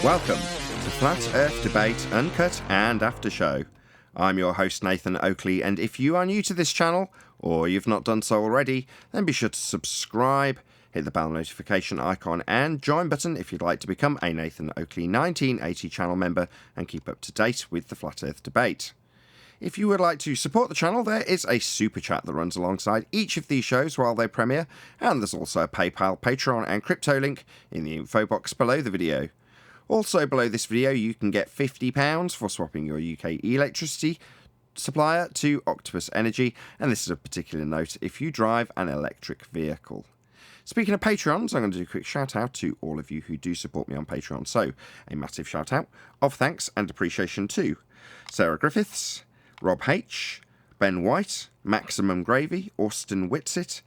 Welcome to Flat Earth Debate Uncut and After Show. I'm your host Nathan Oakley, and if you are new to this channel, or you've not done so already, then be sure to subscribe, hit the bell notification icon and join button if you'd like to become a Nathan Oakley 1980 channel member and keep up to date with the Flat Earth Debate. If you would like to support the channel, there is a super chat that runs alongside each of these shows while they premiere, and there's also a PayPal, Patreon and crypto link in the info box below the video. Also below this video you can get £50 for swapping your UK electricity supplier to Octopus Energy, and this is a particular note if you drive an electric vehicle. Speaking of Patreons, I'm going to do a quick shout out to all of you who do support me on Patreon. So, a massive shout out of thanks and appreciation to Sarah Griffiths, Rob H., Ben White, Maximum Gravy, Austin Whitsit,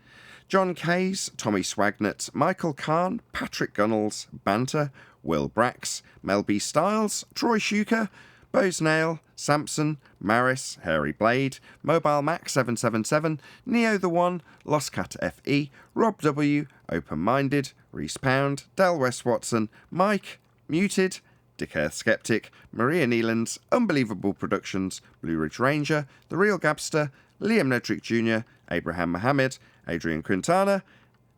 John Kays, Tommy Swagnett, Michael Kahn, Patrick Gunnels, Banter, Will Brax, Mel B. Styles, Troy Shuker, Bose Nail, Samson, Maris, Hairy Blade, Mobile Mac 777, Neo the One, Lost Cat FE, Rob W, Open Minded, Reese Pound, Del West Watson, Mike, Muted, Dick Earth Skeptic, Maria Neelands, Unbelievable Productions, Blue Ridge Ranger, The Real Gabster, Liam Nedrick Jr., Abraham Mohammed, Adrian Quintana,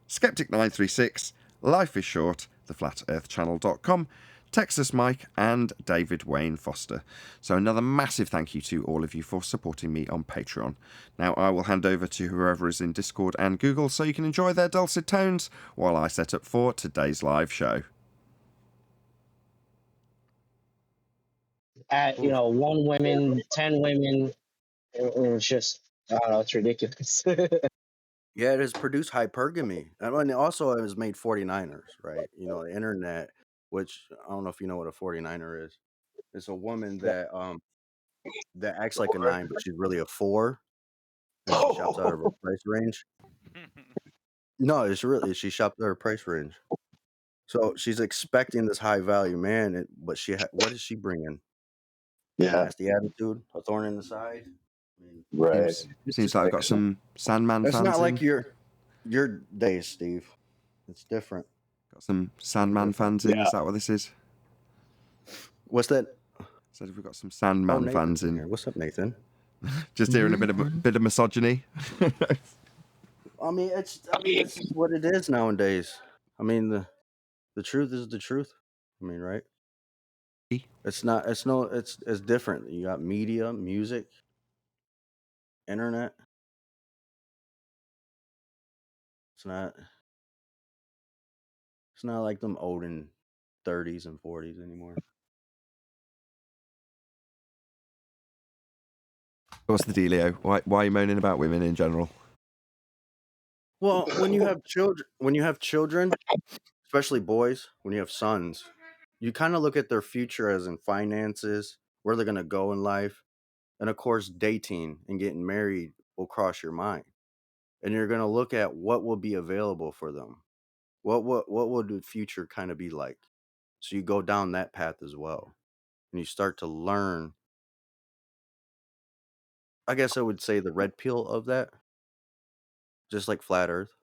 Skeptic936, Life is Short, theflatearthchannel.com, Texas Mike, and David Wayne Foster. So another massive thank you to all of you for supporting me on Patreon. Now I will hand over to whoever is in Discord and Google so you can enjoy their dulcet tones while I set up for today's live show. At 1 women, 10 women, it's just I don't know, it's ridiculous. Yeah, it has produced hypergamy. And also it has made 49ers, right? The internet, which I don't know if you know what a 49er is. It's a woman that acts like a 9, but she's really a 4, and she shops out of her price range. No, she shopped at her price range. So she's expecting this high value man, but what is she bringing? Yeah, Nasty attitude, a thorn in the side. I mean, right. Seems like I've got some Sandman it's fans not like in. your days, Steve. It's different. Got some Sandman fans in. Yeah. Is that what this is? What's that? Said we've got some Sandman fans in. Here. What's up, Nathan? Just hearing a bit of misogyny. I mean, this is what it is nowadays. I mean, the truth is the truth. I mean, right? It's different. You got media, music, internet. It's not like them olden 30s and 40s anymore. What's the dealio? Why are you moaning about women in general? Well, when you have children, especially boys, when you have sons, you kind of look at their future as in finances, where they're going to go in life. And of course, dating and getting married will cross your mind. And you're going to look at what will be available for them. What will the future kind of be like? So you go down that path as well. And you start to learn, I guess I would say, the red pill of that. Just like flat earth.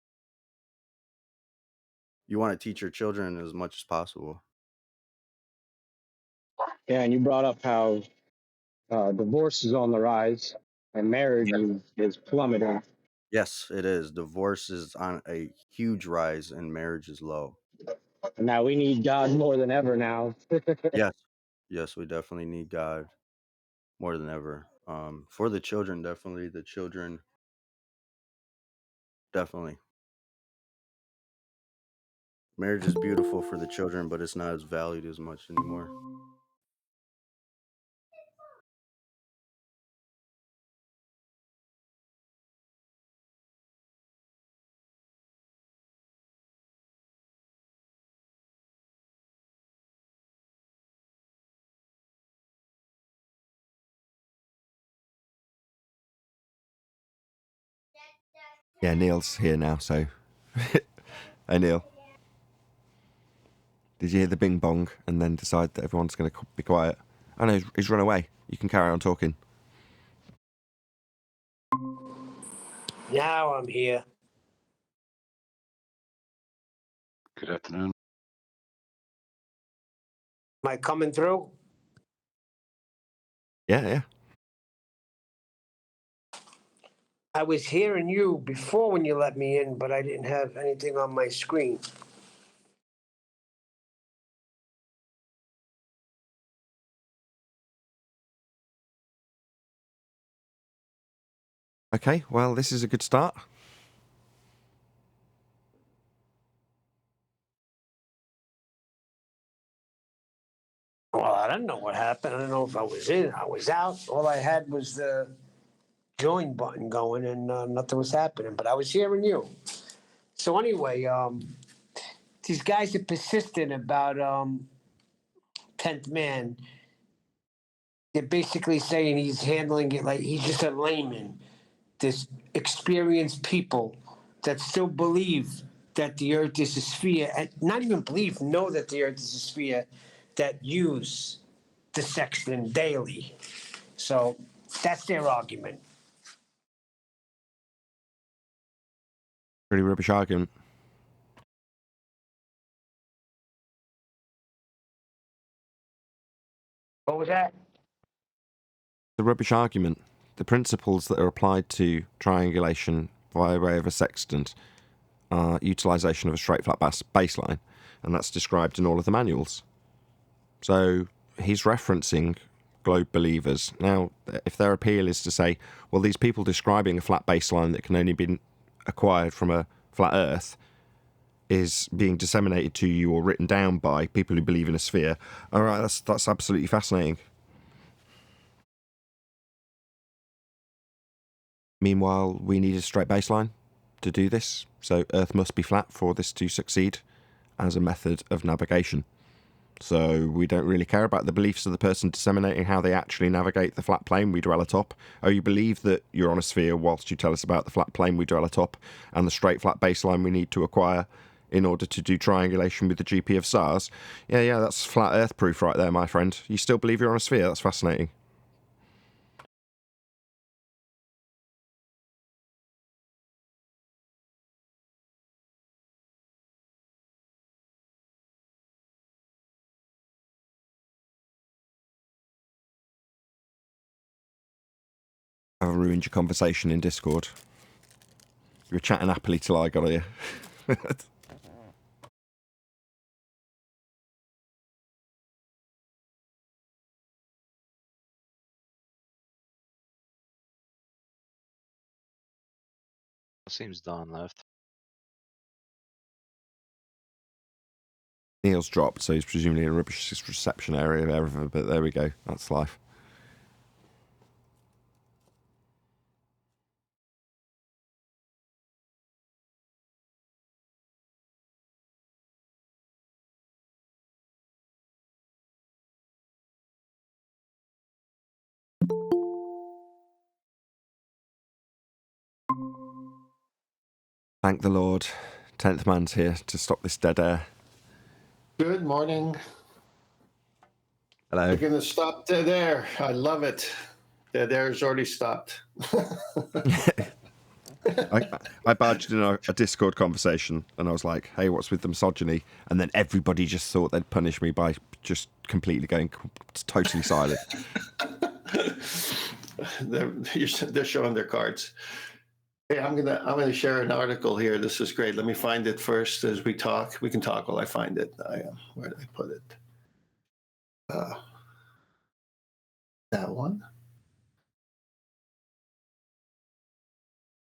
You want to teach your children as much as possible. Yeah, and you brought up how divorce is on the rise and marriage is plummeting. Yes, it is. Divorce is on a huge rise and marriage is low. And now we need God more than ever now. Yes, we definitely need God more than ever. For the children, definitely. Definitely. Marriage is beautiful for the children, but it's not as valued as much anymore. Yeah, Neil's here now, so... Hey, Neil. Did you hear the bing bong and then decide that everyone's going to be quiet? Oh no, he's run away. You can carry on talking. Now I'm here. Good afternoon. Am I coming through? Yeah. I was hearing you before when you let me in, but I didn't have anything on my screen. Okay, well, this is a good start. Well, I don't know what happened. I don't know if I was in, I was out. All I had was the join button going, and nothing was happening. But I was hearing you. So anyway, these guys are persistent about 10th man. They're basically saying he's handling it like he's just a layman. There's experienced people that still believe that the earth is a sphere, and not even believe, know that the earth is a sphere, that use the sextant daily. So that's their argument. Pretty rubbish argument. What was that? The rubbish argument. The principles that are applied to triangulation via way of a sextant are utilization of a straight flat baseline, and that's described in all of the manuals. So he's referencing globe believers. Now, if their appeal is to say, well, these people describing a flat baseline that can only be acquired from a flat Earth is being disseminated to you or written down by people who believe in a sphere, all right, that's absolutely fascinating. Meanwhile, we need a straight baseline to do this, so Earth must be flat for this to succeed as a method of navigation. So we don't really care about the beliefs of the person disseminating how they actually navigate the flat plane we dwell atop. Oh, you believe that you're on a sphere whilst you tell us about the flat plane we dwell atop and the straight flat baseline we need to acquire in order to do triangulation with the GP of stars. Yeah, that's flat Earth proof right there, my friend. You still believe you're on a sphere? That's fascinating. I've ruined your conversation in Discord. You were chatting happily till I got here. Seems Don left. Neil's dropped, so he's presumably in a rubbish reception area, but there we go. That's life. Thank the Lord. 10th man's here to stop this dead air. Good morning. Hello. We're going to stop dead air. I love it. Dead air's already stopped. I barged in a Discord conversation and I was like, hey, what's with the misogyny? And then everybody just thought they'd punish me by just completely going totally silent. They're showing their cards. Hey, I'm gonna share an article here. This is great. Let me find it first as we talk. We can talk while I find it. Where did I put it? That one.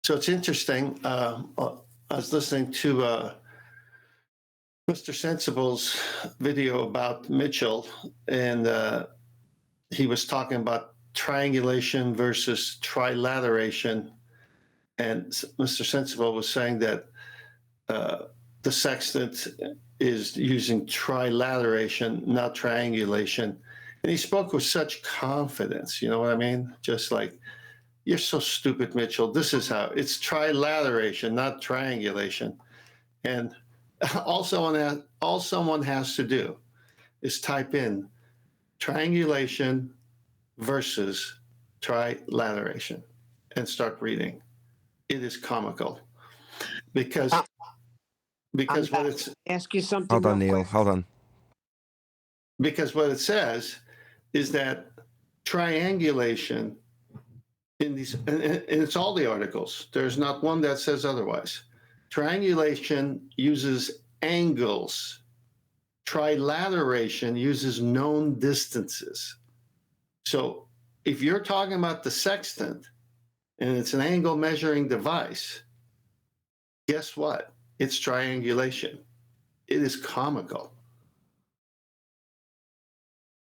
So it's interesting. I was listening to Mr. Sensible's video about Mitchell, and he was talking about triangulation versus trilateration. And Mr. Sensible was saying that the sextant is using trilateration, not triangulation. And he spoke with such confidence, you know what I mean? Just like, you're so stupid, Mitchell. This is how it's trilateration, not triangulation. And all someone has to do is type in triangulation versus trilateration and start reading. It is comical because what it's ask you something. Hold on, real Neil. quick. Hold on. Because what it says is that triangulation in these, and it's all the articles, there's not one that says otherwise. Triangulation uses angles. Trilateration uses known distances. So if you're talking about the sextant and it's an angle measuring device, guess what? It's triangulation. It is comical.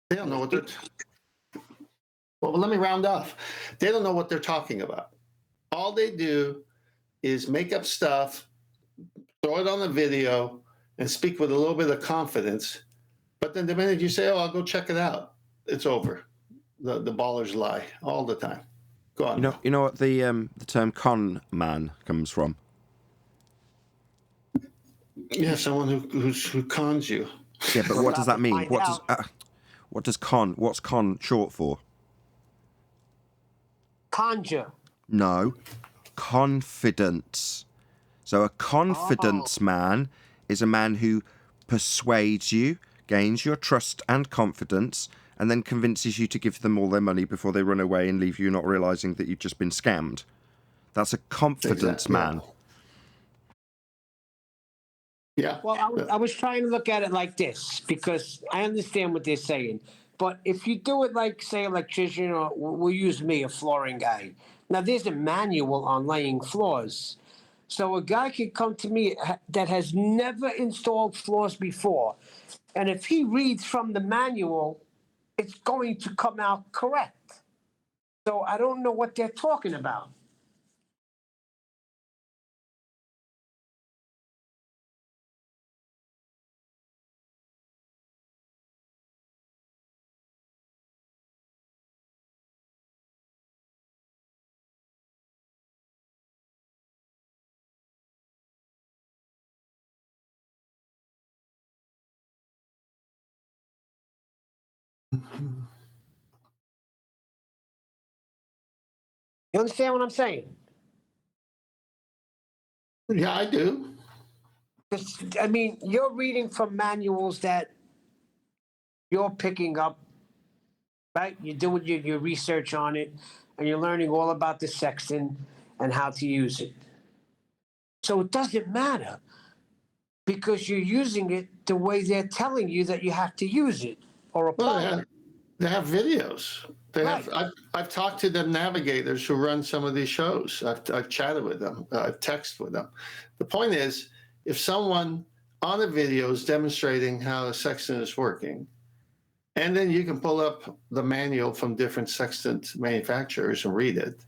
They don't know what they're. Well, let me round off. They don't know what they're talking about. All they do is make up stuff, throw it on the video, and speak with a little bit of confidence. But then the minute you say, "Oh, I'll go check it out," it's over. The ballers lie all the time. Go on. You know what the term con man comes from? Yeah, someone who cons you. Yeah, but what does that mean? Find What's con short for? Conjure. No, confidence. So a confidence man is a man who persuades you, gains your trust and confidence, and then convinces you to give them all their money before they run away and leave you not realizing that you've just been scammed. That's a confidence man. Yeah. Well, I was trying to look at it like this because I understand what they're saying. But if you do it like, say, electrician, or we'll use me, a flooring guy. Now, there's a manual on laying floors. So a guy could come to me that has never installed floors before. And if he reads from the manual, it's going to come out correct. So I don't know what they're talking about. You understand what I'm saying? Yeah, I do. I mean, you're reading from manuals that you're picking up, right? You're doing your research on it, and you're learning all about the sextant and how to use it. So it doesn't matter because you're using it the way they're telling you that you have to use it or apply it. They have videos. They Right. have. I've talked to the navigators who run some of these shows. I've chatted with them. I've texted with them. The point is, if someone on a video is demonstrating how a sextant is working, and then you can pull up the manual from different sextant manufacturers and read it,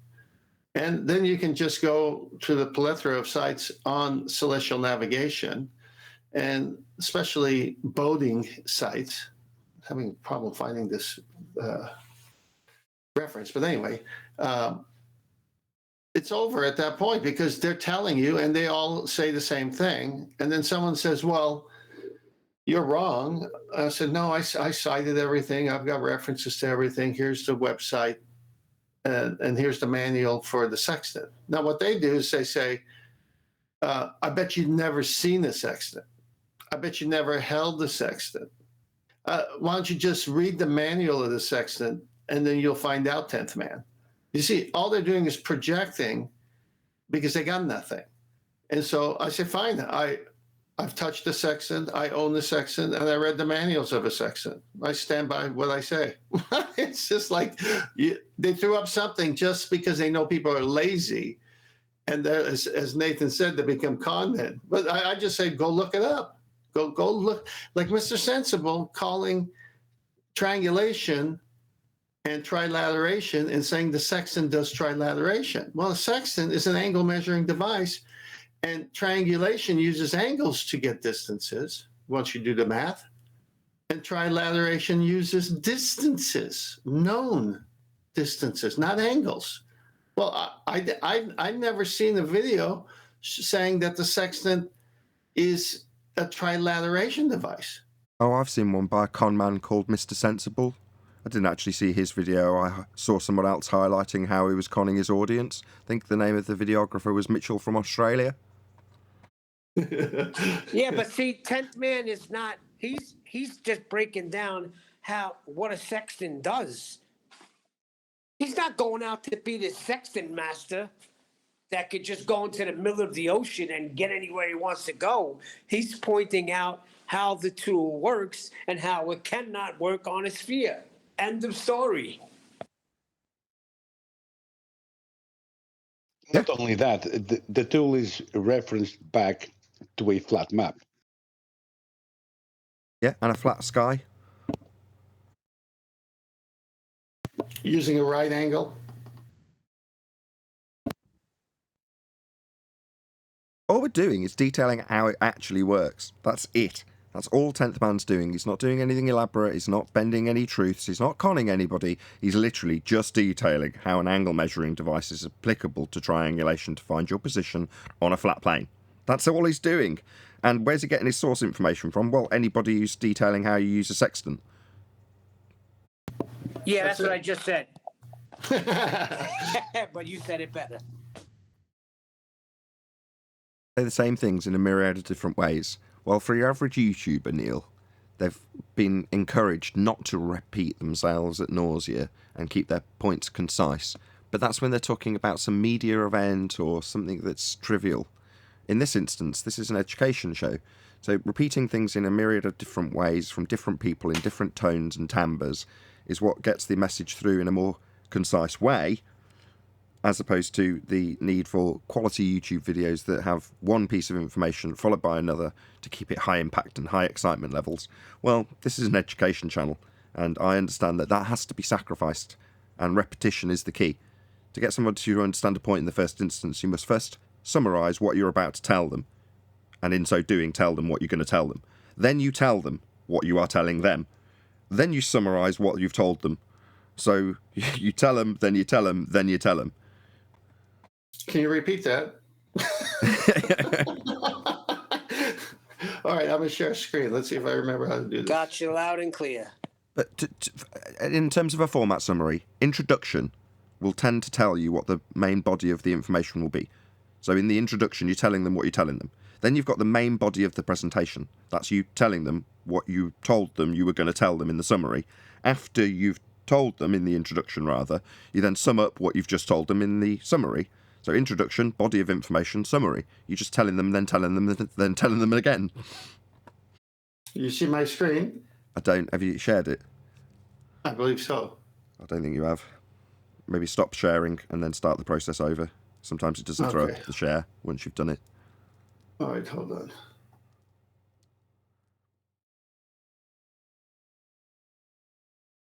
and then you can just go to the plethora of sites on celestial navigation, and especially boating sites. Having a problem finding this reference, but anyway, it's over at that point because they're telling you and they all say the same thing. And then someone says, well, you're wrong. I said, no, I cited everything. I've got references to everything. Here's the website and here's the manual for the sextant. Now, what they do is they say, I bet you've never seen a sextant. I bet you never held the sextant. Why don't you just read the manual of the sextant and then you'll find out, 10th man. You see, all they're doing is projecting because they got nothing. And so I say, fine, I've touched the sextant, I own the sextant, and I read the manuals of a sextant. I stand by what I say. It's just like they threw up something just because they know people are lazy. And as Nathan said, they become con men. But I just say, go look it up. Go look, like Mr. Sensible calling triangulation and trilateration and saying the sextant does trilateration. Well, a sextant is an angle measuring device, and triangulation uses angles to get distances once you do the math. And trilateration uses distances, known distances, not angles. Well, I've never seen a video saying that the sextant is a trilateration device. Oh, I've seen one by a con man called Mr. Sensible. I didn't actually see his video. I saw someone else highlighting how he was conning his audience. I think the name of the videographer was Mitchell from Australia. Yeah, but see, 10th man is not, he's He's just breaking down what a sextant does. He's not going out to be the sextant master that could just go into the middle of the ocean and get anywhere he wants to go. He's pointing out how the tool works and how it cannot work on a sphere. End of story. Not only that, the tool is referenced back to a flat map. Yeah, and a flat sky. Using a right angle. All we're doing is detailing how it actually works. That's it. That's all 10th Man's doing. He's not doing anything elaborate. He's not bending any truths. He's not conning anybody. He's literally just detailing how an angle measuring device is applicable to triangulation to find your position on a flat plane. That's all he's doing. And where's he getting his source information from? Well, anybody who's detailing how you use a sextant. Yeah, that's what I just said. But you said it better. Say the same things in a myriad of different ways. Well, for your average YouTuber, Neil, they've been encouraged not to repeat themselves at nausea and keep their points concise. But that's when they're talking about some media event or something that's trivial. In this instance, this is an education show. So repeating things in a myriad of different ways from different people in different tones and timbres is what gets the message through in a more concise way, as opposed to the need for quality YouTube videos that have one piece of information followed by another to keep it high impact and high excitement levels. Well, this is an education channel, and I understand that that has to be sacrificed, and repetition is the key. To get someone to understand a point in the first instance, you must first summarise what you're about to tell them, and in so doing, tell them what you're going to tell them. Then you tell them what you are telling them. Then you summarise what you've told them. So you tell them, then you tell them, then you tell them. Can you repeat that? All right, I'm going to share a screen. Let's see if I remember how to do this. Got you loud and clear. But in terms of a format summary, introduction will tend to tell you what the main body of the information will be. So in the introduction, you're telling them what you're telling them. Then you've got the main body of the presentation. That's you telling them what you told them you were going to tell them in the summary. After you've told them, in the introduction rather, you then sum up what you've just told them in the summary. So introduction, body of information, summary. You're just telling them, then telling them, then telling them again. You see my screen? I don't. Have you shared it? I believe so. I don't think you have. Maybe stop sharing and then start the process over. Sometimes it doesn't throw Okay. up the share once you've done it. All right, hold on.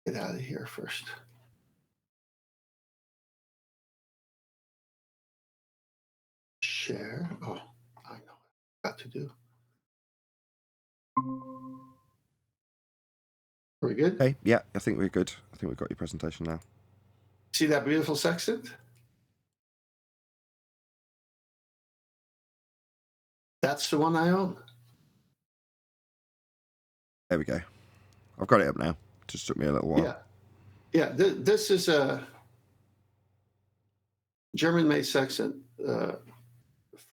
Get out of here first. Share. Oh, I know what I've got to do. Are we good? Okay, yeah, I think we're good. I think we've got your presentation now. See that beautiful sextant? That's the one I own. There we go. I've got it up now. Just took me a little while. Yeah. Yeah, this is a German-made sextant,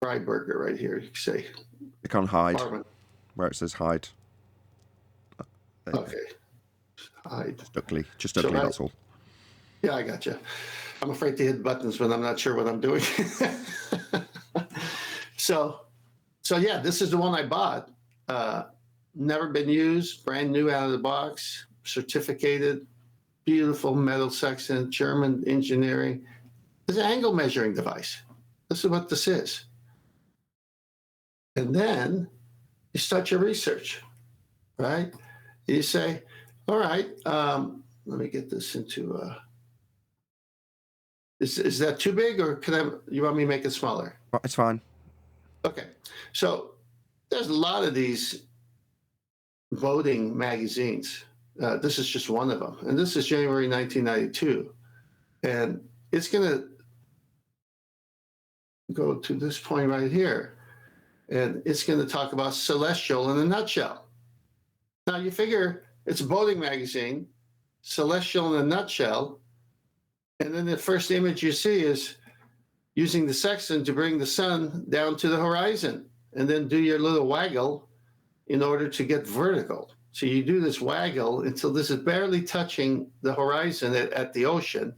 Freiberger right here, you can say. Click on hide, Marvin. where it says hide. There you go. Okay. Hide. Just ugly, So that's all. Yeah, I got you. I'm afraid to hit buttons when I'm not sure what I'm doing. So yeah, this is the one I bought. Never been used, brand new out of the box, certificated, beautiful metal sextant, German engineering. It's an angle measuring device. This is what this is. And then you start your research, right? You say, all right, let me get this into, is that too big, or you want me to make it smaller? It's fine. Okay, so there's a lot of these voting magazines. This is just one of them, and this is January 1992, and it's going to go to this point right here, and it's going to talk about celestial in a nutshell. Now you figure it's a voting magazine, celestial in a nutshell, and then the first image you see is using the sextant to bring the sun down to the horizon, and then do your little waggle in order to get vertical. So you do this waggle until this is barely touching the horizon at the ocean,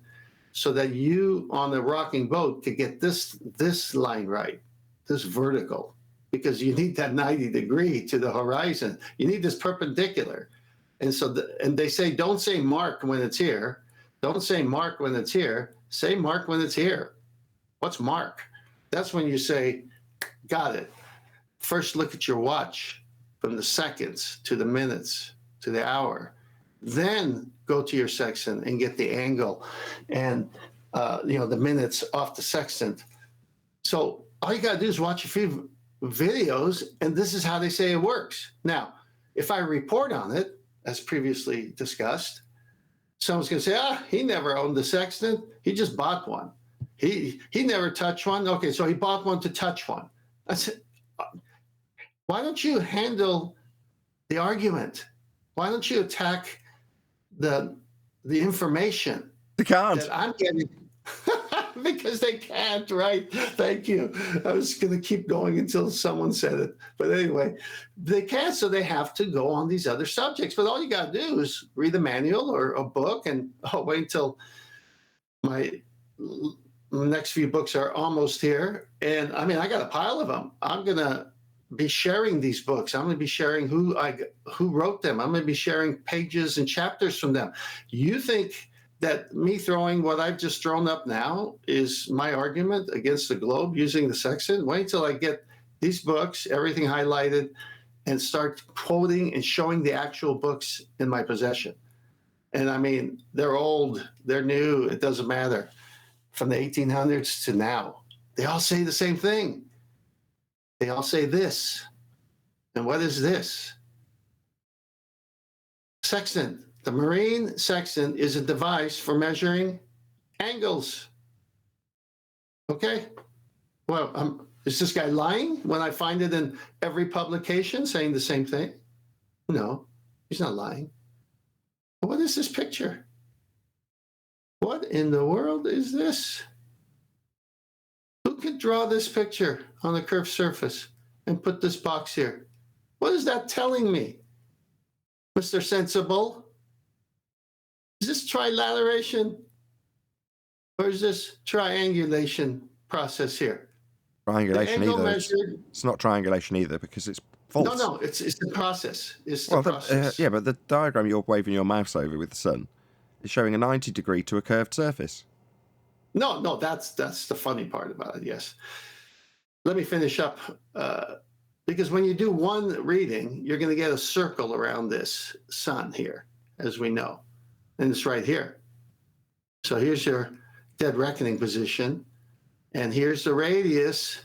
so that you on the rocking boat could get this line right, this vertical, because you need that 90 degree to the horizon. You need this perpendicular. And so, and they say, don't say mark when it's here. Don't say mark when it's here. Say mark when it's here. What's mark? That's when you say, got it. First, look at your watch from the seconds to the minutes to the hour. Then go to your sextant and get the angle and the minutes off the sextant. So all you got to do is watch a few videos, and this is how they say it works. Now, if I report on it, as previously discussed, someone's going to say, he never owned the sextant. He just bought one. He never touched one. Okay, so he bought one to touch one. I said, why don't you handle the argument? Why don't you attack the information They can't. that I'm getting? Because they can't, right? Thank you. I was going to keep going until someone said it. But anyway, they can't, so they have to go on these other subjects. But all you got to do is read a manual or a book, and I'll wait until my next few books are almost here. And I mean, I got a pile of them. I'm going to be sharing these books. I'm going to be sharing who wrote them. I'm going to be sharing pages and chapters from them. You think that me throwing what I've just thrown up now is my argument against the globe using the sextant? Wait till I get these books, everything highlighted, and start quoting and showing the actual books in my possession. And I mean, they're old, they're new, it doesn't matter. From the 1800s to now, they all say the same thing. They all say this. And what is this? Sextant. The marine sextant is a device for measuring angles. Okay? Well, is this guy lying when I find it in every publication saying the same thing? No, he's not lying. What is this picture? What in the world is this? Who could draw this picture on a curved surface and put this box here? What is that telling me, Mr. Sensible? Is this trilateration or is this triangulation process here? Triangulation either. Measured, it's not triangulation either because it's false. No, it's the process. It's the process. Yeah, but the diagram you're waving your mouse over with the sun is showing a 90 degree to a curved surface. No, that's the funny part about it, yes. Let me finish up. Because when you do one reading, you're going to get a circle around this sun here, as we know. And it's right here. So here's your dead reckoning position. And here's the radius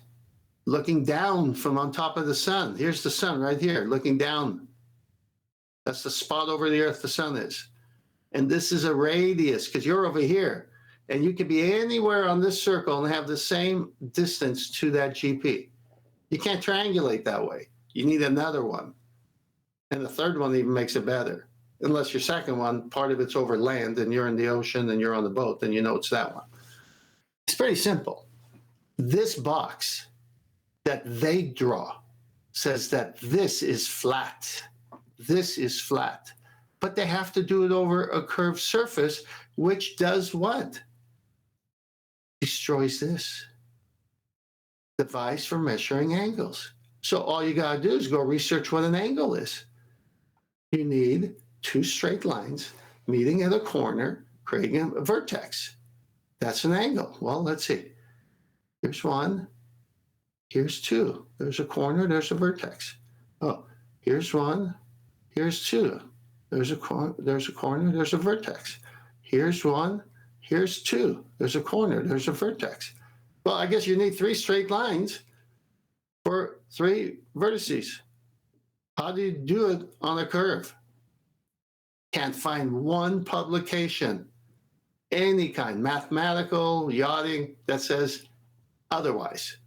looking down from on top of the sun. Here's the sun right here looking down. That's the spot over the earth the sun is. And this is a radius because you're over here. And you could be anywhere on this circle and have the same distance to that GP. You can't triangulate that way. You need another one. And the third one even makes it better. Unless your second one, part of it's over land and you're in the ocean and you're on the boat, then you know it's that one. It's pretty simple. This box that they draw says that this is flat. This is flat. But they have to do it over a curved surface, which does what? Destroys this device for measuring angles. So all you got to do is go research what an angle is. You need two straight lines meeting at a corner, creating a vertex. That's an angle. Well, let's see. Here's one. Here's two. There's a corner. There's a vertex. Oh, here's one. Here's two. There's a corner. There's a vertex. Here's one. Here's two. There's a corner. There's a vertex. Well, I guess you need three straight lines for three vertices. How do you do it on a curve? Can't find one publication, any kind, mathematical, yachting, that says otherwise.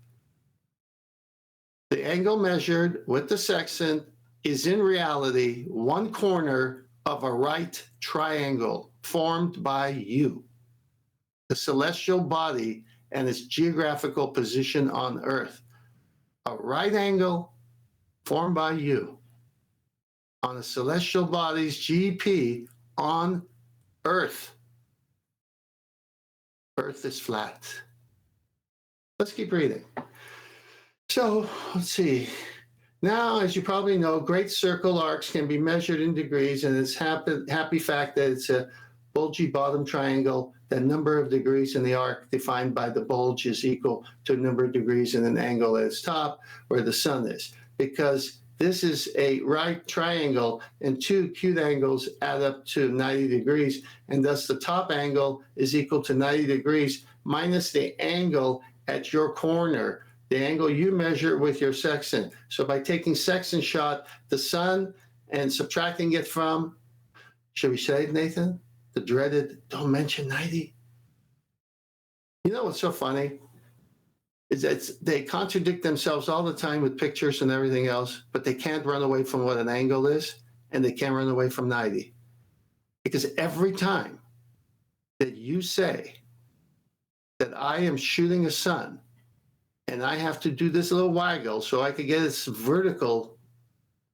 The angle measured with the sextant is in reality one corner of a right triangle formed by you, the celestial body and its geographical position on Earth. A right angle formed by you on a celestial body's GP on Earth. Earth is flat. Let's keep reading. So let's see. Now, as you probably know, great circle arcs can be measured in degrees, and it's happy fact that it's a bulgy bottom triangle. The number of degrees in the arc defined by the bulge is equal to a number of degrees in an angle at its top where the sun is, because this is a right triangle and two acute angles add up to 90 degrees, and thus the top angle is equal to 90 degrees minus the angle at your corner, the angle you measure with your sextant. So by taking sextant shot, the sun, and subtracting it from, should we say, Nathan, the dreaded, don't mention 90? You know what's so funny? Is that they contradict themselves all the time with pictures and everything else, but they can't run away from what an angle is, and they can't run away from 90. Because every time that you say that I am shooting a sun, and I have to do this little waggle so I could get it vertical,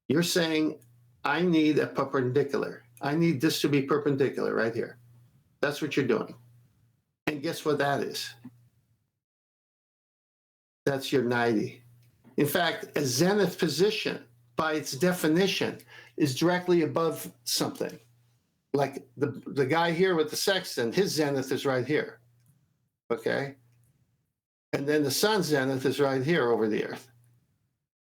you're saying I need a perpendicular. I need this to be perpendicular right here. That's what you're doing. And guess what that is? That's your 90. In fact, a zenith position, by its definition, is directly above something. Like the guy here with the sextant, his zenith is right here. Okay? And then the sun's zenith is right here over the Earth.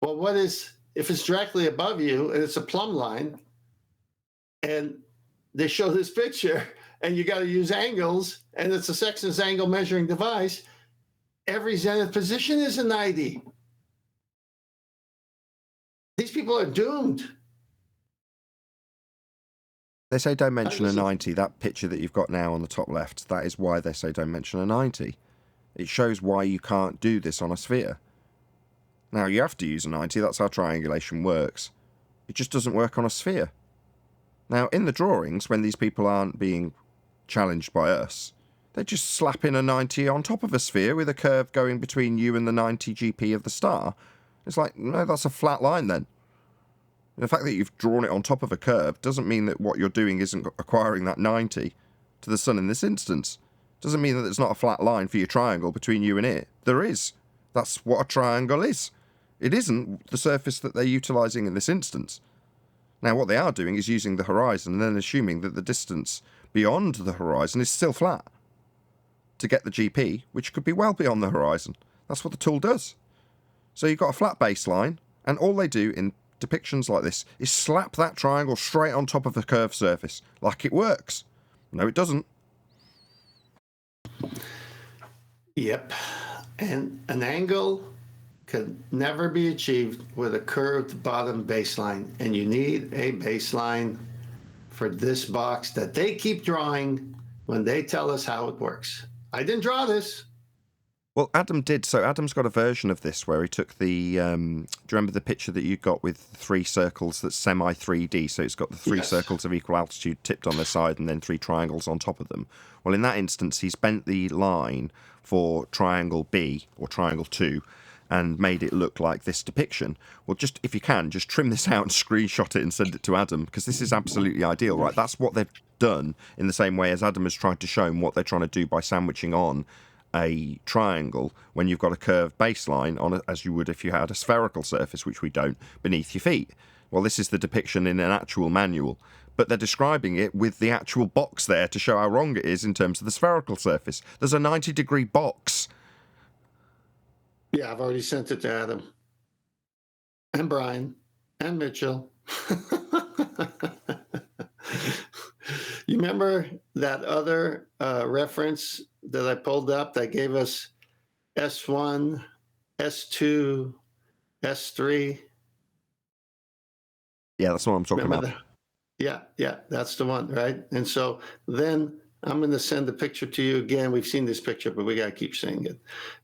Well, what is, if it's directly above you and it's a plumb line, and they show this picture, and you got to use angles, and it's a sextant's angle measuring device, every zenith position is a 90. These people are doomed. They say don't mention a 90. That picture that you've got now on the top left, that is why they say don't mention a 90. It shows why you can't do this on a sphere. Now, you have to use a 90, that's how triangulation works. It just doesn't work on a sphere. Now, in the drawings, when these people aren't being challenged by us, they just slap in a 90 on top of a sphere with a curve going between you and the 90 GP of the star. It's like, no, that's a flat line then. The fact that you've drawn it on top of a curve doesn't mean that what you're doing isn't acquiring that 90 to the sun in this instance. Doesn't mean that there's not a flat line for your triangle between you and it. There is. That's what a triangle is. It isn't the surface that they're utilising in this instance. Now, what they are doing is using the horizon and then assuming that the distance beyond the horizon is still flat to get the GP, which could be well beyond the horizon. That's what the tool does. So you've got a flat baseline, and all they do in depictions like this is slap that triangle straight on top of a curved surface, like it works. No, it doesn't. Yep. And an angle could never be achieved with a curved bottom baseline. And you need a baseline for this box that they keep drawing when they tell us how it works. I didn't draw this. Well, Adam did. So Adam's got a version of this where he took the... do you remember the picture that you got with 3 circles that's semi-3D? So it's got the 3 circles of equal altitude tipped on their side and then 3 triangles on top of them. Well, in that instance, he's bent the line for triangle B, or triangle 2, and made it look like this depiction. Well, just if you can, just trim this out and screenshot it and send it to Adam, because this is absolutely ideal, right? That's what they've done in the same way as Adam has tried to show him what they're trying to do by sandwiching on a triangle when you've got a curved baseline on it, as you would if you had a spherical surface, which we don't, beneath your feet. Well, this is the depiction in an actual manual, but they're describing it with the actual box there to show how wrong it is in terms of the spherical surface. There's a 90-degree box. Yeah, I've already sent it to Adam and Brian and Mitchell. You remember that other reference that I pulled up that gave us S1, S2, S3? Yeah, that's what I'm talking about. Yeah, that's the one, right? And so then I'm going to send the picture to you again. We've seen this picture, but we got to keep seeing it.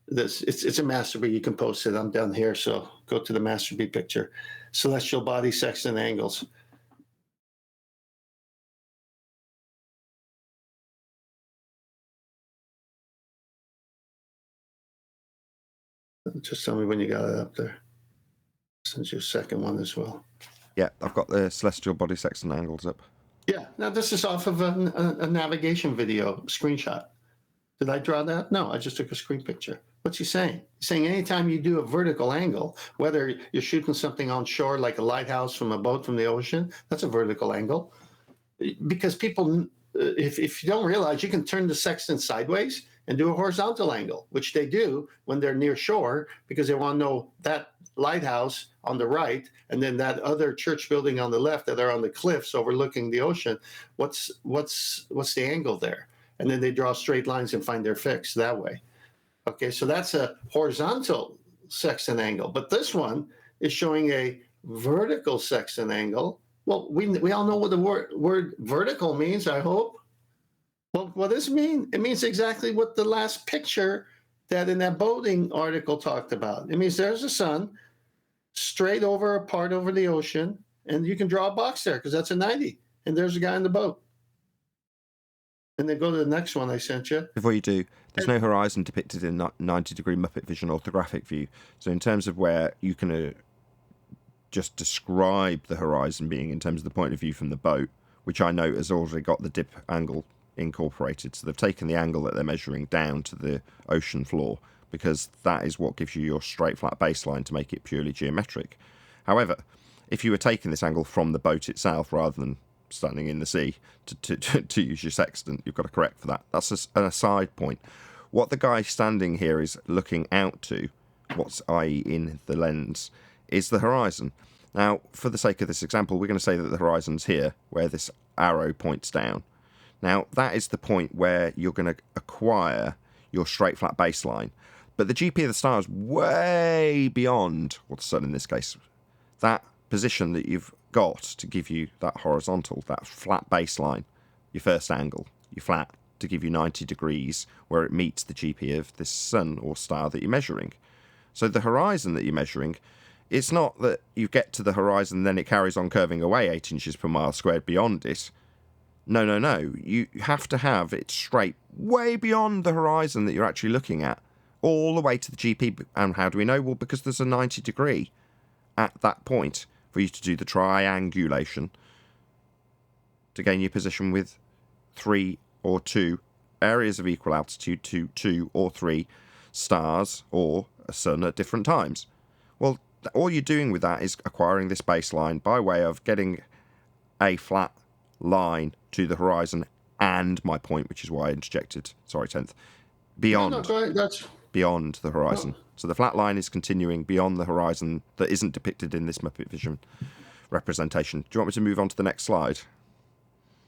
It's a master bead. You can post it. I'm down here, so go to the master bead picture. Celestial body, sextant angles. Just tell me when you got it up there. Send you a second one as well. Yeah, I've got the celestial body sextant angles up. Yeah. Now this is off of a navigation video screenshot. Did I draw that? No, I just took a screen picture. What's he saying? He's saying anytime you do a vertical angle, whether you're shooting something on shore like a lighthouse from a boat from the ocean, that's a vertical angle. Because people, if you don't realize, you can turn the sextant sideways and do a horizontal angle, which they do when they're near shore because they want to know that lighthouse on the right and then that other church building on the left that are on the cliffs overlooking the ocean. What's the angle there? And then they draw straight lines and find their fix that way. Okay, so that's a horizontal sextant angle, but this one is showing a vertical sextant angle. Well, we all know what the word vertical means, I hope. Well, what does it mean? It means exactly what the last picture that in that boating article talked about. It means there's a sun straight over a part over the ocean, and you can draw a box there because that's a 90, and there's a guy in the boat. And then go to the next one I sent you. Before you do, there's no horizon depicted in 90-degree Muppet Vision orthographic view. So in terms of where you can just describe the horizon being in terms of the point of view from the boat, which I note has already got the dip angle incorporated. So they've taken the angle that they're measuring down to the ocean floor because that is what gives you your straight flat baseline to make it purely geometric. However, if you were taking this angle from the boat itself rather than standing in the sea to use your sextant, you've got to correct for that. That's an aside point. What the guy standing here is looking out to, what's i.e. in the lens, is the horizon. Now, for the sake of this example, we're going to say that the horizon's here, where this arrow points down. Now, that is the point where you're going to acquire your straight flat baseline. But the GP of the star is way beyond, or the sun in this case, that position that you've got to give you that horizontal, that flat baseline, your first angle, your flat, to give you 90 degrees where it meets the GP of this sun or star that you're measuring. So the horizon that you're measuring, it's not that you get to the horizon and then it carries on curving away 8 inches per mile squared beyond it. No. You have to have it straight way beyond the horizon that you're actually looking at, all the way to the GP. And how do we know? Well, because there's a 90 degree at that point for you to do the triangulation to gain your position with 3 or 2 areas of equal altitude to 2 or 3 stars or a sun at different times. Well, all you're doing with that is acquiring this baseline by way of getting a flat line to the horizon and my point, which is why I interjected, sorry, 10th, beyond, beyond the horizon. So the flat line is continuing beyond the horizon that isn't depicted in this Muppet Vision representation. Do you want me to move on to the next slide?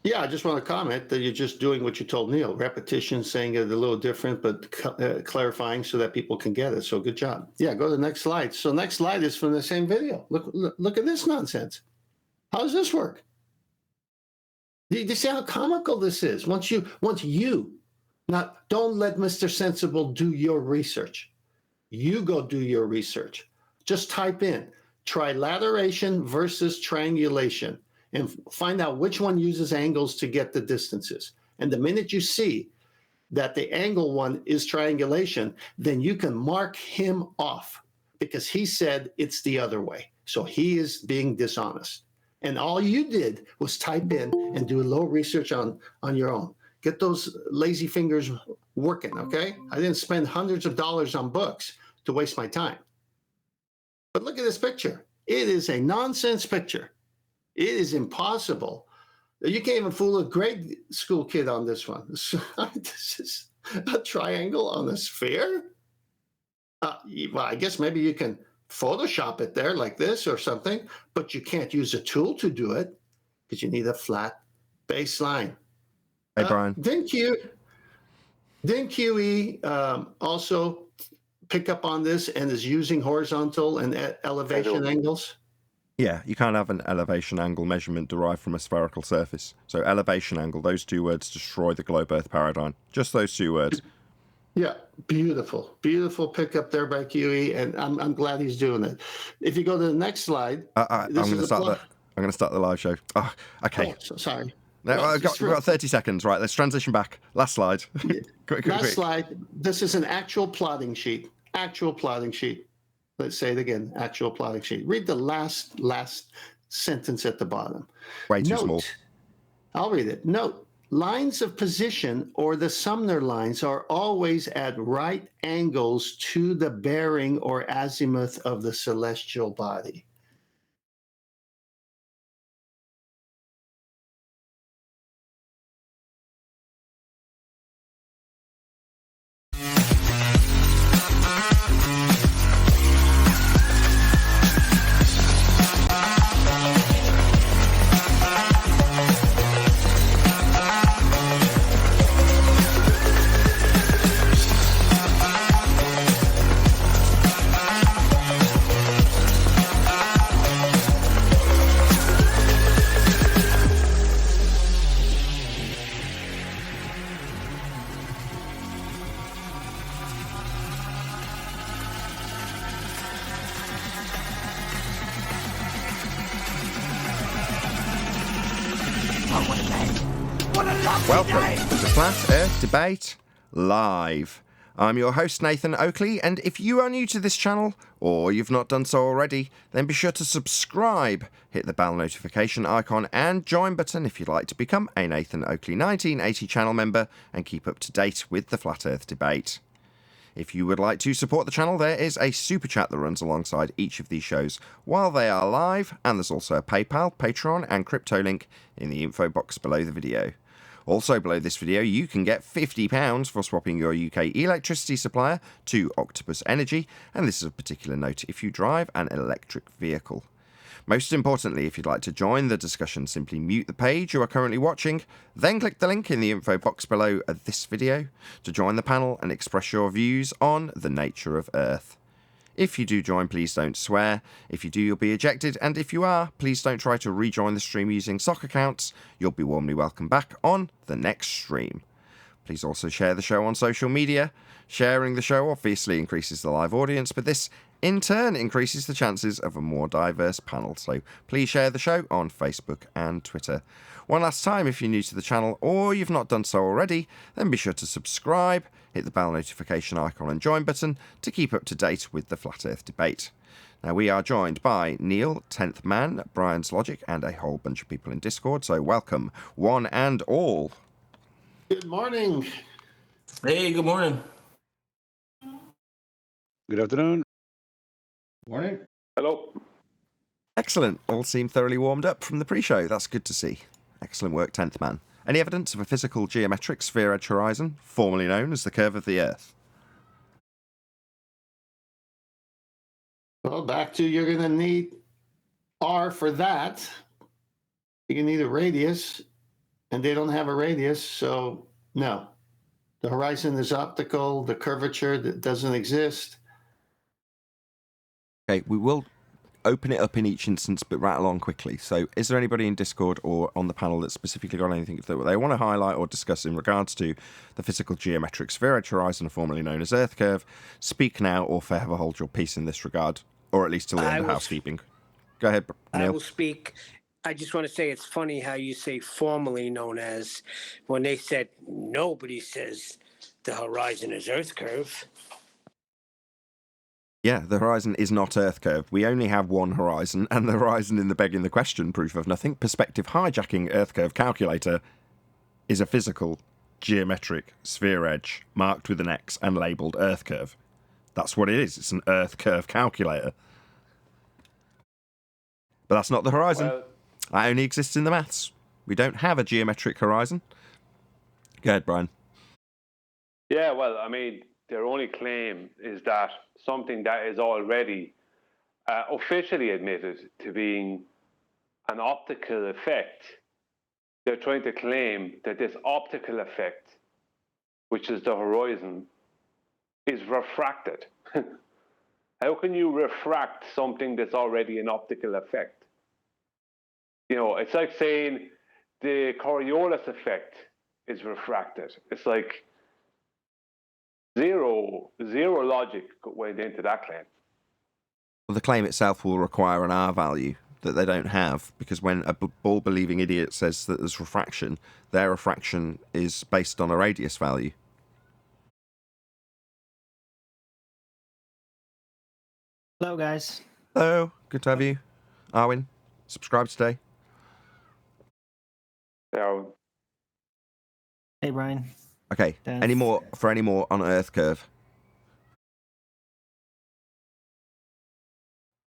Yeah, I just want to comment that you're just doing what you told Neil. Repetition, saying it a little different, but clarifying so that people can get it. So good job. Yeah, go to the next slide. So next slide is from the same video. Look at this nonsense. How does this work? Do you see how comical this is? Once you, now don't let Mr. Sensible do your research. You go do your research. Just type in trilateration versus triangulation and find out which one uses angles to get the distances. And the minute you see that the angle one is triangulation, then you can mark him off because he said it's the other way. So he is being dishonest. And all you did was type in and do a little research on your own. Get those lazy fingers working, okay? I didn't spend hundreds of dollars on books to waste my time. But look at this picture. It is a nonsense picture. It is impossible. You can't even fool a grade school kid on this one. This is a triangle on a sphere? Well, I guess maybe you can Photoshop it there like this or something, but you can't use a tool to do it because you need a flat baseline. Hey, Brian. Didn't QE also pick up on this and is using horizontal and elevation angles? Yeah, you can't have an elevation angle measurement derived from a spherical surface. So elevation angle, those two words destroy the globe Earth paradigm. Just those two words. Yeah, beautiful pickup there by QE, and I'm glad he's doing it. If you go to the next slide, I'm going to start the live show. Oh, okay. Oh, sorry. No, we've got 30 seconds. Right, let's transition back. Last slide. quick. Slide. This is an actual plotting sheet. Let's say it again. Actual plotting sheet. Read the last sentence at the bottom. Way too small. Note, I'll read it. Note, lines of position or the Sumner lines are always at right angles to the bearing or azimuth of the celestial body. Welcome to Flat Earth Debate Live. I'm your host, Nathan Oakley, and if you are new to this channel, or you've not done so already, then be sure to subscribe, hit the bell notification icon, and join button if you'd like to become a Nathan Oakley 1980 channel member and keep up to date with the Flat Earth Debate. If you would like to support the channel, there is a super chat that runs alongside each of these shows while they are live, and there's also a PayPal, Patreon, and crypto link in the info box below the video. Also below this video, you can get £50 for swapping your UK electricity supplier to Octopus Energy, and this is of particular note if you drive an electric vehicle. Most importantly, if you'd like to join the discussion, simply mute the page you are currently watching, then click the link in the info box below this video to join the panel and express your views on the nature of Earth. If you do join, please don't swear. If you do, you'll be ejected, and if you are, please don't try to rejoin the stream using sock accounts. You'll be warmly welcome back on the next stream. Please also share the show on social media. Sharing the show obviously increases the live audience, but this in turn increases the chances of a more diverse panel, so please share the show on Facebook and Twitter. One last time, if you're new to the channel or you've not done so already, then be sure to subscribe, hit the bell notification icon and join button to keep up to date with the Flat Earth Debate. Now, we are joined by Neil, 10th Man, Brian's Logic, and a whole bunch of people in Discord, so welcome one and all. Good morning. Hey, good morning. Good afternoon. Morning. Hello. Excellent. All seem thoroughly warmed up from the pre-show. That's good to see. Excellent work, 10th Man. Any evidence of a physical geometric sphere-edge horizon, formerly known as the curve of the Earth? Well, back to you're going to need R for that. You're going to need a radius, and they don't have a radius, so no. The horizon is optical. The curvature that doesn't exist. Okay, we will open it up in each instance, but rattle on quickly. So, is there anybody in Discord or on the panel that's specifically got anything that they want to highlight or discuss in regards to the physical geometric sphere-edge horizon, formerly known as Earth curve? Speak now or forever hold your peace in this regard, or at least till the end of housekeeping. Go ahead, Neil. I will speak. I just want to say it's funny how you say formerly known as when they said nobody says the horizon is Earth curve. Yeah, the horizon is not Earth curve. We only have one horizon, and the horizon in the begging the question proof of nothing perspective hijacking Earth curve calculator is a physical geometric sphere edge marked with an X and labelled Earth curve. That's what it is. It's an Earth curve calculator. But that's not the horizon. Well, That only exists in the maths. We don't have a geometric horizon. Go ahead, Brian. yeah, well, I mean, their only claim is that something that is already officially admitted to being an optical effect, they're trying to claim that this optical effect, which is the horizon, is refracted. How can you refract something that's already an optical effect? You know, it's like saying the Coriolis effect is refracted. It's like zero logic went into that claim. Well, the claim itself will require an R value that they don't have, because when a ball-believing idiot says that there's refraction, their refraction is based on a radius value. Hello, guys. Hello, good to have you. Arwin, subscribe today. Yeah. Hey, Brian. Okay. Any more on Earth curve?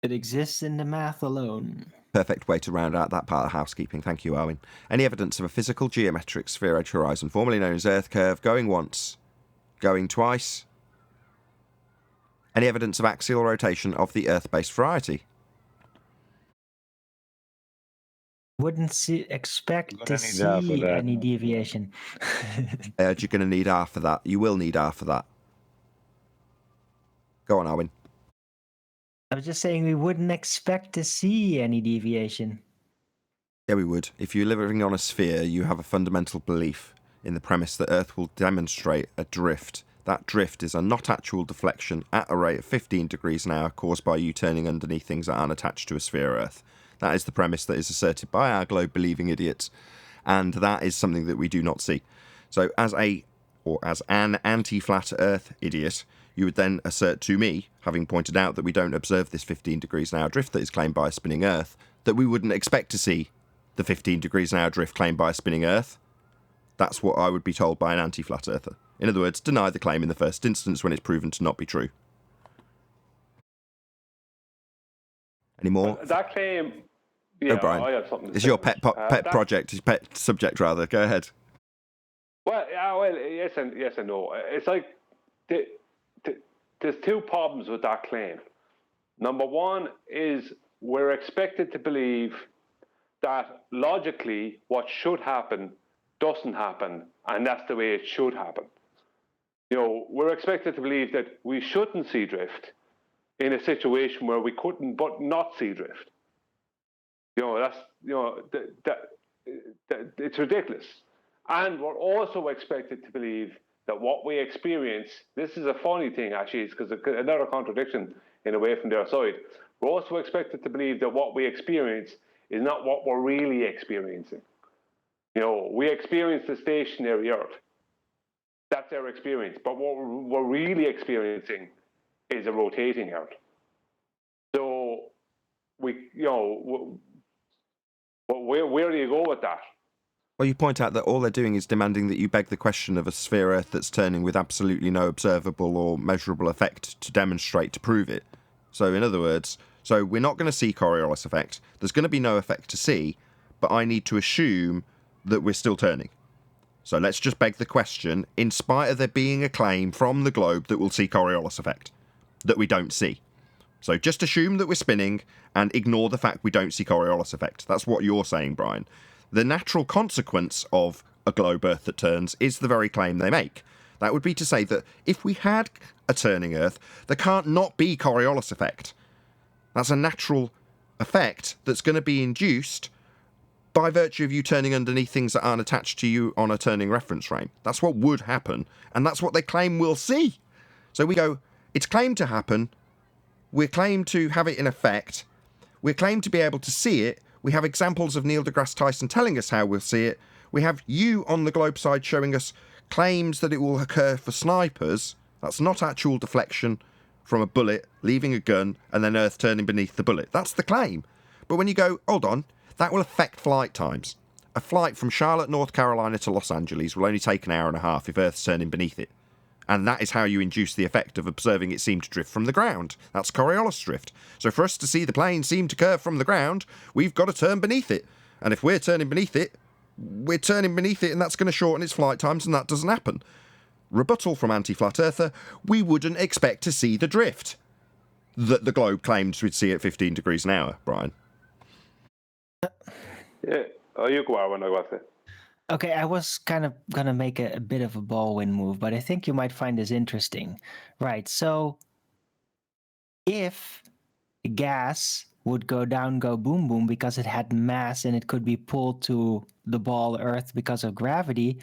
It exists in the math alone. Perfect way to round out that part of housekeeping. Thank you, Owen. Any evidence of a physical geometric sphere-edge horizon, formerly known as Earth curve, going once, going twice? Any evidence of axial rotation of the Earth-based variety? Wouldn't expect Gonna to need half of see that. any deviation. You're going to need half of that. You will need half of that. Go on, Owen. I was just saying we wouldn't expect to see any deviation. Yeah, we would. If you're living on a sphere, you have a fundamental belief in the premise that Earth will demonstrate a drift. That drift is a not actual deflection at a rate of 15 degrees an hour caused by you turning underneath things that aren't attached to a sphere Earth. That is the premise that is asserted by our globe-believing idiots, and that is something that we do not see. So as an anti-flat Earth idiot, you would then assert to me, having pointed out that we don't observe this 15 degrees an hour drift that is claimed by a spinning Earth, that we wouldn't expect to see the 15 degrees an hour drift claimed by a spinning Earth. That's what I would be told by an anti-flat earther. In other words, deny the claim in the first instance when it's proven to not be true. Any more? That claim... Yeah, Brian, I have something to it's say. your pet project, pet subject rather. Go ahead. Well, yes and no. It's like there's two problems with that claim. Number one is we're expected to believe that logically what should happen doesn't happen, and that's the way it should happen. You know, we're expected to believe that we shouldn't see drift in a situation where we couldn't but not see drift. You know, that's, you know, it's ridiculous. And we're also expected to believe that what we experience, this is a funny thing actually, it's because another contradiction in a way from their side. We're also expected to believe that what we experience is not what we're really experiencing. You know, we experience the stationary Earth. That's our experience. But what we're really experiencing is a rotating Earth. So, where do you go with that? Well, you point out that all they're doing is demanding that you beg the question of a sphere Earth that's turning with absolutely no observable or measurable effect to demonstrate to prove it. So, in other words, we're not going to see Coriolis effect. There's going to be no effect to see, but I need to assume that we're still turning. So let's just beg the question, in spite of there being a claim from the globe that we'll see Coriolis effect, that we don't see. So just assume that we're spinning and ignore the fact we don't see Coriolis effect. That's what you're saying, Brian. The natural consequence of a globe Earth that turns is the very claim they make. That would be to say that if we had a turning Earth, there can't not be Coriolis effect. That's a natural effect that's going to be induced by virtue of you turning underneath things that aren't attached to you on a turning reference frame. That's what would happen, and that's what they claim we'll see. So we go, it's claimed to happen, we're claimed to have it in effect, we're claimed to be able to see it, we have examples of Neil deGrasse Tyson telling us how we'll see it, we have you on the globe side showing us claims that it will occur for snipers, that's not actual deflection from a bullet, leaving a gun, and then Earth turning beneath the bullet. That's the claim. But when you go, hold on, that will affect flight times. A flight from Charlotte, North Carolina to Los Angeles will only take an hour and a half if Earth's turning beneath it. And that is how you induce the effect of observing it seem to drift from the ground. That's Coriolis drift. So for us to see the plane seem to curve from the ground, we've got to turn beneath it. And if we're turning beneath it, we're turning beneath it, and that's going to shorten its flight times, and that doesn't happen. Rebuttal from anti-flat earther, we wouldn't expect to see the drift that the globe claimed we'd see at 15 degrees an hour, Brian. Yeah, you go out when I got it. Okay, I was kind of going to make a bit of a ballwind move, but I think you might find this interesting. Right, so if gas would go down, go boom, boom, because it had mass and it could be pulled to the ball Earth because of gravity,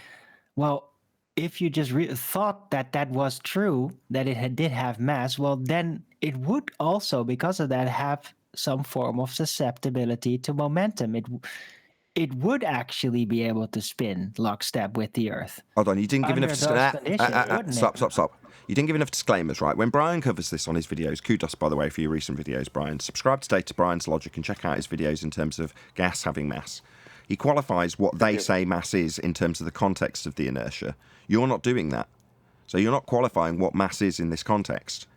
well, if you just thought that was true, that it did have mass, well, then it would also, because of that, have some form of susceptibility to momentum. It would actually be able to spin lockstep with the Earth. Hold on, you didn't give Under enough... those conditions, wouldn't it? Stop. You didn't give enough disclaimers, right? When Brian covers this on his videos, kudos, by the way, for your recent videos, Brian. Subscribe today to Brian's Logic and check out his videos in terms of gas having mass. He qualifies what they say mass is in terms of the context of the inertia. You're not doing that. So you're not qualifying what mass is in this context,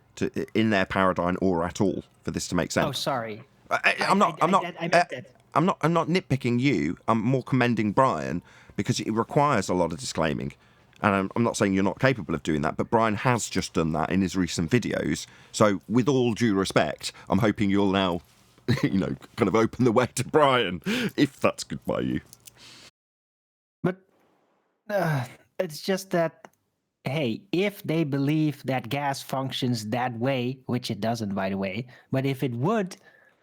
in their paradigm or at all, for this to make sense. Oh, sorry. I'm not nitpicking you. I'm more commending Brian because it requires a lot of disclaiming. And I'm not saying you're not capable of doing that, but Brian has just done that in his recent videos. So with all due respect, I'm hoping you'll now, kind of open the way to Brian, if that's good by you. But it's just that, hey, if they believe that gas functions that way, which it doesn't, by the way, but if it would,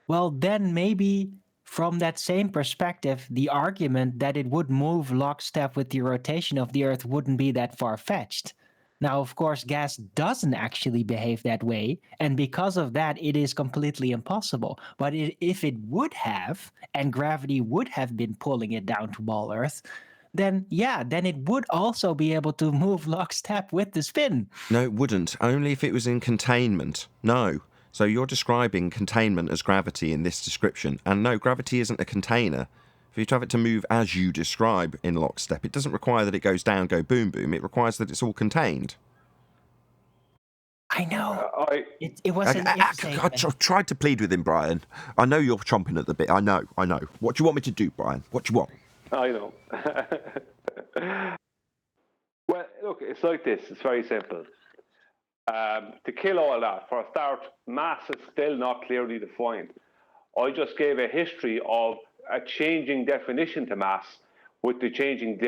well, then maybe from that same perspective, the argument that it would move lockstep with the rotation of the Earth wouldn't be that far-fetched. Now, of course, gas doesn't actually behave that way, and because of that, it is completely impossible. But if it would have, and gravity would have been pulling it down to ball Earth, then it would also be able to move lockstep with the spin. No, it wouldn't. Only if it was in containment. No. So you're describing containment as gravity in this description. And no, gravity isn't a container. For you to have it to move as you describe in lockstep, it doesn't require that it goes down, go boom, boom. It requires that it's all contained. I know. It wasn't. I tried to plead with him, Brian. I know you're chomping at the bit. I know. What do you want me to do, Brian? What do you want? I know. Well, look, it's like this. It's very simple. To kill all that, for a start, mass is still not clearly defined. I just gave a history of a changing definition to mass with the changing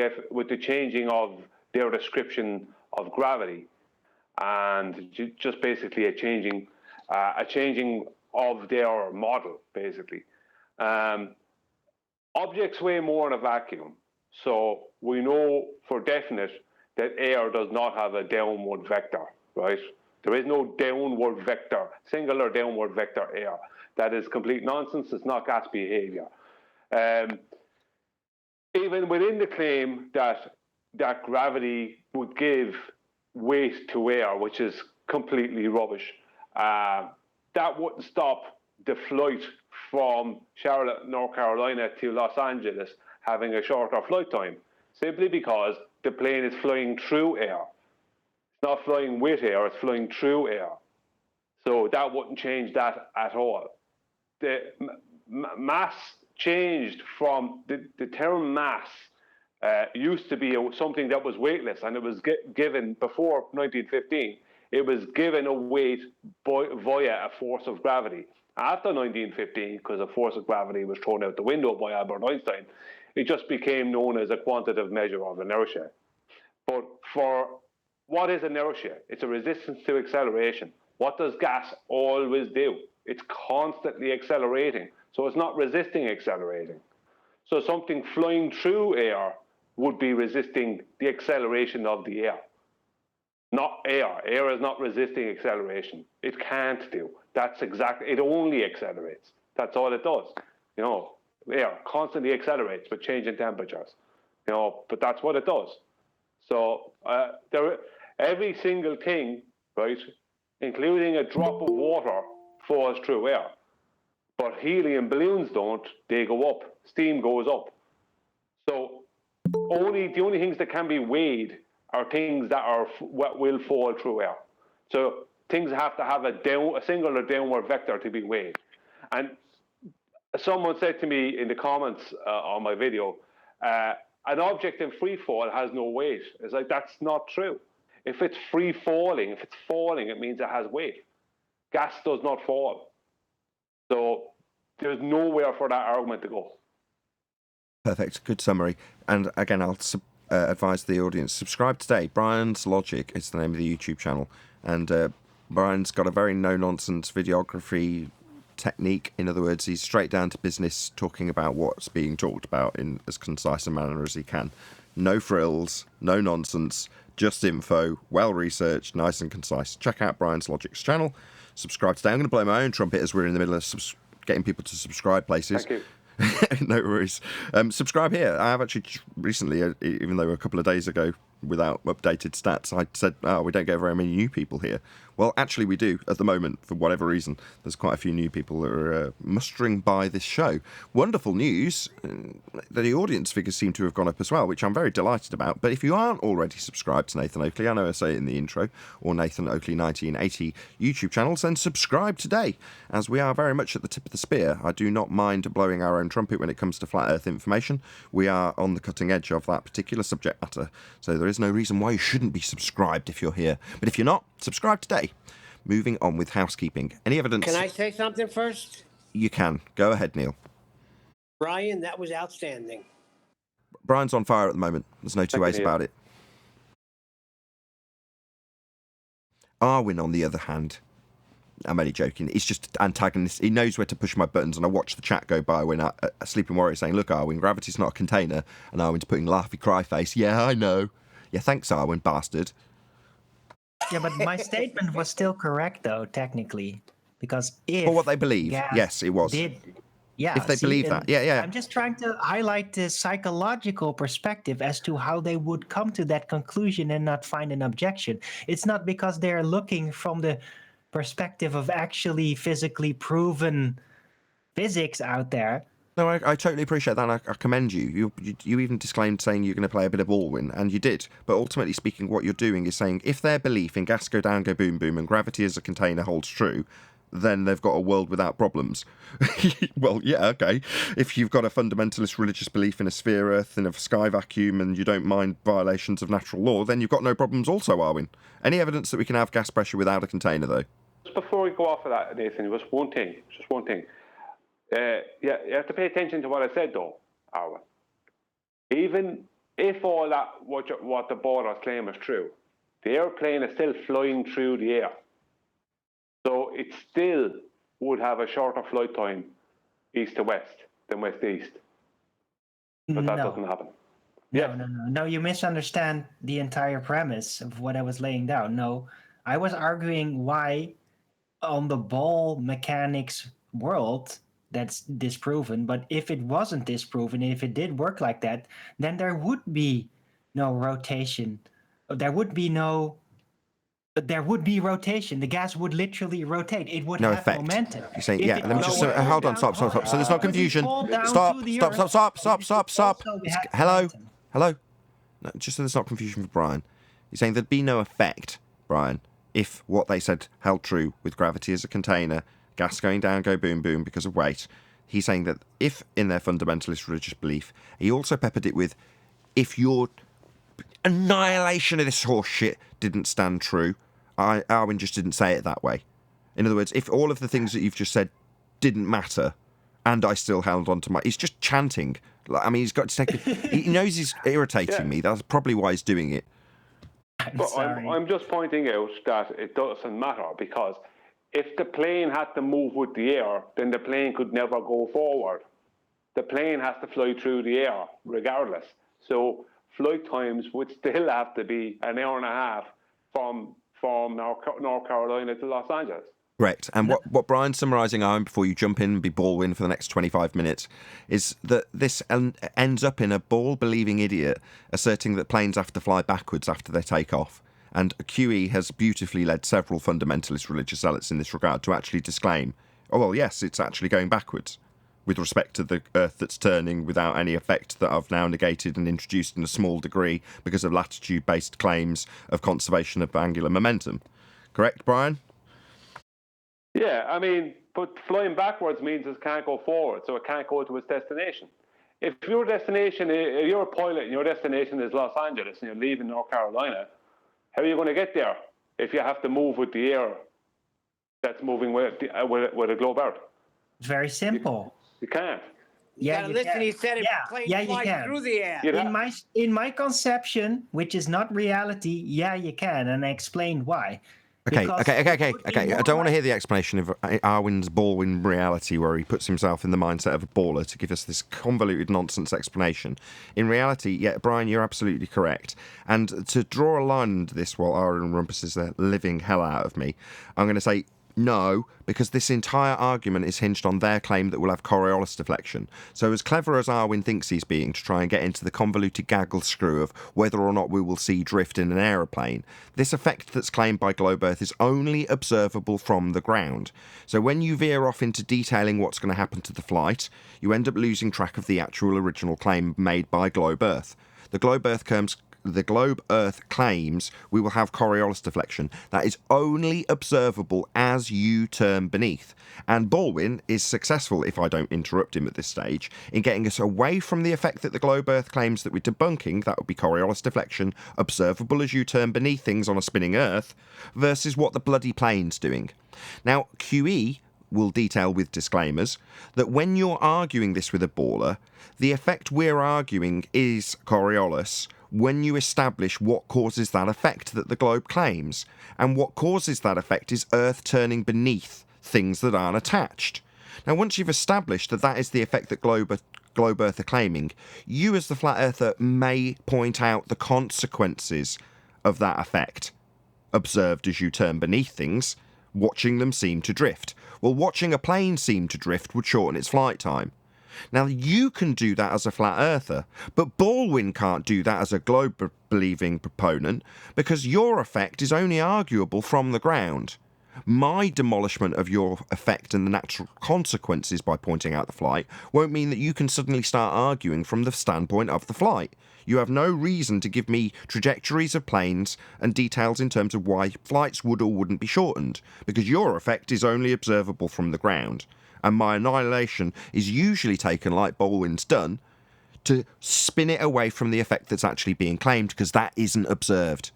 of their description of gravity, and just basically a changing of their model, basically. Objects weigh more in a vacuum, so we know for definite that air does not have a downward vector, right? There is no downward vector, singular downward vector air. That is complete nonsense. It's not gas behavior. Even within the claim that gravity would give weight to air, which is completely rubbish, that wouldn't stop the flight from Charlotte, North Carolina to Los Angeles having a shorter flight time, simply because the plane is flying through air. It's not flying with air, it's flying through air. So that wouldn't change that at all. The mass changed from the term mass used to be something that was weightless, and it was given before 1915. It was given a weight via a force of gravity. After 1915, because the force of gravity was thrown out the window by Albert Einstein, it just became known as a quantitative measure of inertia. But for what is inertia? It's a resistance to acceleration. What does gas always do? It's constantly accelerating. So it's not resisting accelerating. So something flying through air would be resisting the acceleration of the air. Not air. Air is not resisting acceleration. It can't do. That's exactly, it only accelerates. That's all it does. Air constantly accelerates with changing temperatures. But that's what it does. So every single thing, right, including a drop of water, falls through air. But helium balloons don't. They go up. Steam goes up. So the only things that can be weighed are things that will fall through air. So things have to have a singular downward vector to be weighed. And someone said to me in the comments on my video, an object in free fall has no weight. It's like, that's not true. If it's free falling, it means it has weight. Gas does not fall. So there's nowhere for that argument to go. Perfect. Good summary. And again, I'll advise the audience, subscribe today. Brian's Logic is the name of the YouTube channel. And Brian's got a very no-nonsense videography technique. In other words, he's straight down to business, talking about what's being talked about in as concise a manner as he can. No frills, no nonsense, just info, well-researched, nice and concise. Check out Brian's Logic's channel. Subscribe today. I'm going to blow my own trumpet as we're in the middle of getting people to subscribe places. Thank you. No worries. Subscribe here. I have actually recently, even though a couple of days ago without updated stats. I said, we don't get very many new people here. Well, actually, we do at the moment, for whatever reason. There's quite a few new people that are mustering by this show. Wonderful news. The audience figures seem to have gone up as well, which I'm very delighted about. But if you aren't already subscribed to Nathan Oakley, I know I say it in the intro, or Nathan Oakley 1980 YouTube channels, then subscribe today, as we are very much at the tip of the spear. I do not mind blowing our own trumpet when it comes to flat Earth information. We are on the cutting edge of that particular subject matter, so there is no reason why you shouldn't be subscribed if you're here. But if you're not, subscribe today. Moving on with housekeeping. Any evidence? Can I say something first? You can. Go ahead, Neil. Brian, that was outstanding. Brian's on fire at the moment. There's no two ways about it. Arwin, on the other hand, I'm only joking. He's just antagonist. He knows where to push my buttons, and I watch the chat go by when a Sleeping Warrior saying, "Look, Arwin, gravity's not a container," and Arwin's putting laughy cry face. Yeah, I know. Yeah, thanks, Arwin, bastard. Yeah, but my statement was still correct, though, technically, because if For what they believe, gas yes, it was. Yeah, if they believe that, yeah. I'm just trying to highlight the psychological perspective as to how they would come to that conclusion and not find an objection. It's not because they're looking from the perspective of actually physically proven physics out there. No, I totally appreciate that, and I commend you. You even disclaimed saying you're going to play a bit of Baldwin, and you did. But ultimately speaking, what you're doing is saying if their belief in gas go down, go boom, boom, and gravity as a container holds true, then they've got a world without problems. Well, yeah, okay. If you've got a fundamentalist religious belief in a sphere Earth, in a sky vacuum, and you don't mind violations of natural law, then you've got no problems also, Arwin. Any evidence that we can have gas pressure without a container, though? Just before we go off of that, Nathan, just one thing. Yeah, you have to pay attention to what I said, though, Arwin. Even if all that, what the borders claim is true, the airplane is still flying through the air. So it still would have a shorter flight time east to west than west to east. But that doesn't happen. No, you misunderstand the entire premise of what I was laying down. No, I was arguing why on the ball mechanics world that's disproven, but if it wasn't disproven, if it did work like that, then there would be no rotation. There would be rotation. The gas would literally rotate. It would no have effect. momentum. You're saying, yeah, let me just hold on, stop. So there's no confusion. Stop. Hello. No, just so there's not confusion for Brian. You're saying there'd be no effect, Brian, if what they said held true with gravity as a container, gas going down, go boom, boom because of weight. He's saying that if in their fundamentalist religious belief, he also peppered it with, if your annihilation of this horse shit didn't stand true, Arwin just didn't say it that way. In other words, if all of the things that you've just said didn't matter, and I still held on to my... He's just chanting. I mean, he's got to take... He knows he's irritating me. That's probably why he's doing it. I'm just pointing out that it doesn't matter, because if the plane had to move with the air, then the plane could never go forward. The plane has to fly through the air, regardless. So flight times would still have to be an hour and a half from North Carolina to Los Angeles. Correct. And what Brian's summarising, Owen, before you jump in and be Baldwin for the next 25 minutes, is that this ends up in a ball-believing idiot asserting that planes have to fly backwards after they take off. And QE has beautifully led several fundamentalist religious zealots in this regard to actually disclaim, oh, well, yes, it's actually going backwards with respect to the Earth that's turning without any effect that I've now negated and introduced in a small degree because of latitude-based claims of conservation of angular momentum. Correct, Brian? Yeah, I mean, but flying backwards means it can't go forward, so it can't go to its destination. If you're a pilot and your destination is Los Angeles and you're leaving North Carolina, how are you going to get there if you have to move with the air that's moving with a globe Earth? It's very simple. You can't. You gotta listen. He said it. Yeah, you can. Through the air. In my conception, which is not reality, yeah, you can, and I explained why. Okay. I don't want to hear the explanation of Arwin's Baldwin reality where he puts himself in the mindset of a baller to give us this convoluted nonsense explanation. In reality, yeah, Brian, you're absolutely correct. And to draw a line into this while Arwin rumpuses the living hell out of me, I'm going to say No, because this entire argument is hinged on their claim that we'll have Coriolis deflection. So as clever as Arwin thinks he's being to try and get into the convoluted gaggle screw of whether or not we will see drift in an aeroplane, this effect that's claimed by Globe Earth is only observable from the ground. So when you veer off into detailing what's going to happen to the flight, you end up losing track of the actual original claim made by Globe Earth. The Globe Earth claims we will have Coriolis deflection. That is only observable as you turn beneath. And Baldwin is successful, if I don't interrupt him at this stage, in getting us away from the effect that the Globe Earth claims that we're debunking, that would be Coriolis deflection, observable as you turn beneath things on a spinning Earth, versus what the bloody plane's doing. Now, QE will detail with disclaimers that when you're arguing this with a baller, the effect we're arguing is Coriolis when you establish what causes that effect that the globe claims. And what causes that effect is Earth turning beneath things that aren't attached. Now, once you've established that that is the effect that Globe Earth are claiming, you as the Flat Earther may point out the consequences of that effect, observed as you turn beneath things, watching them seem to drift. Well, watching a plane seem to drift would shorten its flight time. Now, you can do that as a Flat Earther, but Baldwin can't do that as a globe-believing proponent because your effect is only arguable from the ground. My demolishment of your effect and the natural consequences by pointing out the flight won't mean that you can suddenly start arguing from the standpoint of the flight. You have no reason to give me trajectories of planes and details in terms of why flights would or wouldn't be shortened, because your effect is only observable from the ground. And my annihilation is usually taken, like Baldwin's done, to spin it away from the effect that's actually being claimed, because that isn't observed.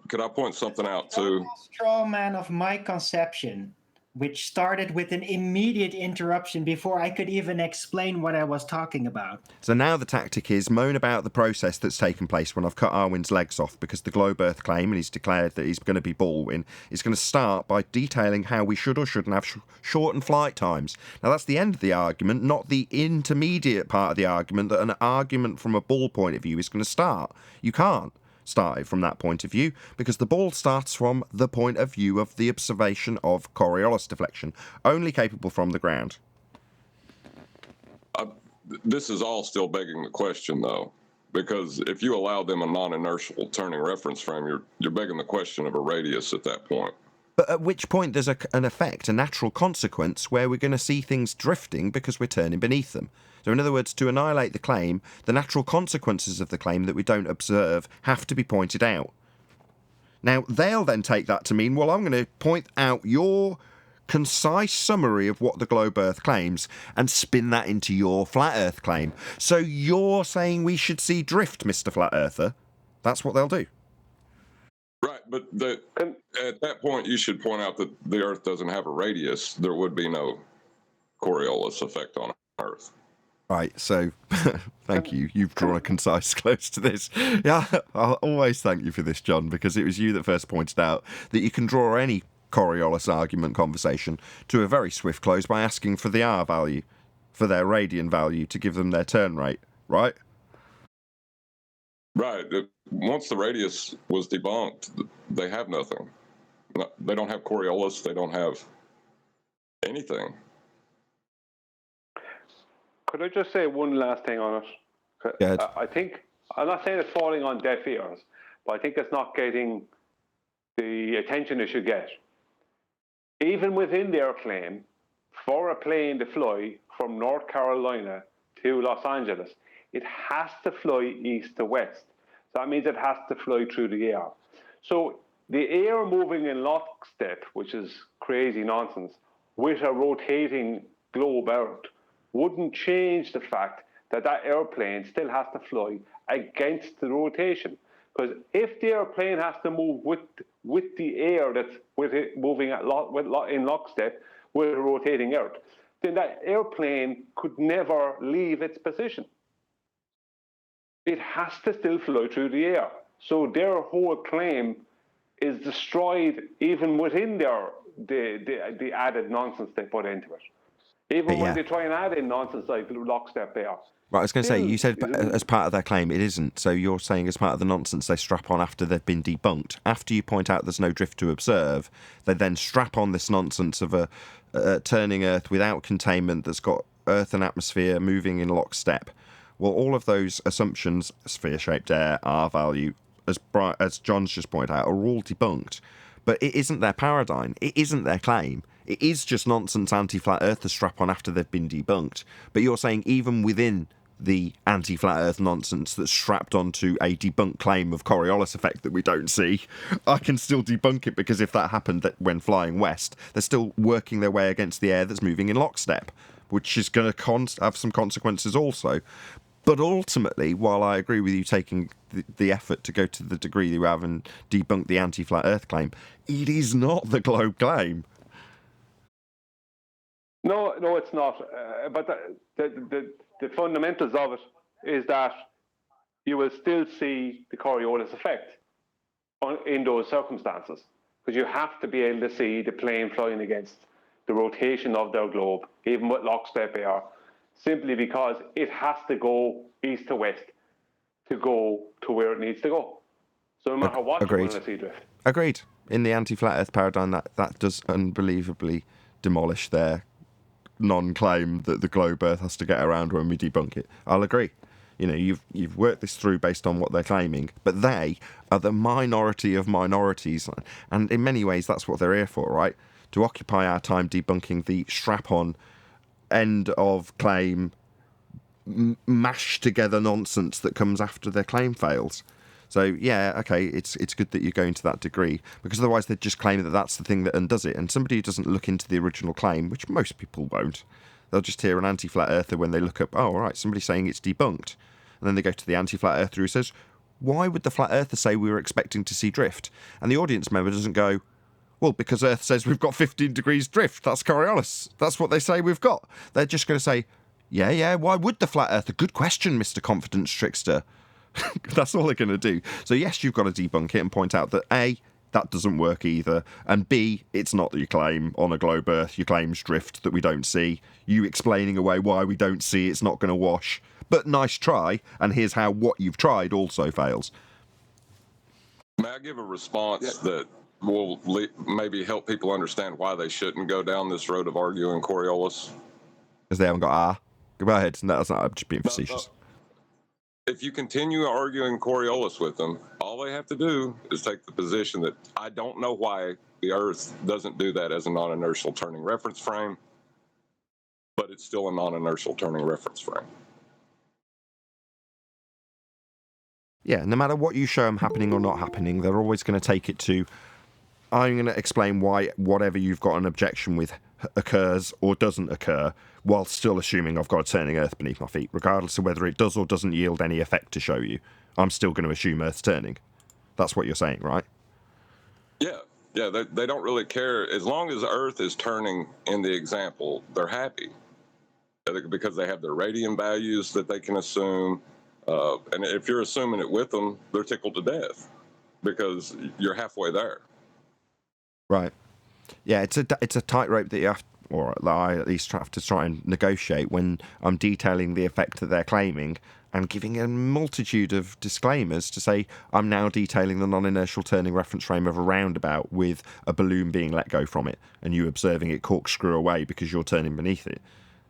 Could I point something out too? Straw man of my conception, which started with an immediate interruption before I could even explain what I was talking about. So now the tactic is moan about the process that's taken place when I've cut Arwin's legs off, because the Globe Earth claim, and he's declared that he's going to be Baldwin, is going to start by detailing how we should or shouldn't have shortened flight times. Now that's the end of the argument, not the intermediate part of the argument that an argument from a ball point of view is going to start. You can't start it from that point of view, because the ball starts from the point of view of the observation of Coriolis deflection, only capable from the ground. This is all still begging the question, though, because if you allow them a non-inertial turning reference frame, you're begging the question of a radius at that point. But at which point there's an effect, a natural consequence, where we're going to see things drifting because we're turning beneath them. So in other words, to annihilate the claim, the natural consequences of the claim that we don't observe have to be pointed out. Now, they'll then take that to mean, well, I'm going to point out your concise summary of what the Globe Earth claims and spin that into your Flat Earth claim. So you're saying we should see drift, Mr. Flat Earther. That's what they'll do. Right, but at that point, you should point out that the Earth doesn't have a radius. There would be no Coriolis effect on Earth. Right, so thank you. You've drawn a concise close to this. Yeah, I'll always thank you for this, John, because it was you that first pointed out that you can draw any Coriolis argument conversation to a very swift close by asking for the R value, for their radian value, to give them their turn rate, right? Right. Once the radius was debunked, they have nothing. They don't have Coriolis. They don't have anything. Could I just say one last thing on it? I think, I'm not saying it's falling on deaf ears, but I think it's not getting the attention it should get. Even within their claim, for a plane to fly from North Carolina to Los Angeles, it has to fly east to west. So that means it has to fly through the air. So the air moving in lockstep, which is crazy nonsense, with a rotating globe Earth, wouldn't change the fact that that airplane still has to fly against the rotation. Because if the airplane has to move with the air that's with it moving in lockstep with a rotating Earth, then that airplane could never leave its position. It has to still fly through the air. So their whole claim is destroyed even within the added nonsense they put into it. Even when they try and add in nonsense like lockstep there, Right, I was going to say, you said Isn't as part of their claim, it isn't. So you're saying as part of the nonsense they strap on after they've been debunked. After you point out there's no drift to observe, they then strap on this nonsense of a turning Earth without containment that's got Earth and atmosphere moving in lockstep. Well, all of those assumptions, sphere-shaped air, R-value, as John's just pointed out, are all debunked. But it isn't their paradigm. It isn't their claim. It is just nonsense anti-flat Earth to strap on after they've been debunked. But you're saying even within the anti-flat Earth nonsense that's strapped onto a debunked claim of Coriolis effect that we don't see, I can still debunk it, because if that happened when flying west, they're still working their way against the air that's moving in lockstep, which is going to have some consequences also. But ultimately, while I agree with you taking the effort to go to the degree you have and debunk the anti-flat Earth claim, it is not the globe claim. No, it's not. But the fundamentals of it is that you will still see the Coriolis effect in those circumstances, because you have to be able to see the plane flying against the rotation of their globe, even with lockstep air, simply because it has to go east to west to go to where it needs to go. So no matter what, you're going to see drift. Agreed. In the anti-flat Earth paradigm, that does unbelievably demolish their non-claim that the globe Earth has to get around when we debunk it. I'll agree. You know, you've worked this through based on what they're claiming, but they are the minority of minorities, and in many ways that's what they're here for, right? To occupy our time debunking the strap-on, end of claim, mashed together nonsense that comes after their claim fails. So yeah, okay, it's good that you're going to that degree, because otherwise they'd just claim that that's the thing that undoes it. And somebody who doesn't look into the original claim, which most people won't, they'll just hear an anti-flat earther when they look up, oh, all right, somebody's saying it's debunked. And then they go to the anti-flat earther who says, why would the flat earther say we were expecting to see drift? And the audience member doesn't go, well, because Earth says we've got 15 degrees drift. That's Coriolis. That's what they say we've got. They're just going to say, yeah, why would the flat earther? Good question, Mr. Confidence Trickster. That's all they're going to do. So yes, you've got to debunk it and point out that A, that doesn't work either, and B, it's not that you claim on a globe Earth, your claim's drift that we don't see. You explaining away why we don't see it's not going to wash. But nice try, and here's how what you've tried also fails. May I give a response that will maybe help people understand why they shouldn't go down this road of arguing Coriolis? Because they haven't got R. Go ahead. No, that's not, I'm just being facetious. If you continue arguing Coriolis with them, all they have to do is take the position that I don't know why the Earth doesn't do that as a non-inertial turning reference frame, but it's still a non-inertial turning reference frame. Yeah, no matter what you show them happening or not happening, they're always going to take it to, I'm going to explain why whatever you've got an objection with occurs or doesn't occur, while still assuming I've got a turning Earth beneath my feet, regardless of whether it does or doesn't yield any effect to show you. I'm still going to assume Earth's turning. That's what you're saying, right? Yeah, they don't really care. As long as Earth is turning in the example, they're happy. Because they have their radian values that they can assume. And if you're assuming it with them, they're tickled to death because you're halfway there. Right. Yeah, it's a tightrope that you have, or that I at least have to try and negotiate when I'm detailing the effect that they're claiming and giving a multitude of disclaimers to say I'm now detailing the non-inertial turning reference frame of a roundabout with a balloon being let go from it and you observing it corkscrew away because you're turning beneath it.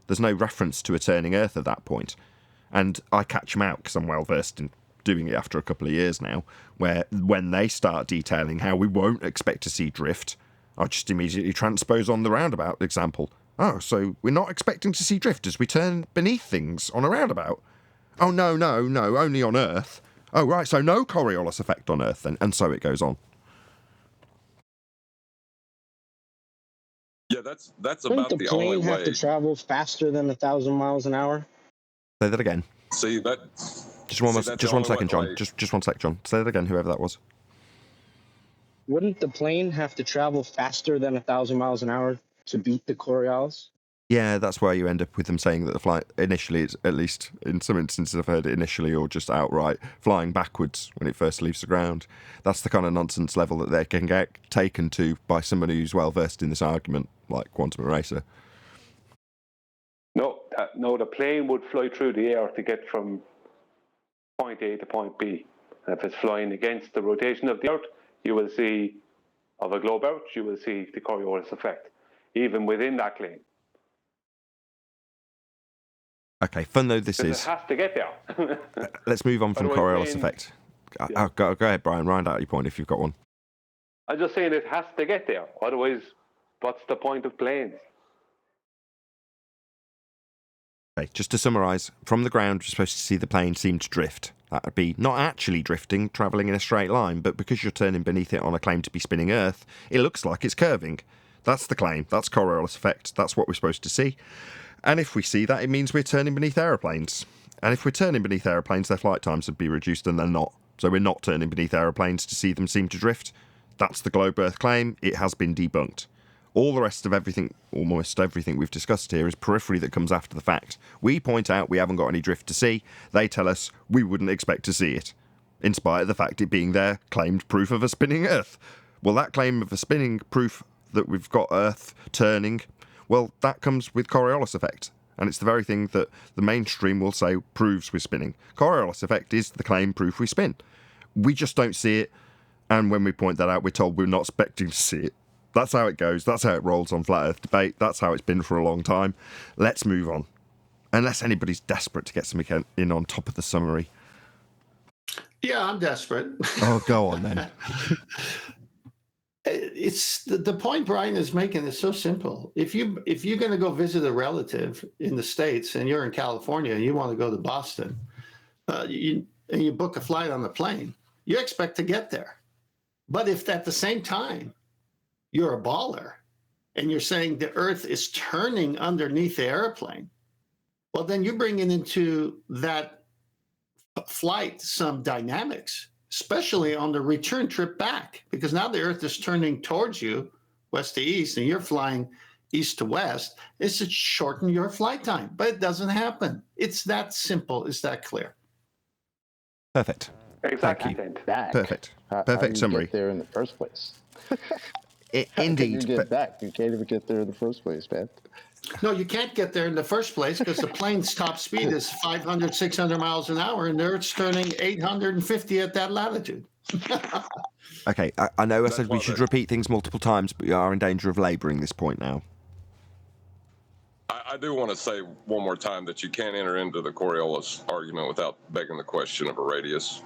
There's no reference to a turning Earth at that point. And I catch them out because I'm well versed in doing it after a couple of years now, where when they start detailing how we won't expect to see drift, I just immediately transpose on the roundabout example. Oh, so we're not expecting to see drift as we turn beneath things on a roundabout? Oh, no, only on Earth. Oh, right, so no Coriolis effect on Earth then, and so it goes on. Yeah, that's Wouldn't about the the only plane have way. to travel faster than 1,000 miles an hour? Say that again. See that? Just one second, John. Just 1 sec, John. Say that again, whoever that was. Wouldn't the plane have to travel faster than 1,000 miles an hour to beat the Coriolis? Yeah, that's where you end up with them saying that the flight initially, it's, at least in some instances I've heard it initially or just outright, flying backwards when it first leaves the ground. That's the kind of nonsense level that they can get taken to by somebody who's well versed in this argument, like Quantum Eraser. No, the plane would fly through the air to get from point A to point B. And if it's flying against the rotation of the Earth, you will see, of a globe Earth, you will see the Coriolis effect, even within that claim. Okay, fun though this is. It has to get there. Let's move on from Coriolis effect. Yeah. Go ahead, Brian. Round out your point if you've got one. I'm just saying it has to get there. Otherwise, what's the point of planes? Okay, just to summarise, from the ground, you're supposed to see the plane seem to drift. That would be not actually drifting, travelling in a straight line, but because you're turning beneath it on a claim to be spinning Earth, it looks like it's curving. That's the claim. That's Coriolis effect. That's what we're supposed to see. And if we see that, it means we're turning beneath aeroplanes. And if we're turning beneath aeroplanes, their flight times would be reduced, and they're not. So we're not turning beneath aeroplanes to see them seem to drift. That's the globe Earth claim. It has been debunked. All the rest of everything, almost everything we've discussed here, is periphery that comes after the fact. We point out we haven't got any drift to see. They tell us we wouldn't expect to see it, in spite of the fact it being their claimed proof of a spinning Earth. Well, that claim of a spinning proof that we've got Earth turning, well, that comes with Coriolis effect. And it's the very thing that the mainstream will say proves we're spinning. Coriolis effect is the claim proof we spin. We just don't see it, and when we point that out, we're told we're not expecting to see it. That's how it goes. That's how it rolls on Flat Earth Debate. That's how it's been for a long time. Let's move on. Unless anybody's desperate to get something in on top of the summary. Yeah, I'm desperate. Oh, go on then. It's the point Brian is making is so simple. If you're going to go visit a relative in the States and you're in California and you want to go to Boston, and you book a flight on the plane, you expect to get there. But if at the same time you're a baller and you're saying the Earth is turning underneath the airplane, well, then you're bringing into that flight some dynamics, especially on the return trip back, because now the Earth is turning towards you, west to east, and you're flying east to west. It's to shorten your flight time, but it doesn't happen. It's that simple. It's that clear. Perfect. Exactly. Thank you. Back. Perfect. How Perfect do you summary. get there in the first place? Indeed. You get back. You can't even get there in the first place, man. No, you can't get there in the first place because the plane's top speed is 500, 600 miles an hour, and the Earth's turning 850 at that latitude. Okay, I know I said we should repeat things multiple times, but we are in danger of labouring this point now. I do want to say one more time that you can't enter into the Coriolis argument without begging the question of a radius.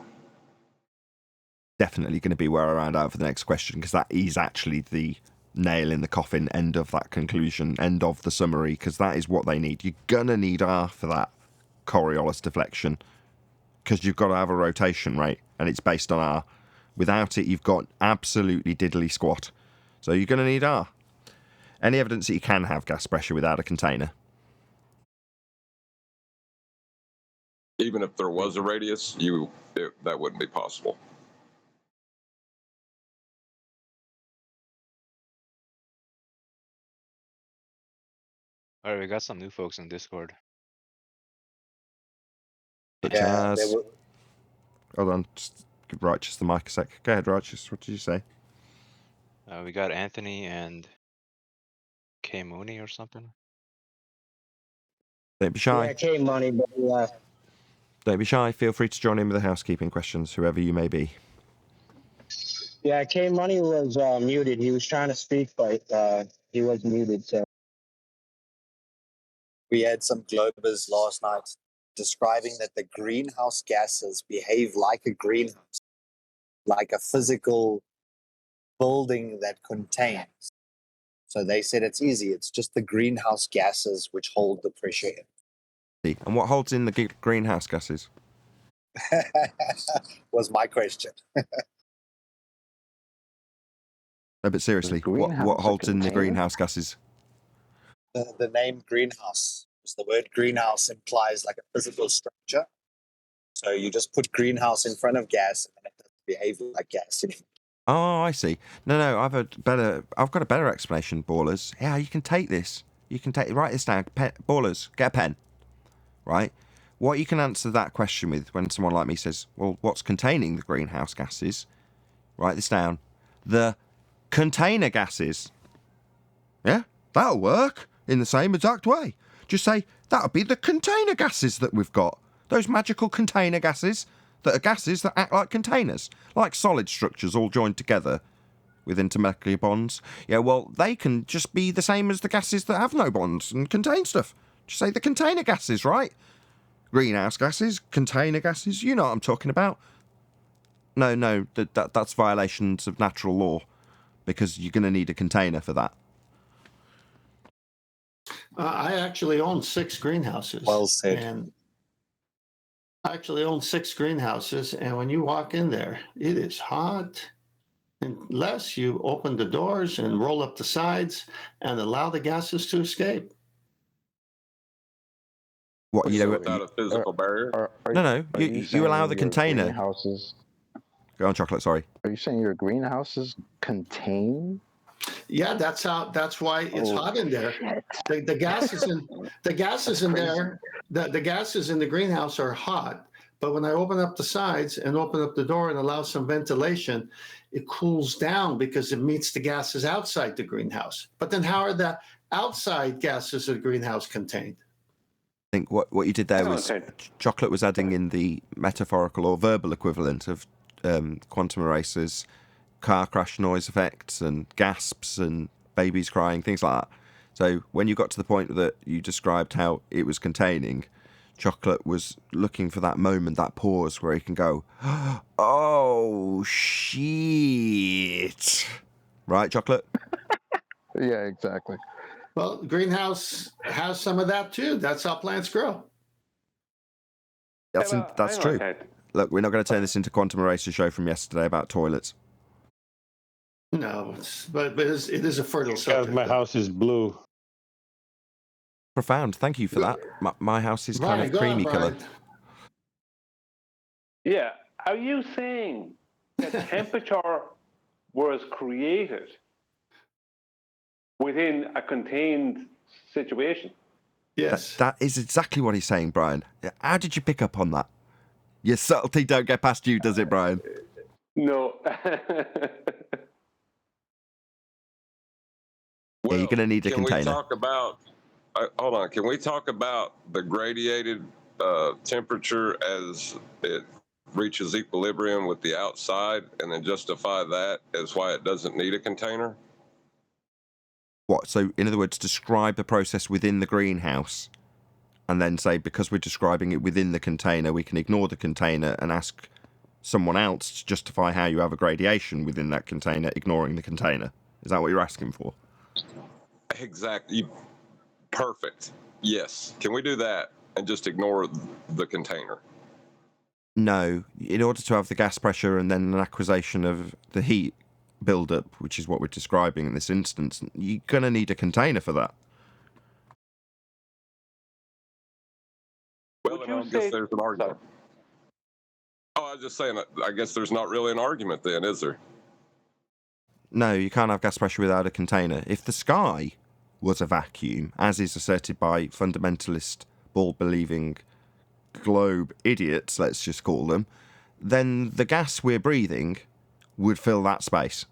Definitely going to be where I round out for the next question, because that is actually the nail in the coffin, end of that conclusion, end of the summary, because that is what they need. You're going to need R for that Coriolis deflection, because you've got to have a rotation rate, and it's based on R. Without it, you've got absolutely diddly squat. So you're going to need R. Any evidence that you can have gas pressure without a container? Even if there was a radius, that wouldn't be possible. All right, we got some new folks in Discord. Yeah, they were, Hold on, just give Righteous the mic a sec. Go ahead, Righteous. What did you say? We got Anthony and K Mooney or something. Don't be shy. Yeah, K Money, but he left. Don't be shy. Feel free to join in with the housekeeping questions, whoever you may be. Yeah, K Money was muted. He was trying to speak, but he was muted. So we had some globers last night describing that the greenhouse gases behave like a greenhouse, like a physical building that contains. So they said it's easy. It's just the greenhouse gases which hold the pressure in. And what holds in the greenhouse gases? Was my question. No, but seriously, what holds in the greenhouse gases? The name greenhouse. The word greenhouse implies like a physical structure. So you just put greenhouse in front of gas and it doesn't behave like gas. Oh, I see. No, I've got a better explanation, ballers. Yeah, you can take this. Write this down. Ballers, get a pen. Right? What you can answer that question with when someone like me says, well, what's containing the greenhouse gases? Write this down. The container gases. Yeah, that'll work in the same exact way. Just say, that would be the container gases that we've got. Those magical container gases that are gases that act like containers, like solid structures all joined together with intermolecular bonds. Yeah, well, they can just be the same as the gases that have no bonds and contain stuff. Just say the container gases, right? Greenhouse gases, container gases, you know what I'm talking about. No, that's violations of natural law, because you're going to need a container for that. I actually own 6 greenhouses. Well said. And I actually own 6 greenhouses, and when you walk in there, it is hot. Unless you open the doors and roll up the sides and allow the gases to escape. What, you know, without a physical barrier? No, you allow the container. Greenhouses. Go on, Chocolate, sorry. Are you saying your greenhouses contain? Yeah, that's why it's hot in there. The gases in there, the gases in the greenhouse are hot. But when I open up the sides and open up the door and allow some ventilation, it cools down because it meets the gases outside the greenhouse. But then how are the outside gases of the greenhouse contained? I think what you did there was Chocolate was adding in the metaphorical or verbal equivalent of quantum erasers, car crash noise effects and gasps and babies crying, things like that. So when you got to the point that you described how it was containing, Chocolate was looking for that moment, that pause where he can go, oh, shit. Right, Chocolate? Yeah, exactly. Well, greenhouse has some of that too. That's how plants grow. That's true. Look, we're not going to turn this into Quantum Eraser show from yesterday about toilets. No, but it is a fertile subject. My house is blue. Profound. Thank you for that. My house is kind of creamy colour. Yeah. Are you saying that temperature was created within a contained situation? Yes. That is exactly what he's saying, Brian. How did you pick up on that? Your subtlety don't get past you, does it, Brian? No. Well, you're going to need a container. Can we talk about... hold on. Can we talk about the gradiated temperature as it reaches equilibrium with the outside, and then justify that as why it doesn't need a container? What? So, in other words, describe the process within the greenhouse, and then say, because we're describing it within the container, we can ignore the container and ask someone else to justify how you have a gradation within that container, ignoring the container. Is that what you're asking for? Exactly. Perfect. Yes. Can we do that and just ignore the container? No. In order to have the gas pressure and then an acquisition of the heat build-up, which is what we're describing in this instance, you're going to need a container for that. Well, I guess there's an argument. Oh, I was just saying, I guess there's not really an argument then, is there? No, you can't have gas pressure without a container. If the sky was a vacuum, as is asserted by fundamentalist, ball-believing globe idiots, let's just call them, then the gas we're breathing would fill that space.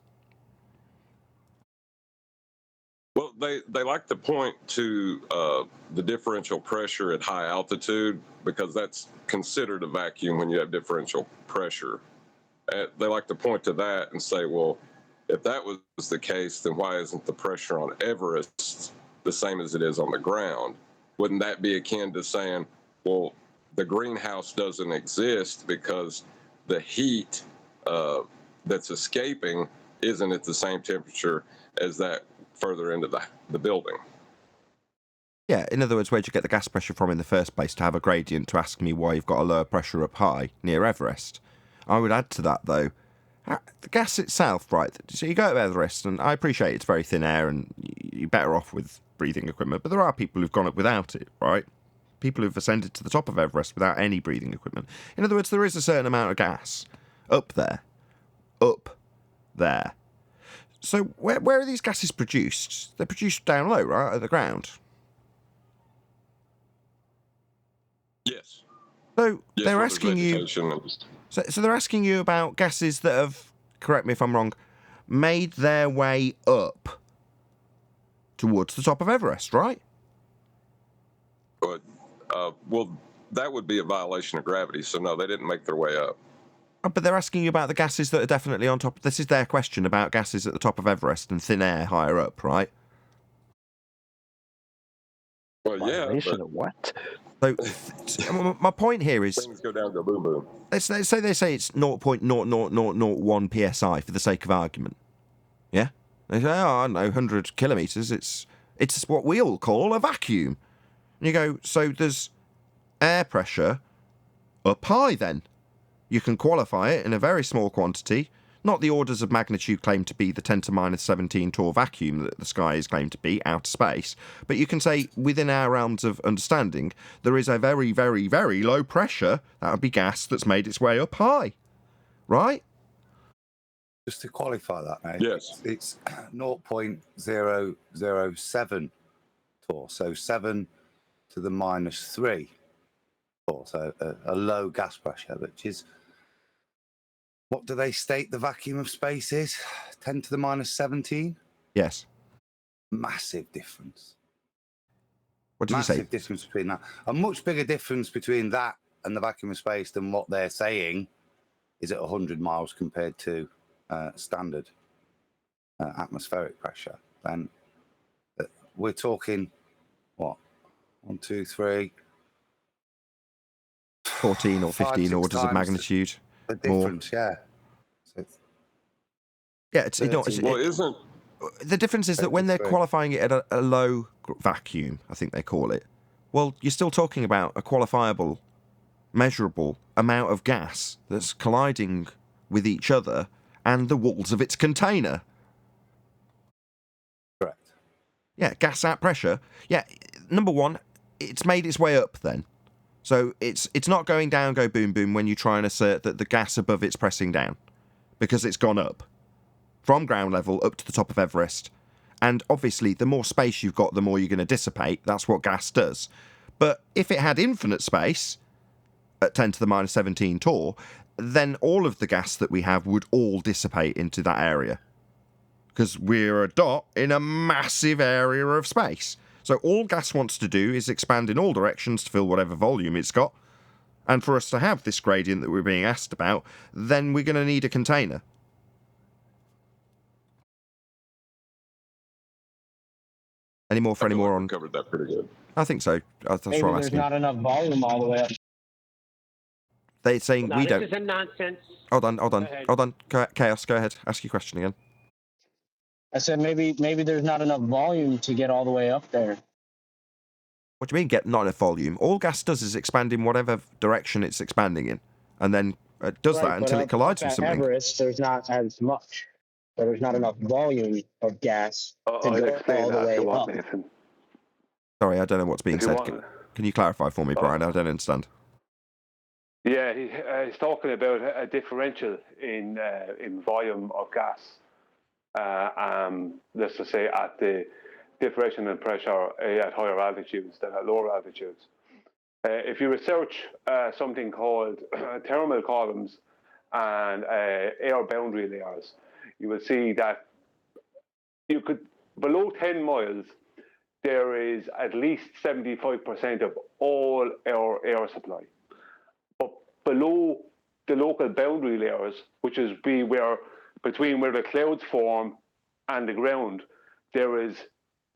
Well, they like to point to the differential pressure at high altitude, because that's considered a vacuum when you have differential pressure. They like to point to that and say, well, if that was the case, then why isn't the pressure on Everest the same as it is on the ground? Wouldn't that be akin to saying, well, the greenhouse doesn't exist because the heat that's escaping isn't at the same temperature as that further into the building? Yeah, in other words, where'd you get the gas pressure from in the first place to have a gradient to ask me why you've got a lower pressure up high near Everest? I would add to that, though, the gas itself, right, so you go to Everest, and I appreciate it's very thin air and you're better off with breathing equipment, but there are people who've gone up without it, right? People who've ascended to the top of Everest without any breathing equipment. In other words, there is a certain amount of gas up there. So where are these gases produced? They're produced down low, right, at the ground? Yes. So yes, they're asking you... So they're asking you about gases that have, correct me if I'm wrong, made their way up towards the top of Everest, right? Well, that would be a violation of gravity. So no, they didn't make their way up. Oh, but they're asking you about the gases that are definitely on top. This is their question about gases at the top of Everest and thin air higher up, right? Well, yeah, Violation of what? So my point here is things go down to boom boom. Let's say they say it's 0.00001 psi for the sake of argument. Yeah, they say, oh, I don't know, 100 kilometers. It's what we all call a vacuum. And you go, so there's air pressure up high. Then you can qualify it in a very small quantity. Not the orders of magnitude claimed to be the 10 to minus 17 torr vacuum that the sky is claimed to be, outer space. But you can say, within our realms of understanding, there is a very, very, very low pressure, that would be gas, that's made its way up high. Right? Just to qualify that, mate. Yes. It's 0.007 torr, so 7 to the minus 3 torr, so a low gas pressure, which is... What do they state the vacuum of space is? 10 to the minus 17? Yes. Massive difference. What did you say? Massive difference between that. A much bigger difference between that and the vacuum of space than what they're saying is at 100 miles compared to standard atmospheric pressure. And we're talking, what? 1, 2, 3... 14 or 15 orders of magnitude. The difference, more. Yeah. So it's isn't the difference is that when they're qualifying it at a low vacuum, I think they call it, well, you're still talking about a qualifiable, measurable amount of gas that's colliding with each other and the walls of its container. Correct. Yeah, gas at pressure. Yeah, number one, it's made its way up then. So it's not going down, go boom, boom, when you try and assert that the gas above it's pressing down, because it's gone up from ground level up to the top of Everest. And obviously, the more space you've got, the more you're going to dissipate. That's what gas does. But if it had infinite space at 10 to the minus 17 torr, then all of the gas that we have would all dissipate into that area, because we're a dot in a massive area of space. So all gas wants to do is expand in all directions to fill whatever volume it's got. And for us to have this gradient that we're being asked about, then we're going to need a container. Any more on? Covered that pretty good. I think so. That's Maybe what I'm there's asking. not enough volume all the way up. They're saying we don't. This is a nonsense. Hold on. Chaos, go ahead. Ask your question again. I said maybe there's not enough volume to get all the way up there. What do you mean get not enough volume? All gas does is expand in whatever direction it's expanding in, and then it does that until it collides with something. Everest, there's not as much. So there's not enough volume of gas to go all the way up. Nathan. Sorry, I don't know what's being said. Can you clarify for me, Brian? I don't understand. Yeah, he's talking about a differential in volume of gas. Let's just say at the differential in pressure at higher altitudes than at lower altitudes. If you research something called thermal columns and air boundary layers, you will see that you could, below 10 miles, there is at least 75% of all our air supply. But below the local boundary layers, which is between where the clouds form and the ground, there is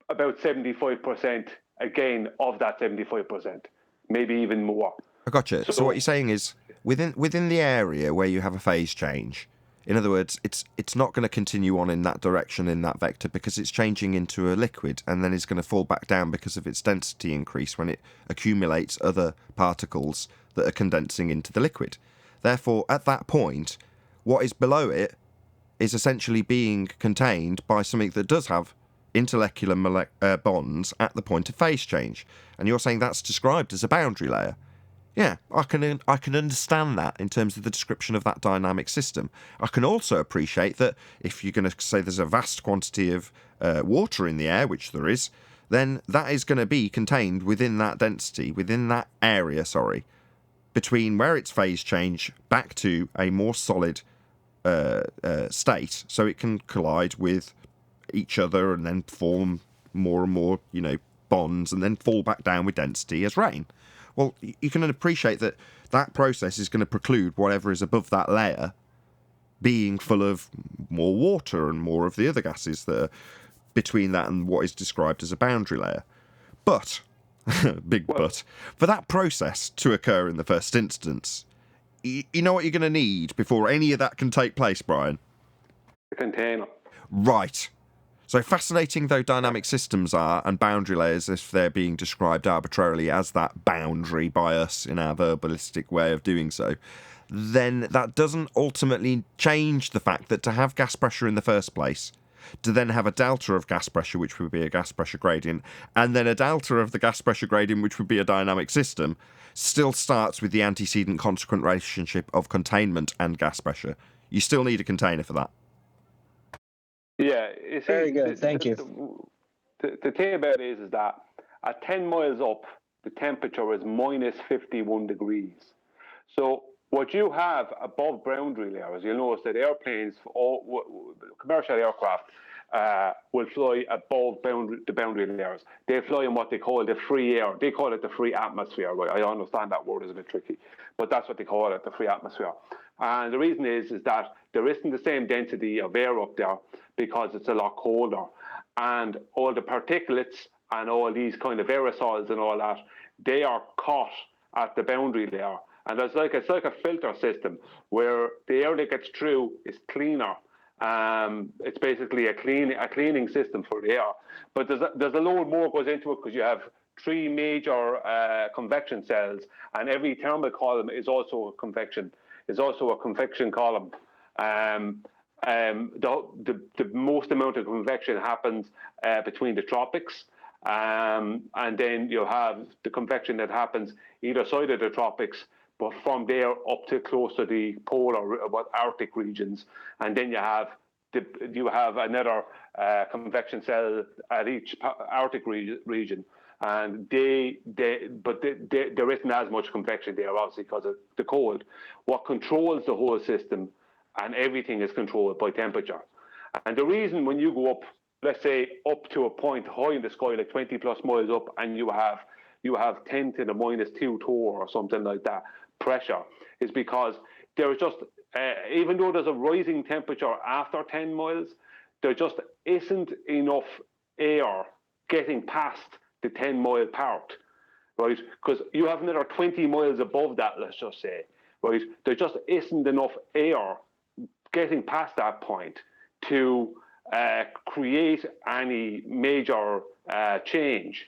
about 75% again of that 75%, maybe even more. I gotcha. So what you're saying is within the area where you have a phase change, in other words, it's not going to continue on in that direction in that vector because it's changing into a liquid, and then it's going to fall back down because of its density increase when it accumulates other particles that are condensing into the liquid. Therefore, at that point, what is below it is essentially being contained by something that does have intermolecular bonds at the point of phase change. And you're saying that's described as a boundary layer. Yeah, I can understand that in terms of the description of that dynamic system. I can also appreciate that if you're going to say there's a vast quantity of water in the air, which there is, then that is going to be contained within that density, within that area, between where it's phase change back to a more solid state, so it can collide with each other and then form more and more, bonds, and then fall back down with density as rain. Well, you can appreciate that that process is going to preclude whatever is above that layer being full of more water and more of the other gases that are between that and what is described as a boundary layer. But, big but, for that process to occur in the first instance, you know what you're going to need before any of that can take place, Brian? The container. Right. So fascinating though dynamic systems are, and boundary layers, if they're being described arbitrarily as that boundary by us in our verbalistic way of doing so, then that doesn't ultimately change the fact that to have gas pressure in the first place, to then have a delta of gas pressure, which would be a gas pressure gradient, and then a delta of the gas pressure gradient, which would be a dynamic system, still starts with the antecedent consequent relationship of containment and gas pressure. You still need a container for that. Yeah, you see, Very good. Thank you. The thing about it is that at 10 miles up, the temperature is minus 51 degrees. So what you have above boundary layers, you'll notice that airplanes, commercial aircraft, will fly above the boundary layers. They fly in what they call the free air. They call it the free atmosphere. Right? I understand that word is a bit tricky, but that's what they call it, the free atmosphere. And the reason is that there isn't the same density of air up there because it's a lot colder. And all the particulates and all these kind of aerosols and all that, they are caught at the boundary layer. And it's like a filter system where the air that gets through is cleaner. It's basically a cleaning system for the air. But there's a load more goes into it because you have three major convection cells, and every thermal column is also a convection column. The most amount of convection happens between the tropics, and then you have the convection that happens either side of the tropics, but from there up to close to the polar, Arctic regions, and then you have another convection cell at each Arctic region, and there isn't as much convection there, obviously, because of the cold. What controls the whole system, and everything is controlled by temperature. And the reason when you go up, let's say up to a point high in the sky, like 20 plus miles up, and you have 10 to the minus 2 torr or something like that pressure, is because there is just, even though there's a rising temperature after 10 miles, there just isn't enough air getting past the 10-mile part, right? Because you have another 20 miles above that, let's just say, right? There just isn't enough air getting past that point to create any major change,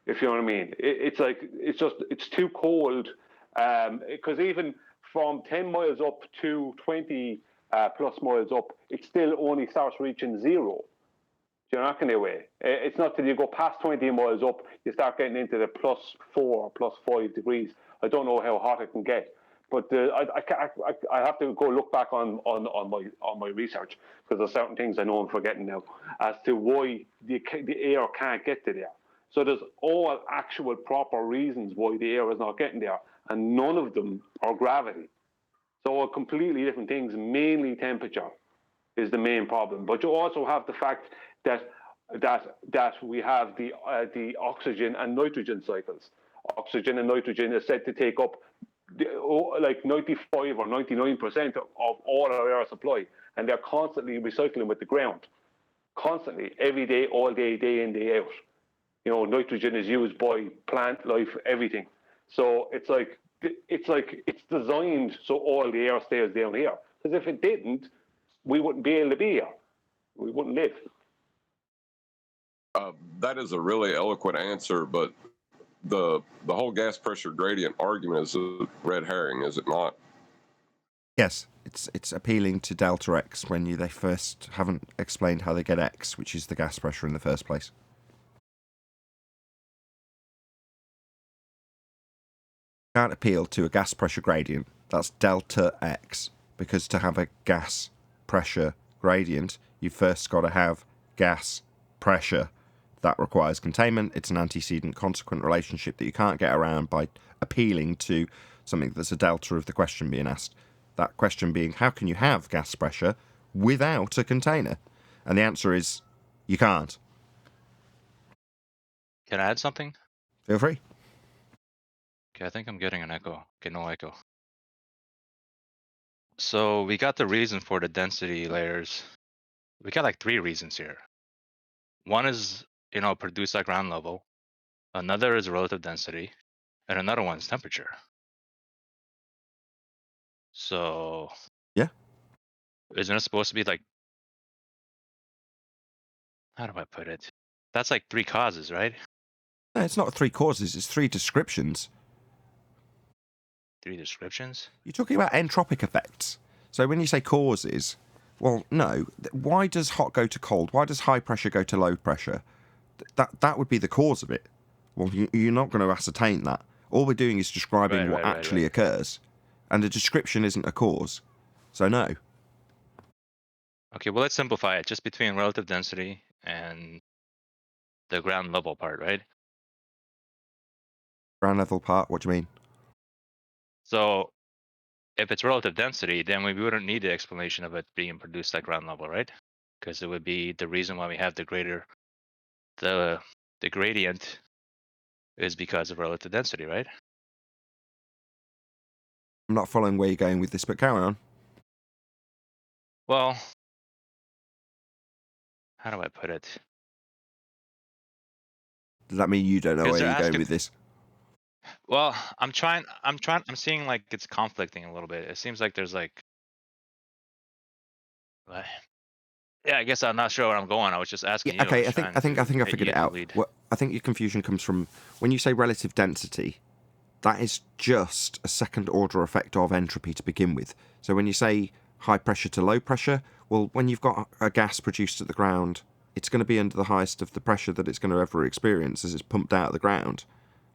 if you know what I mean. It's too cold, because even from 10 miles up to 20 plus miles up, it still only starts reaching zero. You're not going away. It's not till you go past 20 miles up, you start getting into the +4, +5 degrees. I don't know how hot it can get, but I have to go look back on my research, because there's certain things I know I'm forgetting now as to why the air can't get to there. So there's all actual proper reasons why the air is not getting there, and none of them are gravity. So all completely different things. Mainly temperature is the main problem, but you also have the fact that we have the oxygen and nitrogen cycles. Oxygen and nitrogen is said to take up like 95 or 99% of all our air supply, and they're constantly recycling with the ground, constantly, every day, all day, day in, day out. You know, nitrogen is used by plant life, everything. So it's designed so all the air stays down here. Because if it didn't, we wouldn't be able to be here. We wouldn't live. That is a really eloquent answer, but the whole gas pressure gradient argument is a red herring, is it not? Yes, it's appealing to delta X when they first haven't explained how they get X, which is the gas pressure in the first place. You can't appeal to a gas pressure gradient. That's delta X, because to have a gas pressure gradient, you've first got to have gas pressure. That requires containment. It's an antecedent consequent relationship that you can't get around by appealing to something that's a delta of the question being asked. That question being, how can you have gas pressure without a container? And the answer is, you can't. Can I add something? Feel free. Okay, I think I'm getting an echo. Okay, no echo. So we got the reason for the density layers. We got like 3 reasons here. One is, produced at ground level. Another is relative density. And another one is temperature. So Yeah. isn't it supposed to be like, how do I put it? That's like 3 causes, right? No, it's not 3 causes, it's 3 descriptions. 3 descriptions? You're talking about entropic effects. So when you say causes, well, no. Why does hot go to cold? Why does high pressure go to low pressure? That would be the cause of it. Well, you're not going to ascertain that. All we're doing is describing what actually occurs. And the description isn't a cause. So no. Okay, well, let's simplify it. Just between relative density and the ground level part, right? Ground level part, what do you mean? So if it's relative density, then we wouldn't need the explanation of it being produced at ground level, right? Because it would be the reason why we have the gradient is because of relative density, right? I'm not following where you're going with this, but carry on. Well, how do I put it? Does that mean you don't know where they're you're going asking- with this? Well, I'm seeing like it's conflicting a little bit. It seems like there's like, yeah, I guess I'm not sure where I'm going. I was just asking you. Okay, I think I figured it out. Well, I think your confusion comes from when you say relative density. That is just a second order effect of entropy to begin with. So when you say high pressure to low pressure, well, when you've got a gas produced at the ground, it's going to be under the highest of the pressure that it's going to ever experience as it's pumped out of the ground,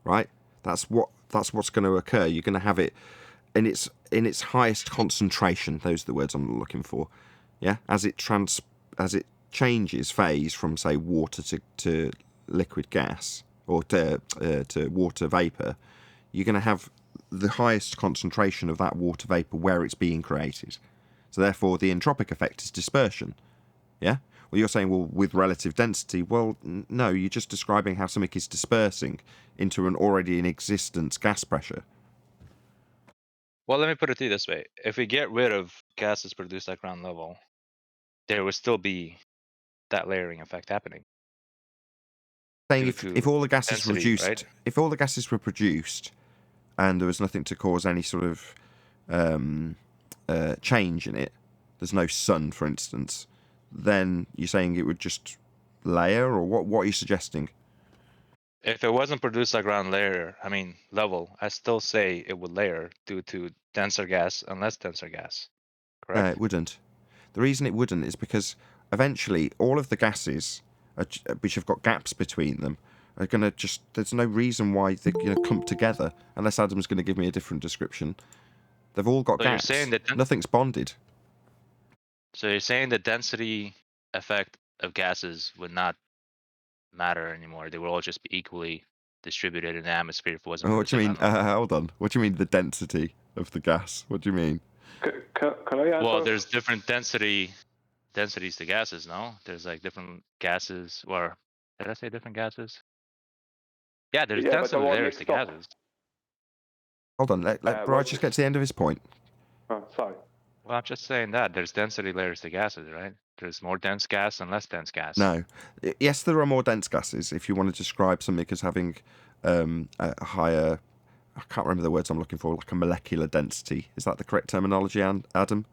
right? That's what's going to occur. You're going to have it in its highest concentration. Those are the words I'm looking for. Yeah, as it changes phase from, say, water to liquid gas or to water vapor, you're going to have the highest concentration of that water vapor where it's being created. So therefore, the entropic effect is dispersion. Yeah? Well, you're saying, well, with relative density, well, no, you're just describing how something is dispersing into an already in existence gas pressure. Well, let me put it to you this way. If we get rid of gases produced at ground level, there would still be that layering effect happening. Saying if all the gases density, reduced, right? if all the gases were produced and there was nothing to cause any sort of change in it, there's no sun, for instance, then you're saying it would just layer, or what are you suggesting? If it wasn't produced at ground level, I still say it would layer due to denser gas and less denser gas. Correct? No, it wouldn't. The reason it wouldn't is because eventually all of the gases, which have got gaps between them, are going to just... There's no reason why they're going to clump together, unless Adam's going to give me a different description. They've all got So you're gaps. saying that Nothing's bonded. So you're saying the density effect of gases would not matter anymore. They would all just be equally distributed in the atmosphere if it wasn't. Oh, what do you mean? Hold on. What do you mean the density of the gas? What do you mean? Can I answer? Well, there's different densities to gases, no? There's like different gases, or did I say different gases? Yeah, there's but density they're all layers to mixed up. gases. Hold on. Let Brian just get to the end of his point. Oh, sorry. Well, I'm just saying that there's density layers to gases, right? There's more dense gas and less dense gas. No. Yes, there are more dense gases. If you want to describe something as having a higher... I can't remember the words I'm looking for, like a molecular density. Is that the correct terminology, Adam?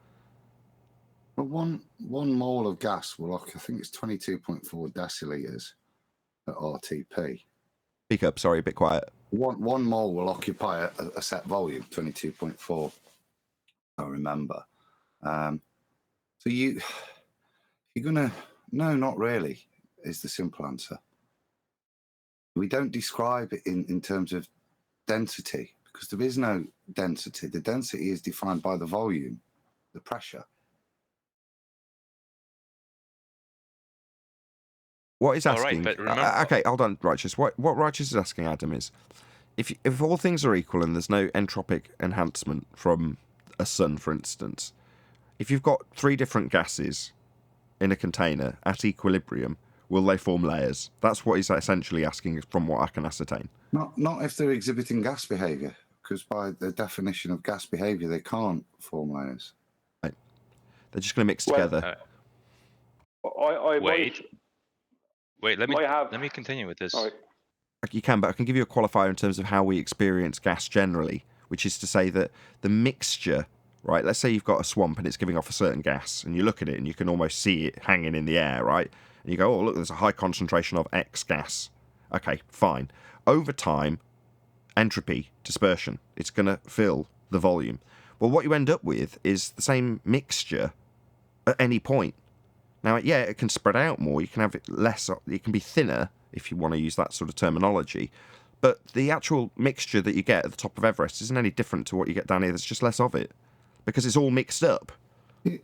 Well, one mole of gas will, I think it's 22.4 deciliters at RTP. Speak up, sorry, a bit quiet. One mole will occupy a set volume, 22.4, I remember. So you're going to... No, not really, is the simple answer. We don't describe it in terms of density, because there is no density. The density is defined by the volume, the pressure. What he's All asking... right, but remember... okay, hold on, Righteous. What Righteous is asking, Adam, is if all things are equal and there's no entropic enhancement from a sun, for instance, if you've got 3 different gases in a container at equilibrium, will they form layers? That's what he's essentially asking from what I can ascertain. Not if they're exhibiting gas behavior, because by the definition of gas behavior, they can't form layers. Right. They're just going to mix together. Wait, let me continue with this. You can, but I can give you a qualifier in terms of how we experience gas generally, which is to say that the mixture, right? Let's say you've got a swamp and it's giving off a certain gas, and you look at it and you can almost see it hanging in the air, right? And you go, oh, look, there's a high concentration of X gas. Okay, fine. Over time, entropy, dispersion, it's going to fill the volume. Well, what you end up with is the same mixture at any point. Now, yeah, it can spread out more. You can have it less. It can be thinner, if you want to use that sort of terminology. But the actual mixture that you get at the top of Everest isn't any different to what you get down here. There's just less of it because it's all mixed up,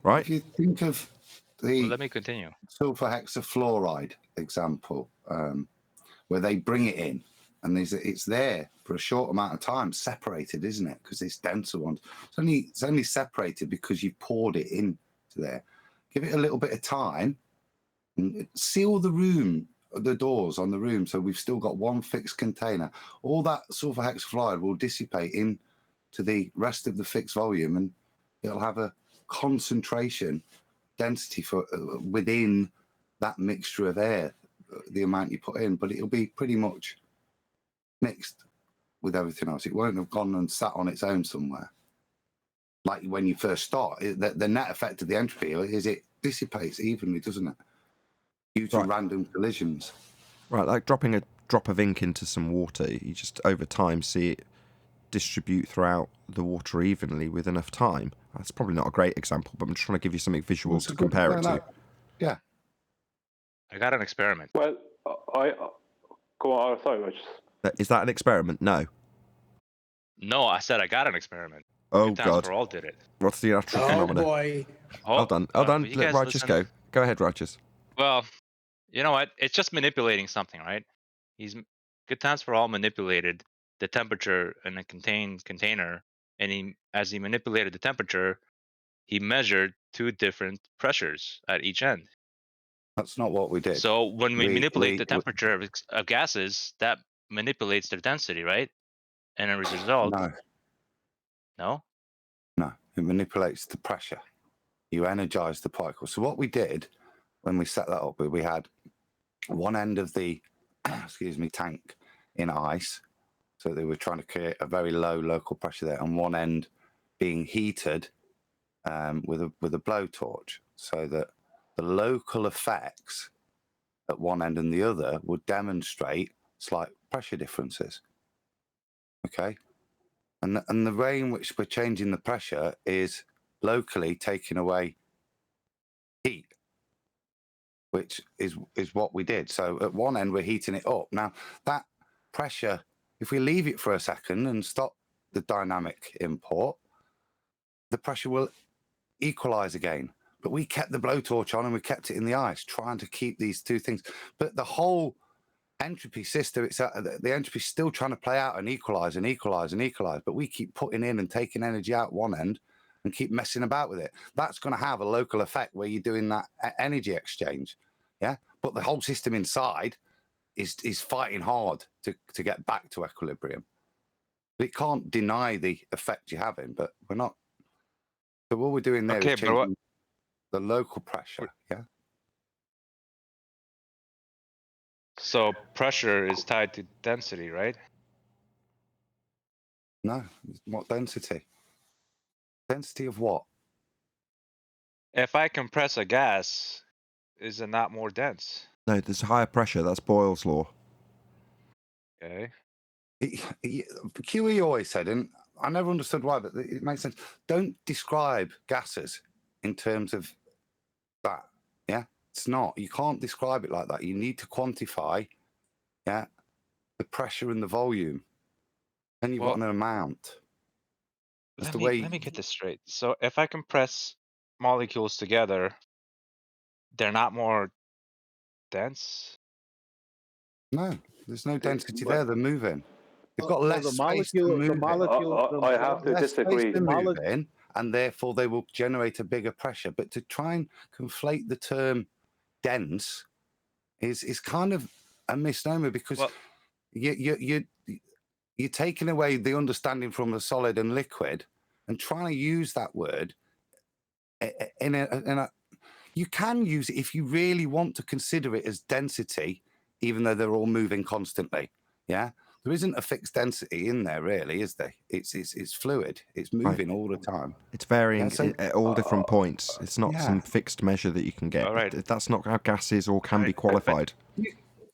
right? If you think of the let me continue. Sulfur hexafluoride example, where they bring it in and it's there for a short amount of time, separated, isn't it? Because it's denser ones. It's only separated because you've poured it into there. Give it a little bit of time and seal the room, the doors on the room, so we've still got one fixed container. All that sulfur hexafluoride will dissipate into the rest of the fixed volume, and it'll have a concentration density for within that mixture of air, the amount you put in, but it'll be pretty much mixed with everything else. It won't have gone and sat on its own somewhere. Like when you first start, the net effect of the entropy is it dissipates evenly, doesn't it? Due to random collisions. Right, like dropping a drop of ink into some water, you just over time see it distribute throughout the water evenly with enough time. That's probably not a great example, but I'm just trying to give you some visuals to compare it to. Yeah. I got an experiment. Well, go on. Sorry, Rich. Is that an experiment? No. No, I said I got an experiment. Oh, Good Times God. for All did it. What's the actual phenomena? Boy. Hold on. Let Righteous go. Go ahead, Righteous. Well, you know what? It's just manipulating something, right? Good Times for All manipulated the temperature in a contained container, and as he manipulated the temperature, he measured two different pressures at each end. That's not what we did. So when we manipulate the temperature of gases, that manipulates their density, right? And as a result, no, it manipulates the pressure. You energize the particle. So what we did when we set that up, we had one end of the tank in ice, so they were trying to create a very low local pressure there, and one end being heated with a blowtorch, so that the local effects at one end and the other would demonstrate slight pressure differences. Okay, and the way in which we're changing the pressure is locally taking away heat, which is what we did. So at one end we're heating it up. Now that pressure, if we leave it for a second and stop the dynamic import, the pressure will equalize again. But we kept the blowtorch on and we kept it in the ice, trying to keep these two things. But the whole entropy system, the entropy is still trying to play out and equalize and equalize and equalize. But we keep putting in and taking energy out one end and keep messing about with it. That's going to have a local effect where you're doing that energy exchange. Yeah. But the whole system inside is fighting hard to get back to equilibrium. It can't deny the effect you're having, but we're not. So what we're doing there is changing the local pressure. Yeah. So pressure is tied to density, right? No. What density? Density of what? If I compress a gas, is it not more dense? No, there's higher pressure. That's Boyle's law. Okay. QE always said, and I never understood why, but it makes sense. Don't describe gases in terms of that. Yeah, it's not. You can't describe it like that. You need to quantify, the pressure and the volume, and you've got an amount. Let me get this straight. So if I compress molecules together, they're not more dense? No, there's no density there. They're moving. They've got less space to move in. I have to disagree. And therefore they will generate a bigger pressure. But to try and conflate the term dense is kind of a misnomer because you're taking away the understanding from the solid and liquid and trying to use that word in a you can use it if you really want to consider it as density, even though they're all moving constantly. Yeah, there isn't a fixed density in there, really, is there? It's fluid. It's moving all the time. It's varying Yeah, so- at all different points. It's not some fixed measure that you can get. All right. That's not how gas is or can be qualified.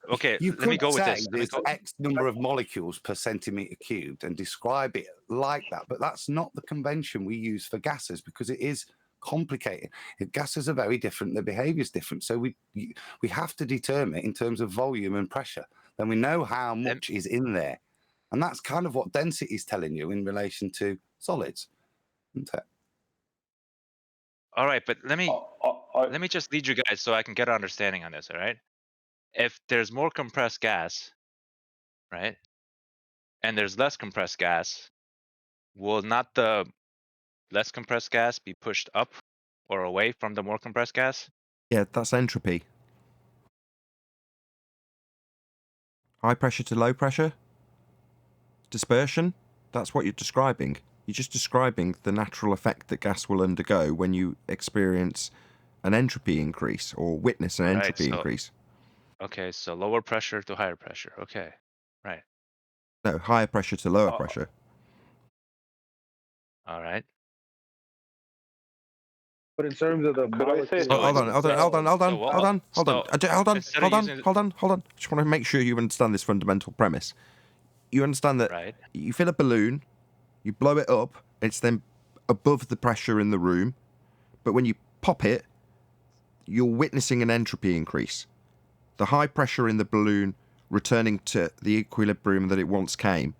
Okay, You let me could go with say this. there's X number of molecules per centimeter cubed and describe it like that, but that's not the convention we use for gases because it is complicated. If gases are very different, their behavior is different. So we have to determine it in terms of volume and pressure. Then we know how much is in there, and that's kind of what density is telling you in relation to solids, isn't it? All right, but let me just lead you guys so I can get an understanding on this. All right, if there's more compressed gas, right, and there's less compressed gas, will not the less compressed gas be pushed up or away from the more compressed gas? Yeah, that's entropy. High pressure to low pressure? Dispersion? That's what you're describing. You're just describing the natural effect that gas will undergo when you experience an entropy increase or witness an entropy increase. Okay, so lower pressure to higher pressure. Okay, right. No, higher pressure to lower pressure. All right. But in terms of the molecules, Hold on. I just want to make sure you understand this fundamental premise. You understand that you fill a balloon, you blow it up, it's then above the pressure in the room, but when you pop it, you're witnessing an entropy increase. The high pressure in the balloon returning to the equilibrium that it once came.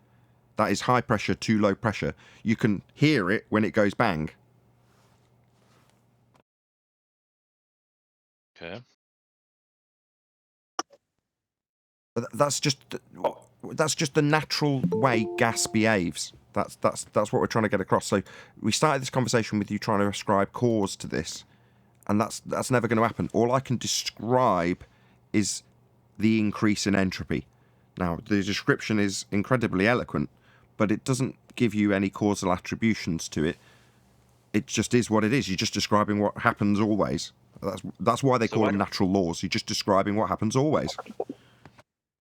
That is high pressure to low pressure. You can hear it when it goes bang. Okay. That's just the natural way gas behaves. That's what we're trying to get across. So we started this conversation with you trying to ascribe cause to this, and that's never going to happen. All I can describe is the increase in entropy. Now, the description is incredibly eloquent, but it doesn't give you any causal attributions to it. It just is what it is. You're just describing what happens always. That's why they call them natural laws. You're just describing what happens always.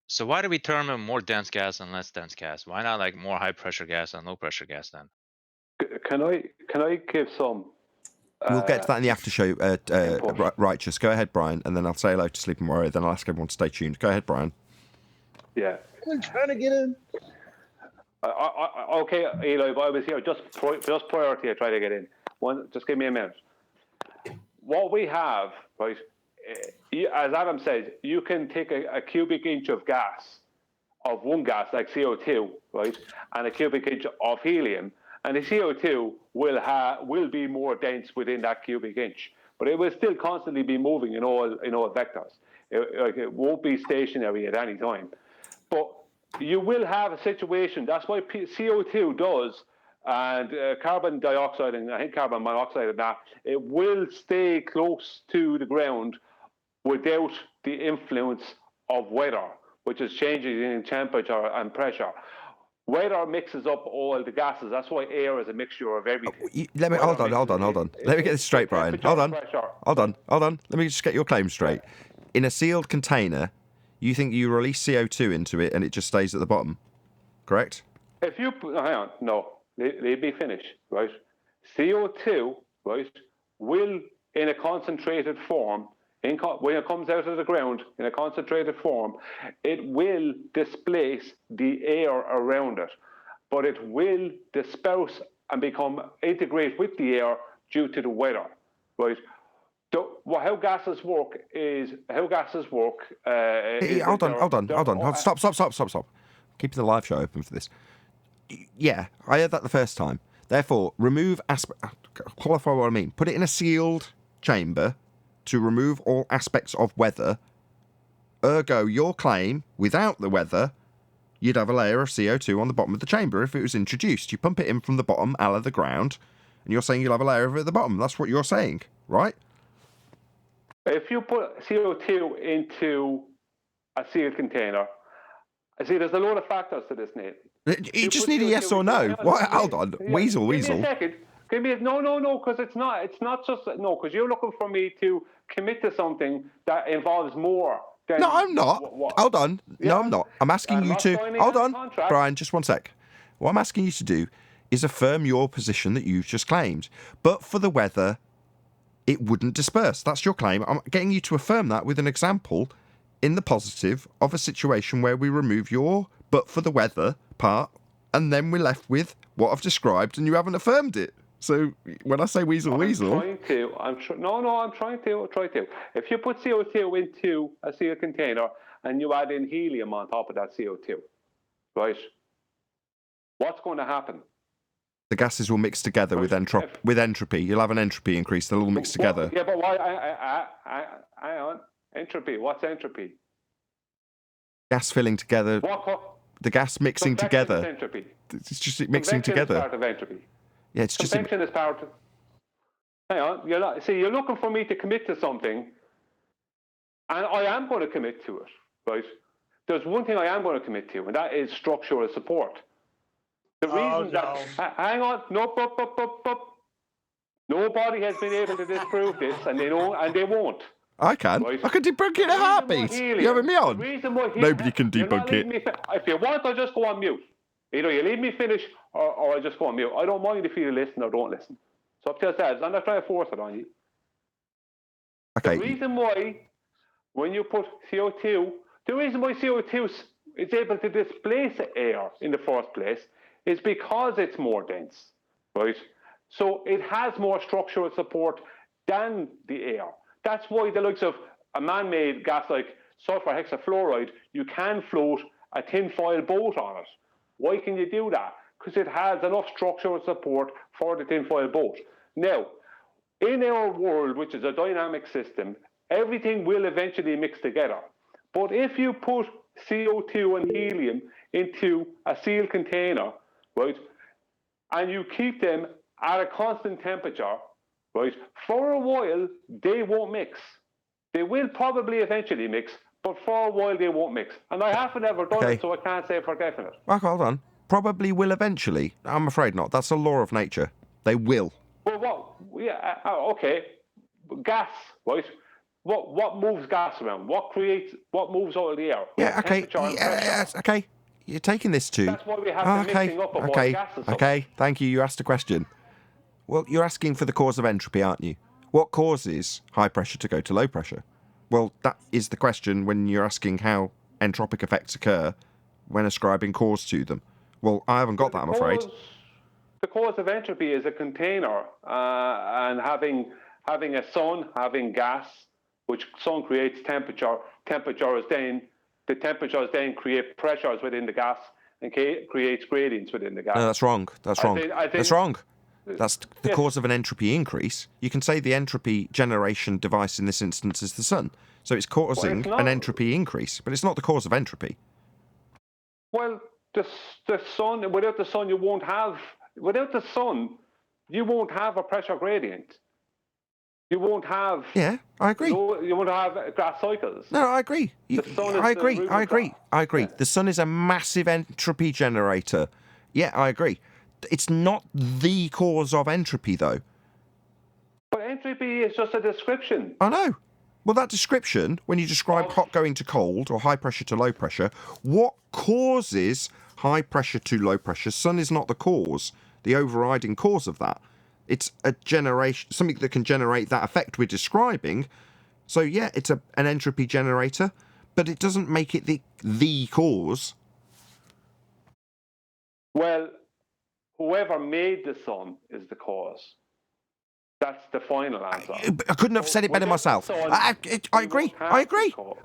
So why do we term a more dense gas and less dense gas? Why not like more high pressure gas and low pressure gas then? Can I give some? We'll get to that in the after show. Righteous. Go ahead, Brian, and then I'll say hello to Sleeping Warrior. Then I'll ask everyone to stay tuned. Go ahead, Brian. Yeah. I'm trying to get in. Okay, Eli, but I was here just prior to you try to get in. Just give me a minute. What we have, right, as Adam said, you can take a cubic inch of gas, of one gas like CO2, right, and a cubic inch of helium, and the CO2 will be more dense within that cubic inch, but it will still constantly be moving in all vectors. It won't be stationary at any time, but you will have a situation. That's why CO2 does, and carbon dioxide and I think carbon monoxide and that, it will stay close to the ground without the influence of weather, which is changes in temperature and pressure. Weather mixes up all the gases. That's why air is a mixture of everything. Hold on. Let me get this straight, Brian. Hold on. Let me just get your claim straight. In a sealed container, you think you release CO2 into it and it just stays at the bottom, correct? If you hang on, no, let me finish. Right, CO2, right, will in a concentrated form. When it comes out of the ground in a concentrated form, it will displace the air around it, but it will disperse and integrate with the air due to the weather, right? How gases work. Hold on. Stop. Keep the live show open for this. Yeah, I heard that the first time. Therefore, qualify what I mean. Put it in a sealed chamber to remove all aspects of weather. Ergo, your claim, without the weather, you'd have a layer of CO2 on the bottom of the chamber if it was introduced. You pump it in from the bottom, out of the ground, and you're saying you'll have a layer of it at the bottom. That's what you're saying, right? If you put CO2 into a sealed container. I see there's a load of factors to this, Nathan. You just need a yes or no. What? Hold on. Weasel. Give me a second. No, because it's not just, no, because you're looking for me to commit to something that involves more than... No, I'm not. Hold on. No, I'm not. I'm asking you to... Hold on, Brian, just one sec. What I'm asking you to do is affirm your position that you've just claimed. But for the weather, it wouldn't disperse. That's your claim. I'm getting you to affirm that with an example in the positive of a situation where we remove your but for the weather part, and then we're left with what I've described, and you haven't affirmed it. So when I say weasel. I'm trying to. If you put CO2 into a sealed container and you add in helium on top of that CO2, right? What's going to happen? The gases will mix together with entropy. You'll have an entropy increase. They'll all mix together. Yeah, but why? Hang on. Entropy. What's entropy? Gas filling together. The gas mixing together. Entropy. It's just mixing together. Is part of entropy. Yeah, it's just. Convection is part of. Hang on. You're looking for me to commit to something, and I am going to commit to it, right? There's one thing I am going to commit to, and that is structural support. The reason that... Hang on. No, nobody has been able to disprove this, and they won't. I can. Right? I can debunk it in a heartbeat. You having me on? Nobody can debunk it. If you want, I'll just go on mute. Either you leave me finish, or I just go on mute. I don't mind if you listen or don't listen. So up to yourselves. I'm not trying to force it on you. Okay. The reason why, when you put CO2, the reason why CO2 is able to displace air in the first place is because it's more dense, right? So it has more structural support than the air. That's why the likes of a man-made gas like sulfur hexafluoride, you can float a tinfoil boat on it. Why can you do that? Because it has enough structural support for the tinfoil boat. Now, in our world, which is a dynamic system, everything will eventually mix together. But if you put CO2 and helium into a sealed container, right, and you keep them at a constant temperature, right, for a while, they won't mix. They will probably eventually mix, but for a while they won't mix. And I haven't ever done it, so I can't say for definite. Well, hold on. Probably will eventually. I'm afraid not. That's a law of nature. They will. Well, what? Yeah, okay. Gas, right? What moves gas around? What moves out of the air? Yeah, okay. Yeah, okay. You're taking this too. That's why we have the mixing up of all the gases. Okay, thank you. You asked a question. Well, you're asking for the cause of entropy, aren't you? What causes high pressure to go to low pressure? Well, that is the question when you're asking how entropic effects occur when ascribing cause to them. Well, I haven't got that, I'm afraid. The cause of entropy is a container, and having a sun, having gas, which sun creates temperature. The temperatures then create pressures within the gas and creates gradients within the gas. No, that's wrong. That's wrong. That's wrong. That's the cause of an entropy increase. You can say the entropy generation device in this instance is the sun. So it's causing an entropy increase, but it's not the cause of entropy. Well, the sun, without the sun, you won't have a pressure gradient. You won't have... Yeah, I agree. You won't have gas cycles. No, I agree. I agree. Yeah. The sun is a massive entropy generator. Yeah, I agree. It's not the cause of entropy, though. But entropy is just a description. I know. Well, that description, when you describe hot going to cold or high pressure to low pressure, what causes high pressure to low pressure? Sun is not the cause, the overriding cause of that. It's a generation, something that can generate that effect we're describing. So yeah, it's an entropy generator, but it doesn't make it the cause. Well, whoever made the sun is the cause. That's the final answer. I couldn't have said it better myself. I agree. I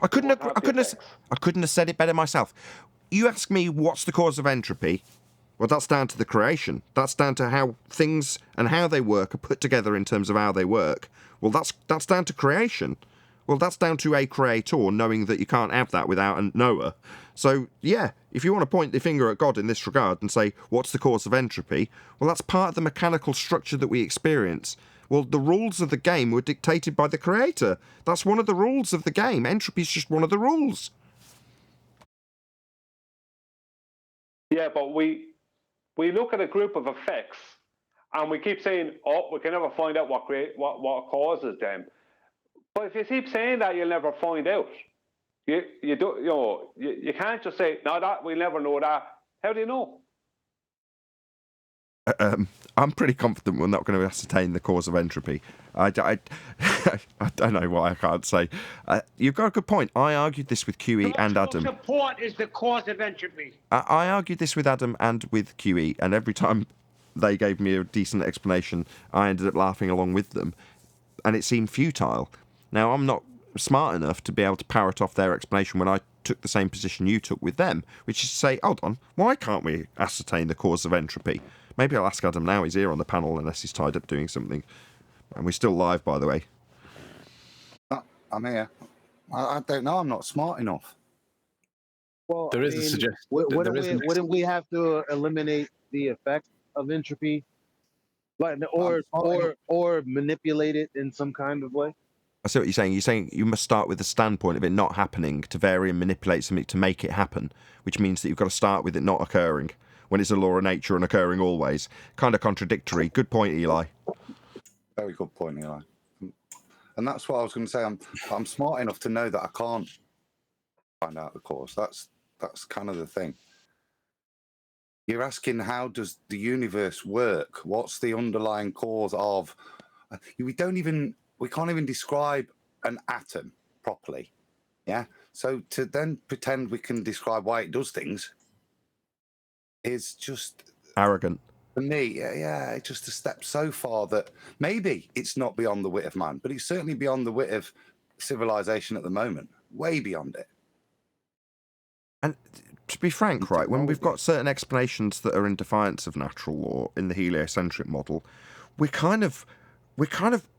couldn't have said it better myself. You ask me what's the cause of entropy. Well, that's down to the creation. That's down to how things and how they work are put together in terms of how they work. Well, that's down to creation. Well, that's down to a creator knowing that you can't have that without a knower. So, yeah, if you want to point the finger at God in this regard and say, what's the cause of entropy? Well, that's part of the mechanical structure that we experience. Well, the rules of the game were dictated by the creator. That's one of the rules of the game. Entropy is just one of the rules. Yeah, but we look at a group of effects and we keep saying, oh, we can never find out what causes them. But if you keep saying that, you'll never find out. You can't just say, no, that we'll never know that. How do you know? I'm pretty confident we're not going to ascertain the cause of entropy. I don't know why I can't say. You've got a good point. I argued this with QE and Adam. Support is the cause of entropy. I argued this with Adam and with QE, and every time they gave me a decent explanation, I ended up laughing along with them, and it seemed futile. Now, I'm not smart enough to be able to parrot off their explanation when I took the same position you took with them, which is to say, hold on, why can't we ascertain the cause of entropy? Maybe I'll ask Adam now. He's here on the panel unless he's tied up doing something. And we're still live, by the way. I'm here. I don't know. I'm not smart enough. Well, There is a suggestion. Wouldn't we have to eliminate the effect of entropy, like, or manipulate it in some kind of way? I see what you're saying. You're saying you must start with the standpoint of it not happening to vary and manipulate something to make it happen, which means that you've got to start with it not occurring when it's a law of nature and occurring always. Kind of contradictory. Good point, Eli. Very good point, Eli. And that's what I was going to say. I'm smart enough to know that I can't find out the cause. That's kind of the thing. You're asking, how does the universe work? What's the underlying cause of? We can't even describe an atom properly. Yeah. So to then pretend we can describe why it does things is just arrogant. For me, yeah, it's just a step so far that maybe it's not beyond the wit of man, but it's certainly beyond the wit of civilization at the moment. Way beyond it. And to be frank, right, when we've got certain explanations that are in defiance of natural law in the heliocentric model, we're kind of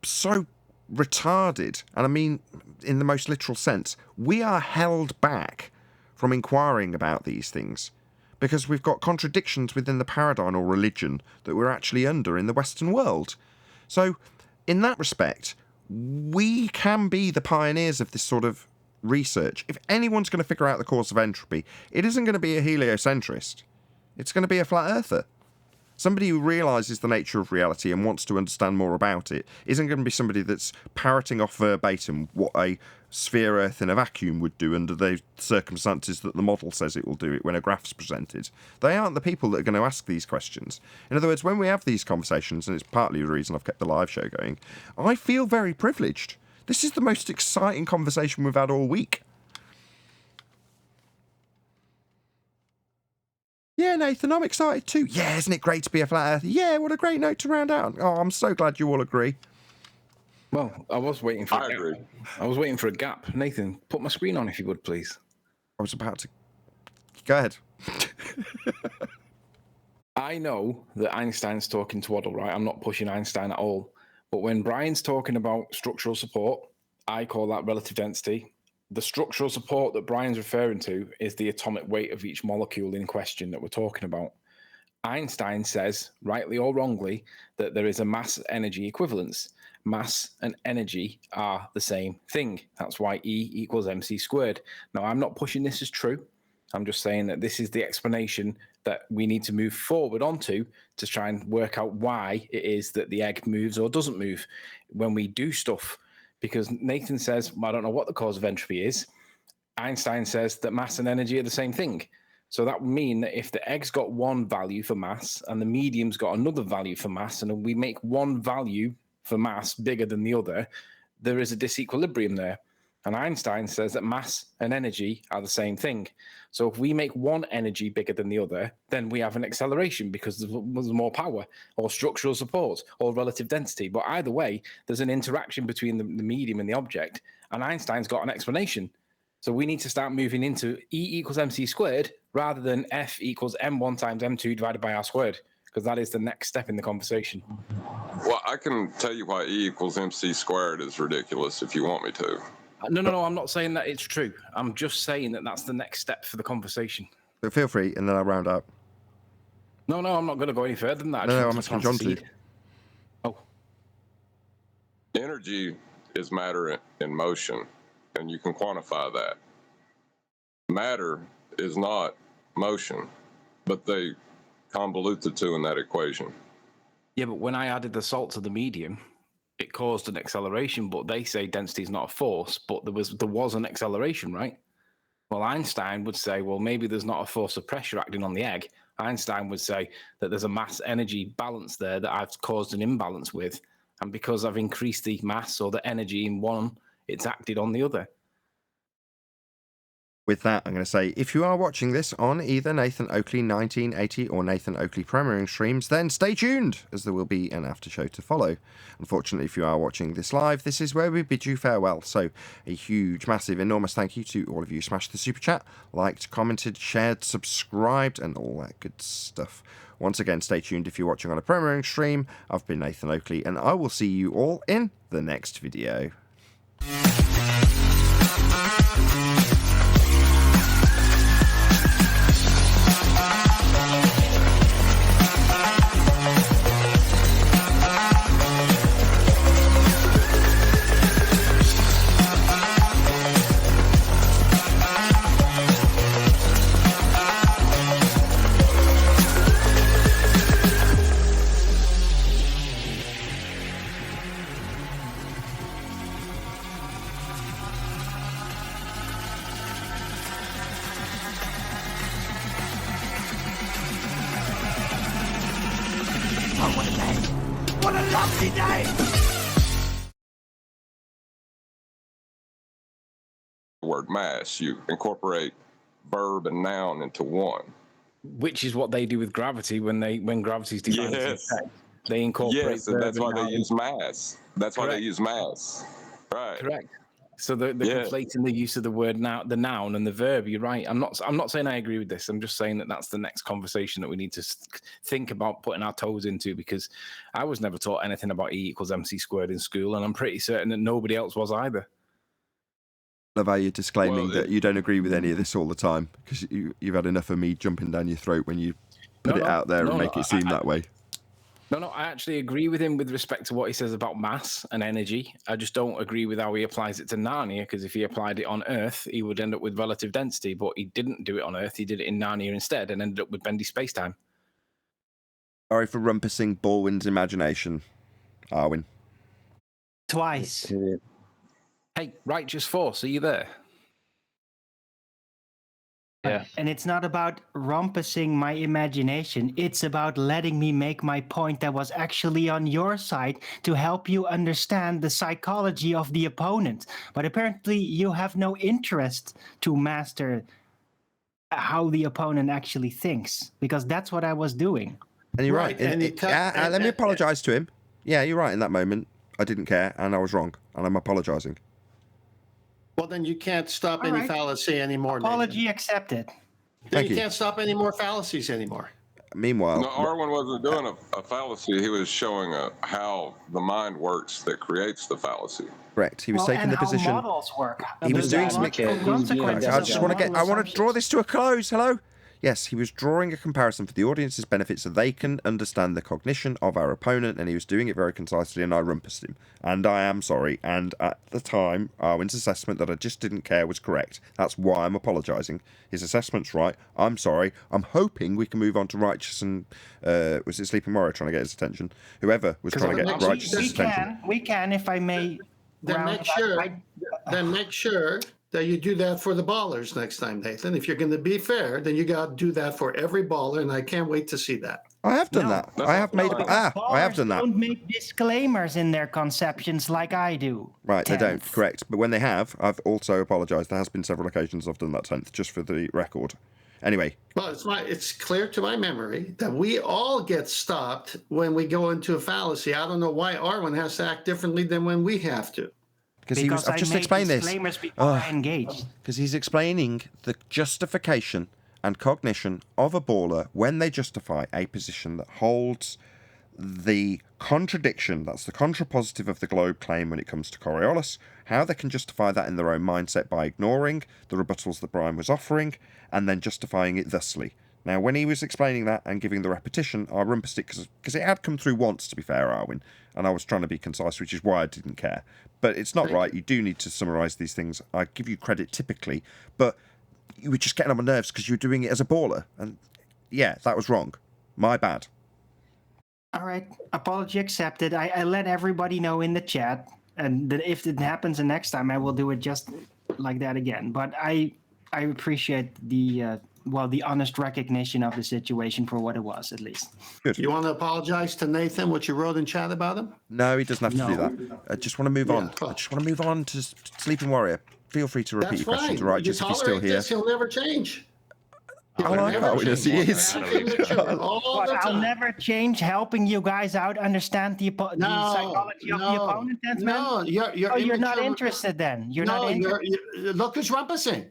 so retarded, and I mean in the most literal sense, we are held back from inquiring about these things because we've got contradictions within the paradigm or religion that we're actually under in the Western world. So in that respect, we can be the pioneers of this sort of research. If anyone's going to figure out the cause of entropy, it isn't going to be a heliocentrist. It's going to be a flat earther. Somebody who realises the nature of reality and wants to understand more about it isn't going to be somebody that's parroting off verbatim what a sphere Earth in a vacuum would do under the circumstances that the model says it will do it when a graph's presented. They aren't the people that are going to ask these questions. In other words, when we have these conversations, and it's partly the reason I've kept the live show going, I feel very privileged. This is the most exciting conversation we've had all week. Yeah, Nathan, I'm excited too. Yeah, isn't it great to be a flat earther? Yeah, what a great note to round out. Oh, I'm so glad you all agree. Well, I was waiting for a gap. Nathan, put my screen on if you would, please. I was about to... Go ahead. I know that Einstein's talking twaddle, right? I'm not pushing Einstein at all. But when Brian's talking about structural support, I call that relative density. The structural support that Brian's referring to is the atomic weight of each molecule in question that we're talking about. Einstein says, rightly or wrongly, that there is a mass-energy equivalence. Mass and energy are the same thing. That's why E equals mc squared. Now, I'm not pushing this as true. I'm just saying that this is the explanation that we need to move forward onto to try and work out why it is that the egg moves or doesn't move when we do stuff. Because Nathan says, I don't know what the cause of entropy is. Einstein says that mass and energy are the same thing. So that would mean that if the egg's got one value for mass and the medium's got another value for mass, and we make one value for mass bigger than the other, there is a disequilibrium there. And Einstein says that mass and energy are the same thing. So if we make one energy bigger than the other, then we have an acceleration because there's more power or structural support or relative density. But either way, there's an interaction between the medium and the object. And Einstein's got an explanation. So we need to start moving into E equals mc squared rather than F equals m1 times m2 divided by r squared, because that is the next step in the conversation. Well, I can tell you why E equals mc squared is ridiculous if you want me to. No, I'm not saying that it's true. I'm just saying that that's the next step for the conversation. But feel free, and then I'll round up. No, I'm not going to go any further than that. No, I'm asking John to. Oh. Energy is matter in motion, and you can quantify that. Matter is not motion. but they convolute the two in that equation. Yeah, but when I added the salt to the medium, it caused an acceleration. But they say density is not a force, but there was an acceleration, right? Well, Einstein would say, well, maybe there's not a force of pressure acting on the egg. Einstein would say that there's a mass-energy balance there that I've caused an imbalance with, and because I've increased the mass or the energy in one, it's acted on the other. With that, I'm going to say, if you are watching this on either Nathan Oakley 1980 or Nathan Oakley premiering streams, then stay tuned, as there will be an after show to follow. Unfortunately, if you are watching this live, this is where we bid you farewell. So a huge, massive, enormous thank you to all of you who smashed the super chat, liked, commented, shared, subscribed, and all that good stuff. Once again, stay tuned if you're watching on a premiering stream. I've been Nathan Oakley, and I will see you all in the next video. What a lovely day! The word mass, you incorporate verb and noun into one. Which is what they do with gravity when gravity's defined as Yes. effect. They incorporate. Yes, and that's why they noun. use mass. That's why they Correct. use mass. Right. Correct. So they're Yeah. conflating the use of the word now, the noun and the verb. You're right. I'm not saying I agree with this. I'm just saying that that's the next conversation that we need to think about putting our toes into, because I was never taught anything about E equals MC squared in school, and I'm pretty certain that nobody else was either. Love how you're disclaiming that you don't agree with any of this all the time, because you've had enough of me jumping down your throat when you put it out there and make it seem that way. No, I actually agree with him with respect to what he says about mass and energy. I just don't agree with how he applies it to Narnia, because if he applied it on Earth, he would end up with relative density, but he didn't do it on Earth. He did it in Narnia instead and ended up with bendy spacetime. Sorry for rumpusing Baldwin's imagination, Arwin. Twice. Hey, Righteous Force, are you there? Yeah. And it's not about rumpusing my imagination. It's about letting me make my point that was actually on your side to help you understand the psychology of the opponent. But apparently you have no interest to master how the opponent actually thinks, because that's what I was doing. And you're right. Let me apologise to him. Yeah, you're right. In that moment, I didn't care and I was wrong, and I'm apologising. Well, then you can't stop All any right. fallacy anymore. Apology accepted. Then Thank you you. can't stop any more fallacies anymore. Meanwhile, No, Arwen wasn't doing a fallacy. He was showing how the mind works that creates the fallacy. correct. He was taking the position. How models work. He was doing some. I want to draw this to a close. Hello. Yes, he was drawing a comparison for the audience's benefit so they can understand the cognition of our opponent, and he was doing it very concisely, and I rumpused him. And I am sorry, and at the time, Arwen's assessment that I just didn't care was correct. That's why I'm apologising. His assessment's right. I'm sorry. I'm hoping we can move on to Righteous and, was it Sleeping Warrior trying to get his attention? Whoever was trying to get Righteous' attention. We can, if I may. Then make sure that you do that for the ballers next time, Nathan. If you're going to be fair, then you got to do that for every baller, and I can't wait to see that. I have done that. I have made. I have done that. Don't make disclaimers in their conceptions like I do. Right, they don't. Correct. But when they have, I've also apologised. There has been several occasions I've done that, 10th, just for the record. Anyway. Well, it's clear to my memory that we all get stopped when we go into a fallacy. I don't know why Arwen has to act differently than when we have to. Because I've just explained this. I engaged. Because he's explaining the justification and cognition of a baller when they justify a position that holds the contradiction, that's the contrapositive of the globe claim when it comes to Coriolis, how they can justify that in their own mindset by ignoring the rebuttals that Brian was offering and then justifying it thusly. Now, when he was explaining that and giving the repetition, I rumpused it because it had come through once, to be fair, Arwen, and I was trying to be concise, which is why I didn't care. But it's not right. You do need to summarise these things. I give you credit typically, but you were just getting on my nerves because you were doing it as a baller, and yeah, that was wrong. My bad. All right, apology accepted. I let everybody know in the chat, and that if it happens the next time, I will do it just like that again. But I appreciate the the honest recognition of the situation for what it was, at least. Good. You want to apologize to Nathan what you wrote in chat about him? No, he doesn't have to do that. I just want to move on. I just want to move on to Sleeping Warrior. Feel free to repeat your questions, right? Just if he's still here. He'll never change. I like Arwin as he is. I'll never change helping you guys out understand the psychology of the opponent, man? No, you're not interested then. You're not interested. Look who's rumpusing.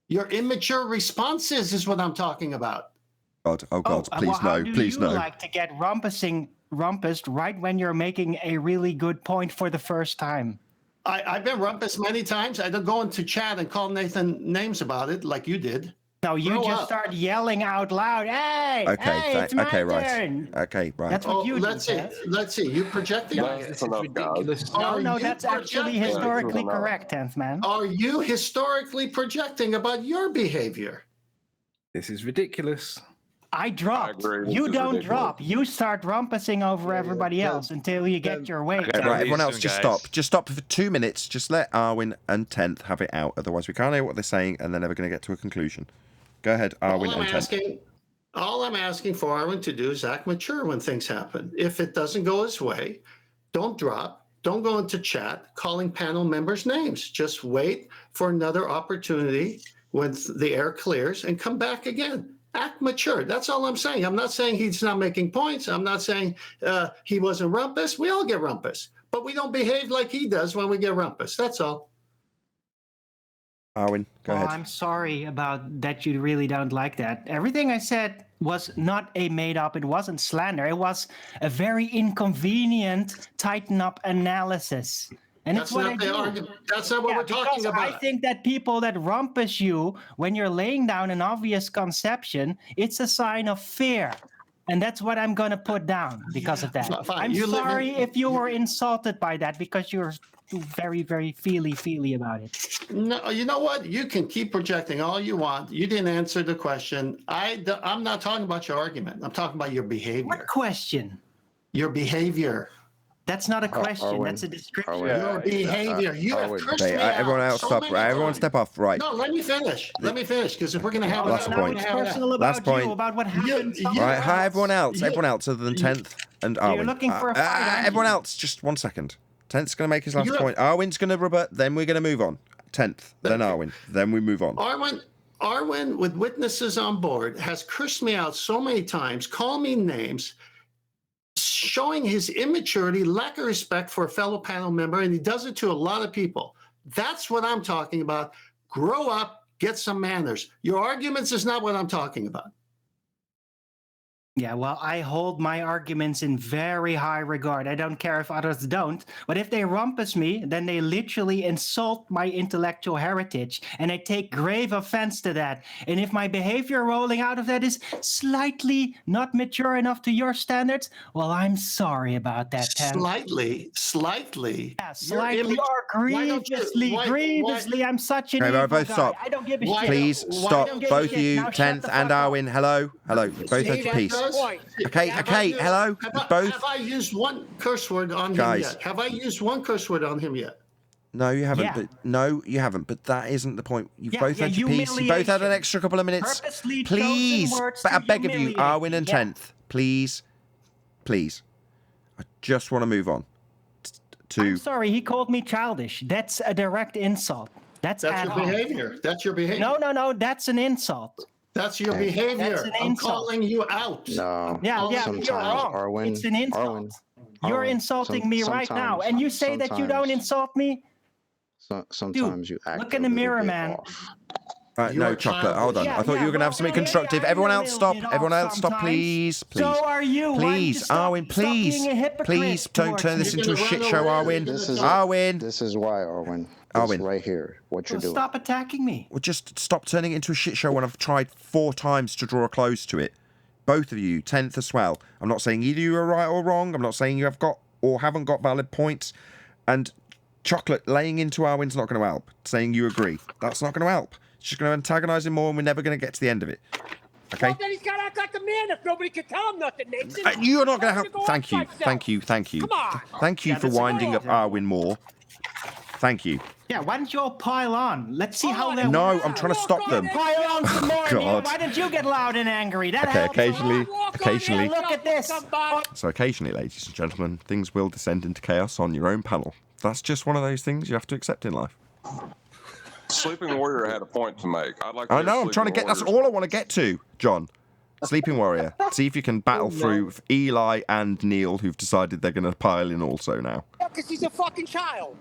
Your immature responses is what I'm talking about. God, oh God, please well, how no, do please you no. like to get rumpused right when you're making a really good point for the first time? I've been rumpus many times. I don't go into chat and call Nathan names about it like you did. No, you just start yelling out loud. Hey, it's my turn. Okay, right. That's what you do. Let's see. You projecting? That's ridiculous. No, that's actually historically correct, 10th man. Are you historically projecting about your behavior? This is ridiculous. I dropped. You don't drop. You start rumpusing over everybody else until you get your way. Okay, right, everyone else, just stop. Just stop for 2 minutes. Just let Arwin and 10th have it out. Otherwise, we can't hear what they're saying, and they're never going to get to a conclusion. Go ahead, Arwin and 10th. All I'm asking for Arwin to do is act mature when things happen. If it doesn't go his way, don't drop. Don't go into chat calling panel members names. Just wait for another opportunity when the air clears and come back again. Act mature. That's all I'm saying. I'm not saying he's not making points. I'm not saying he wasn't rumpus. We all get rumpus. But we don't behave like he does when we get rumpus. That's all. Arwin, go ahead. I'm sorry about that. You really don't like that. Everything I said was not a made up. It wasn't slander. It was a very inconvenient tighten up analysis. And that's not the argument. That's not what we're talking about. I think that people that rumpus you when you're laying down an obvious conception, it's a sign of fear. And that's what I'm going to put down because of that. I'm sorry if you were insulted by that because you're very, very feely about it. No, you know what? You can keep projecting all you want. You didn't answer the question. I'm not talking about your argument. I'm talking about your behavior. What question? Your behavior. That's not a question. That's a description. Your behavior. You have cursed me out. Everyone else, stop. Everyone step off. Right. No, let me finish. Because if we're going to have last point. Last point. About what happened. Right. Hi, everyone else. Everyone else other than 10th and Arwin. You're looking for a fight. Everyone else, just 1 second. 10th's going to make his last point. Arwin's going to rebut. Then we're going to move on. 10th. Then Arwin. Then we move on. Arwin, with witnesses on board, has cursed me out so many times, called me names, showing his immaturity, lack of respect for a fellow panel member, and he does it to a lot of people. That's what I'm talking about. Grow up, get some manners. Your arguments is not what I'm talking about. Yeah, well, I hold my arguments in very high regard. I don't care if others don't. But if they rumpus me, then they literally insult my intellectual heritage. And I take grave offense to that. And if my behavior rolling out of that is slightly not mature enough to your standards, well, I'm sorry about that, Tam. Slightly. Yeah, slightly or grievously. I'm such an evil both guy. stop. I don't give a shit. Please stop, both of you, 10th and Arwin. Hello. You both have your piece. Okay, hello. Both. Have I used one curse word on him yet? Have I used one curse word on him yet? No, you haven't. Yeah. But that isn't the point. You've both had your piece. You both had an extra couple of minutes. Purposely Please, but I beg of you, Arwin and 10th, please. I just want to move on. I'm sorry, he called me childish. That's a direct insult. That's your behavior. That's your behavior. No, that's an insult. That's your behavior. I'm calling you out. No. Yeah, you're wrong. Arwin, it's an insult. You're insulting me right now, and you say that you don't insult me? Sometimes you act. Look in the mirror, man. No, Chocolate, hold on. I thought you were going to have something constructive. Everyone else, stop. Everyone else, stop, please. So are you. Please, Arwin, please don't turn this into a shit show, Arwin. Arwin. This is why, Arwin. Arwin. Right here, what you're doing. Stop attacking me. Well, just stop turning it into a shit show when I've tried 4 times to draw a close to it. Both of you, 10th as well. I'm not saying either you are right or wrong. I'm not saying you have got or haven't got valid points. And Chocolate laying into Arwin's not going to help. Saying you agree. That's not going to help. It's just going to antagonise him more and we're never going to get to the end of it. Okay? He's got a act like a man if nobody can tell him nothing, Nathan. You're not going to Tell him have. go Thank you, F myself. thank you, thank you, Come on. thank you Yeah, for that's a winding great up example. Arwin more. Thank you. Yeah, why don't you all pile on? Let's see how they're. No, I'm trying to stop them. Pile on some more, Neil. God. Why don't you get loud and angry? That Okay, helps. occasionally. Look at this. So occasionally, ladies and gentlemen, things will descend into chaos on your own panel. That's just one of those things you have to accept in life. Sleeping Warrior had a point to make. I'd like to I hear know, I'm trying to Sleeping get, that's Warrior's- all I want to get to, John. Sleeping Warrior. See if you can battle through Eli and Neil, who've decided they're going to pile in also now. Because he's a fucking child.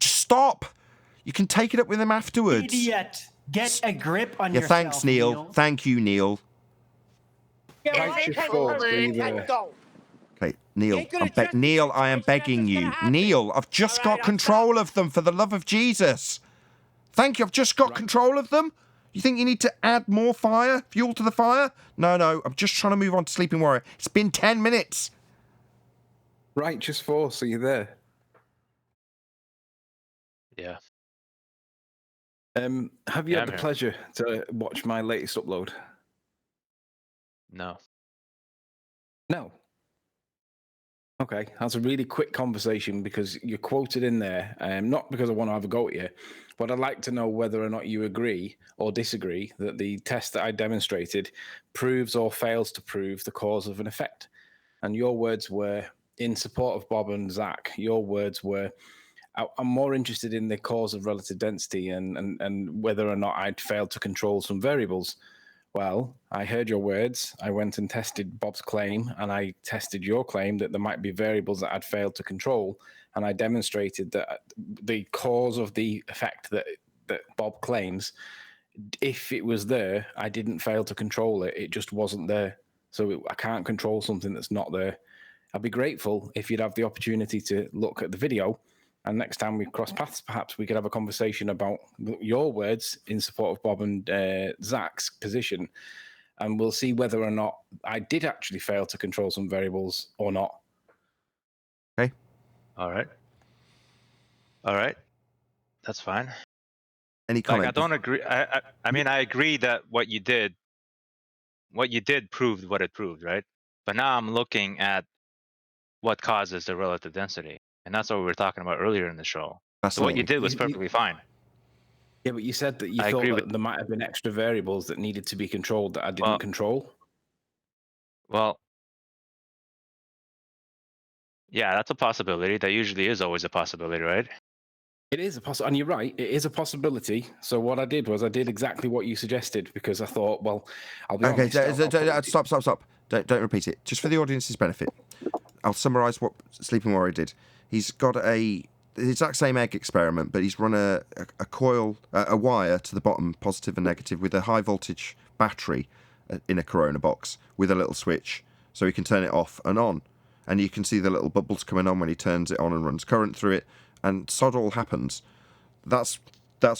Just stop! You can take it up with him afterwards. Idiot. Get a grip on Yeah, yourself, thanks, Neil. Thank you, Neil. Yeah, Okay, Neil, Neil, I am begging you. Neil, I've just got control of them, for the love of Jesus. Thank you, I've just got control of them. You think you need to add more fire, fuel to the fire? No, I'm just trying to move on to Sleeping Warrior. It's been 10 minutes. Righteous Force, are you there? Yeah. Have you Yeah, had the I'm here. pleasure to watch my latest upload? No. No. Okay, that's a really quick conversation because you're quoted in there, not because I want to have a go at you, but I'd like to know whether or not you agree or disagree that the test that I demonstrated proves or fails to prove the cause of an effect. And your words were, in support of Bob and Zach, your words were, I'm more interested in the cause of relative density and whether or not I'd failed to control some variables. Well, I heard your words. I went and tested Bob's claim, and I tested your claim that there might be variables that I'd failed to control, and I demonstrated that the cause of the effect that Bob claims, if it was there, I didn't fail to control it. It just wasn't there. So I can't control something that's not there. I'd be grateful if you'd have the opportunity to look at the video, and next time we cross paths, perhaps we could have a conversation about your words in support of Bob and Zach's position, and we'll see whether or not I did actually fail to control some variables or not. Okay. All right. All right. That's fine. Any Like, comment? I don't agree. I mean, I agree that what you did proved what it proved, right? But now I'm looking at what causes the relative density. And that's what we were talking about earlier in the show. So what you did was perfectly fine. Yeah, but you said that you I thought agree that with- there might have been extra variables that needed to be controlled that I didn't control. Well, yeah, that's a possibility. That usually is always a possibility, right? It is a possibility, and you're right, it is a possibility. So what I did was I did exactly what you suggested because I thought, well, I'll be Okay, honest. stop. Don't repeat it. Just for the audience's benefit, I'll summarise what Sleeping Warrior did. He's got the exact same egg experiment, but he's run a coil, a wire to the bottom, positive and negative, with a high voltage battery in a Corona box with a little switch, so he can turn it off and on. And you can see the little bubbles coming on when he turns it on and runs current through it, and sod all happens. That's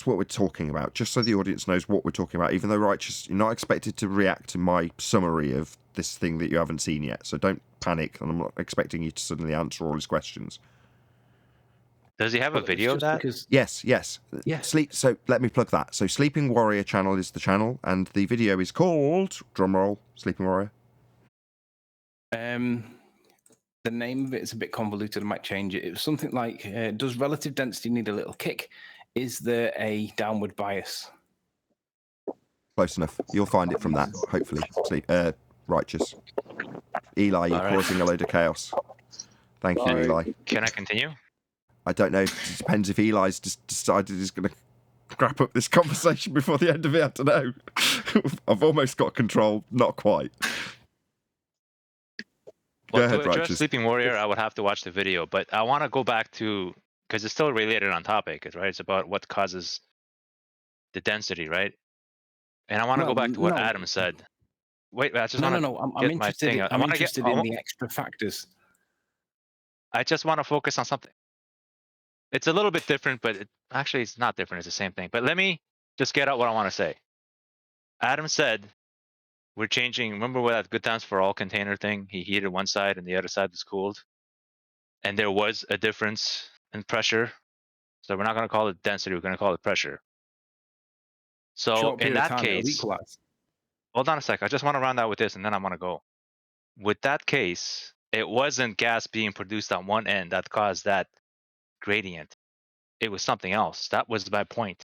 what we're talking about, just so the audience knows what we're talking about, even though Righteous, you're not expected to react to my summary of this thing that you haven't seen yet, so don't panic, and I'm not expecting you to suddenly answer all his questions. Does he have a video of that? Yes. So let me plug that. So Sleeping Warrior channel is the channel, and the video is called, drumroll, Sleeping Warrior. The name of it is a bit convoluted. I might change it. It was something like, does relative density need a little kick? Is there a downward bias? Close enough. You'll find it from that, hopefully. Righteous. Eli, you're causing a load of chaos. Thank you, Eli. Can I continue? I don't know. It depends if Eli's just decided he's going to wrap up this conversation before the end of it. I don't know. I've almost got control. Not quite. Well, Go ahead, to address Righteous. Sleeping Warrior, I would have to watch the video, but I want to go back to, because it's still related on topic, right? It's about what causes the density, right? And I want to go back to what Adam said. Wait, I just want to I'm interested. I'm interested in the extra factors. I just want to focus on something. It's a little bit different, but actually it's not different. It's the same thing. But let me just get out what I want to say. Adam said we're changing. Remember what that good times for all container thing? He heated one side and the other side was cooled. And there was a difference in pressure. So we're not going to call it density. We're going to call it pressure. So in that case, Hold on a sec. I just want to round out with this, and then I want to go. With that case, it wasn't gas being produced on one end that caused that gradient. It was something else. That was my point.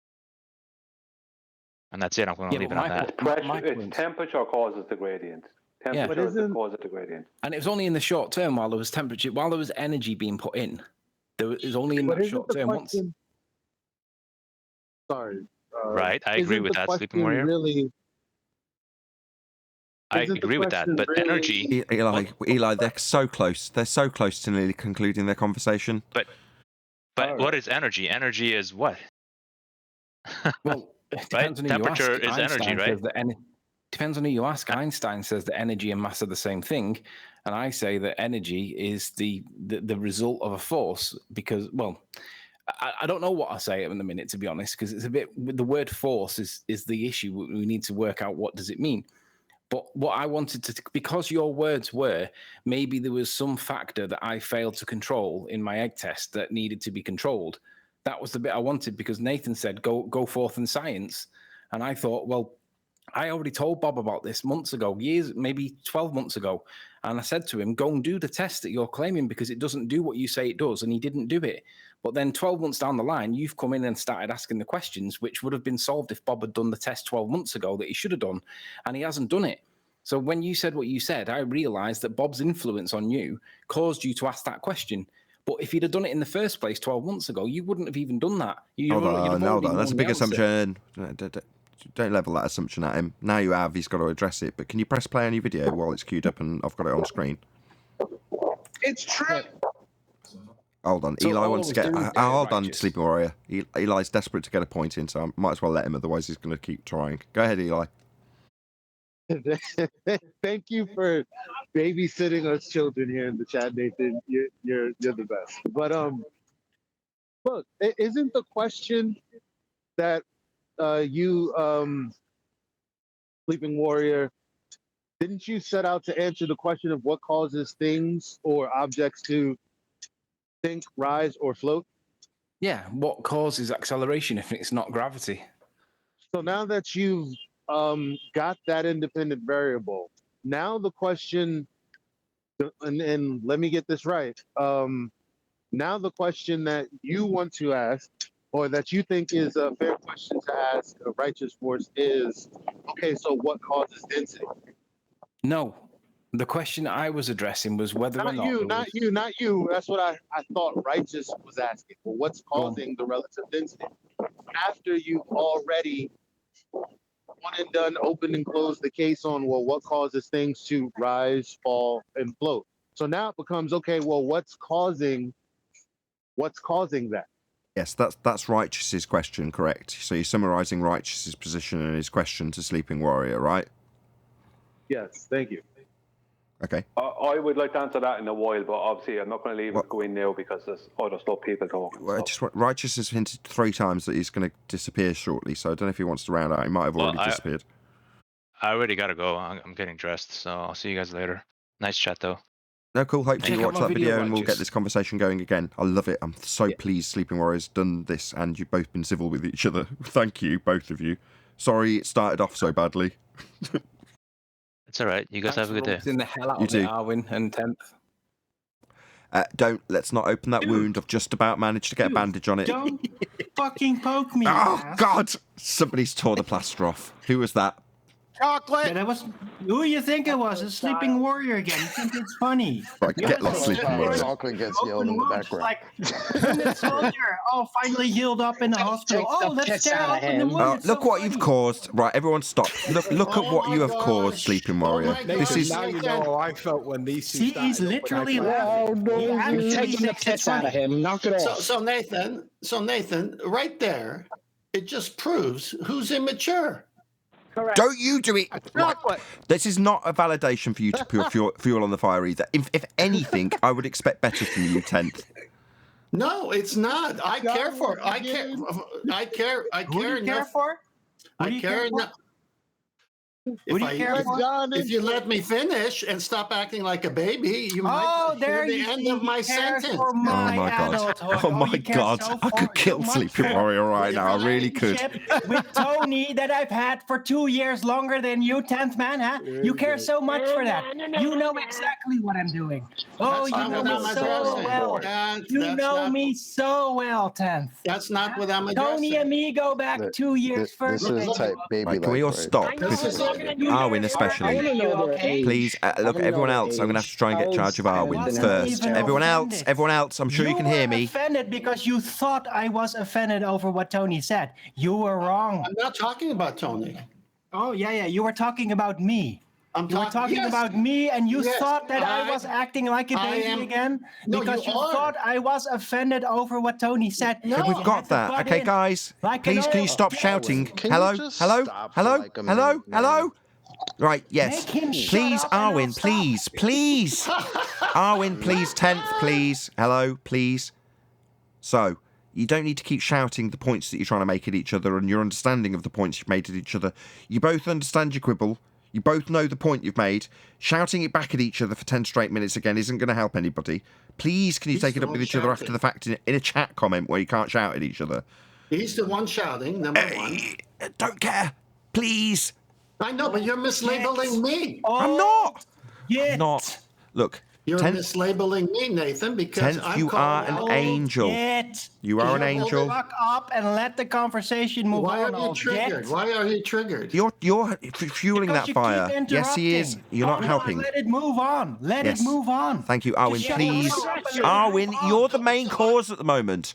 And that's it. I'm going to leave it on that. It's temperature causes the gradient. Temperature is the cause of the gradient. And it was only in the short term while there was temperature, while there was energy being put in. There was only in that short term once. Sorry. Right, I agree with that, Sleeping Warrior. Really, I agree with that, but really... energy... Eli, they're so close. They're so close to nearly concluding their conversation. But what is energy? Energy is what? Well, it right? depends on who Temperature you ask. is energy, right? Depends on who you ask. Einstein says that energy and mass are the same thing, and I say that energy is the result of a force because, well, I don't know what I say in a minute, to be honest, because it's a bit, the word force is the issue. We need to work out what does it mean. But what I wanted to, because your words were, maybe there was some factor that I failed to control in my egg test that needed to be controlled. That was the bit I wanted, because Nathan said, go forth in science. And I thought, well, I already told Bob about this months ago, years, maybe 12 months ago. And I said to him, go and do the test that you're claiming because it doesn't do what you say it does. And he didn't do it. But then 12 months down the line, you've come in and started asking the questions, which would have been solved if Bob had done the test 12 months ago that he should have done. And he hasn't done it. So when you said what you said, I realized that Bob's influence on you caused you to ask that question. But if you'd have done it in the first place 12 months ago, you wouldn't have even done that. Hold on. That's a big assumption. Don't level that assumption at him. Now you have, he's got to address it. But can you press play on your video while it's queued up and I've got it on screen? It's true. Hold on. So Eli wants to get... hold on, righteous. Sleeping Warrior. Eli's desperate to get a point in, so I might as well let him, otherwise he's going to keep trying. Go ahead, Eli. Thank you for babysitting us children here in the chat, Nathan. You're the best. But look, isn't the question that you, Sleeping Warrior, didn't you set out to answer the question of what causes things or objects to sink, rise, or float? Yeah, what causes acceleration if it's not gravity? So now that you've got that independent variable, now the question, and let me get this right, now the question that you want to ask, or that you think is a fair question to ask a righteous force is, okay, so what causes density? No. The question I was addressing was whether or not... Not you. That's what I thought righteous was asking. Well, what's causing the relative density? After you've already one and done, opened and closed the case on, well, what causes things to rise, fall, and float? So now it becomes, okay, well, what's causing that? Yes, that's Righteous's question, correct? So you're summarising Righteous's position and his question to Sleeping Warrior, right? Yes, thank you. Okay. I would like to answer that in a while, but obviously I'm not going to leave it go in now because there's other stuff people talking. Well, Righteous has hinted 3 times that he's going to disappear shortly, so I don't know if he wants to round out. He might have already disappeared. I already got to go. I'm getting dressed, so I'll see you guys later. Nice chat, though. No, cool. Hopefully you watch that video and we'll Righteous. get this conversation going again. I love it. I'm so pleased Sleeping Warrior's done this and you've both been civil with each other. Thank you, both of you. Sorry it started off so badly. It's all right. You guys have a good day. In the hell out You of too. it, Arwin and 10th. Let's not open that wound. I've just about managed to get a bandage on it. Don't fucking poke me. Oh, ass. God! Somebody's tore the plaster off. Who was that? Chocolate. Yeah, that was who you think it was? A Sleeping Warrior again. You think it's funny? Right, get lost, Sleeping Warrior. Chocolate gets yelled in the background. Like, wounded soldier. Oh, finally healed up in the hospital. Oh, let's tear open the wound. Look what you've caused. Right, everyone stop. Look at what you have caused, Sleeping Warrior. This is... Now you know how I felt when these two See, he's literally laughing. You're taking the piss out of him. Knock it off. So Nathan, right there, it just proves who's immature. Correct. Don't you do it. Right. This is not a validation for you to put fuel on the fire either. If anything, I would expect better from you, 10th. No, it's not. I care for it. I care. Who do you care for? I care. If you let me finish and stop acting like a baby, you might hear the end of my sentence. Oh my god! Oh my god! I could kill Sleepy Warrior right now. I really could. With Tony that I've had for 2 years longer than you, 10th man, huh? You care so much for that. You know exactly what I'm doing. Oh, you know me so well. You know me so well, 10th. That's not what I'm Tony addressing. and me go back 2 years first. This is type baby Right, can we all stop? Arwin especially. Please, look, everyone else, I'm going to have to try and get charge of Arwin first. Everyone else, I'm sure you can hear me. Offended because you thought I was offended over what Tony said. You were wrong. I'm not talking about Tony. Oh, yeah, you were talking about me. You were talking yes. about me, and you Yes, thought that I was acting like a baby again because you thought I was offended over what Tony said. Okay, we've got that. Okay, guys, please can you stop shouting? Hello? Right, yes. Please, Arwin, please. Arwin, please, 10th, please. Hello, please. So, you don't need to keep shouting the points that you're trying to make at each other and your understanding of the points you've made at each other. You both understand your quibble. You both know the point you've made. Shouting it back at each other for 10 straight minutes again isn't going to help anybody. Please, can you take it up with each other after the fact in a chat comment where you can't shout at each other? He's the one shouting, number one. Don't care. Please. I know, but you're mislabeling me. I'm not. I'm not. Look. You're mislabeling me, Nathan, because 10th, you are an angel. You are an angel. Fuck up and let the conversation move Why on. are you triggered? Why are you triggered? You're fueling that fire. Yes, he is. You're not helping. Let it move on. Let it move on. Thank you, Arwin. Please. Arwin, you're the main cause at the moment.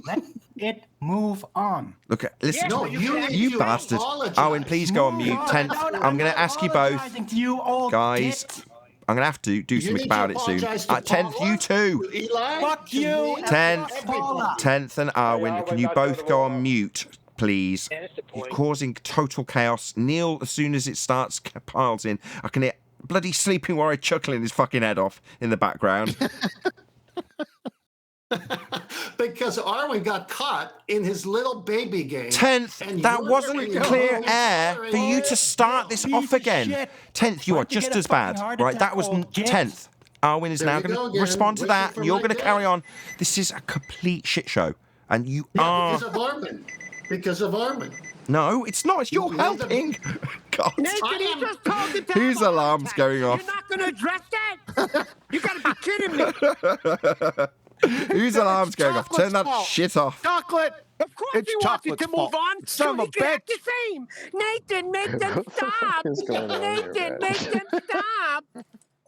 Let it move on. Look, listen, you bastard. Arwin, please go on mute. 10th, I'm going to ask you both. Guys. I'm going to have to do something about it soon. 10th, you too. Fuck you. 10th and Arwin, can you both go on mute, please? You're causing total chaos. Neil, as soon as it starts, piles in. I can hear bloody Sleeping Warrior chuckling his fucking head off in the background. Because Arwin got caught in his little baby game. 10th, that wasn't clear air for you to start this off again. 10th, you are just as bad, right? That was 10th. Arwin is now going to respond to that, and you're going to carry on. This is a complete shit show, and you are... Because of Arwin. Because of Arwin. No, it's not. It's your helping. God. Nathan, he just told the Whose alarm's going off? You're not going to address that? You got to be kidding me. Whose alarm's going off? Turn that shit off. Chocolate. Of course he wants it to move on. Son of a bitch. The same. Nathan, stop. Nathan, stop.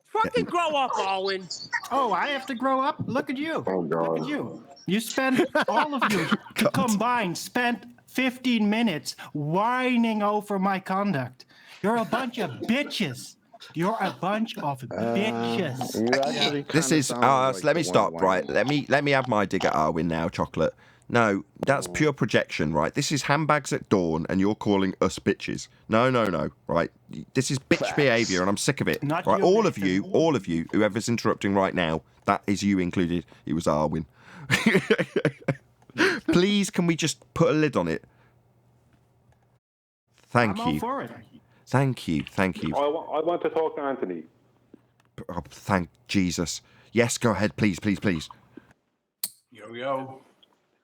Fucking grow up, Owen. Oh, I have to grow up? Look at you. Oh, God. Look at you. You spent, all of you combined, spent 15 minutes whining over my conduct. You're a bunch of bitches. You're a bunch of bitches. This is let me stop, right? Let me have my dig at Arwin now, Chocolate. No, that's pure projection, right? This is handbags at dawn, and you're calling us bitches. No, right? This is bitch behaviour, and I'm sick of it. Not right? you, All of you, whoever's interrupting right now, that is you included. It was Arwin. Please, can we just put a lid on it? Thank I'm you. all for it. Thank you. I want to talk to Anthony. Oh, thank Jesus. Yes, go ahead, please. Yo.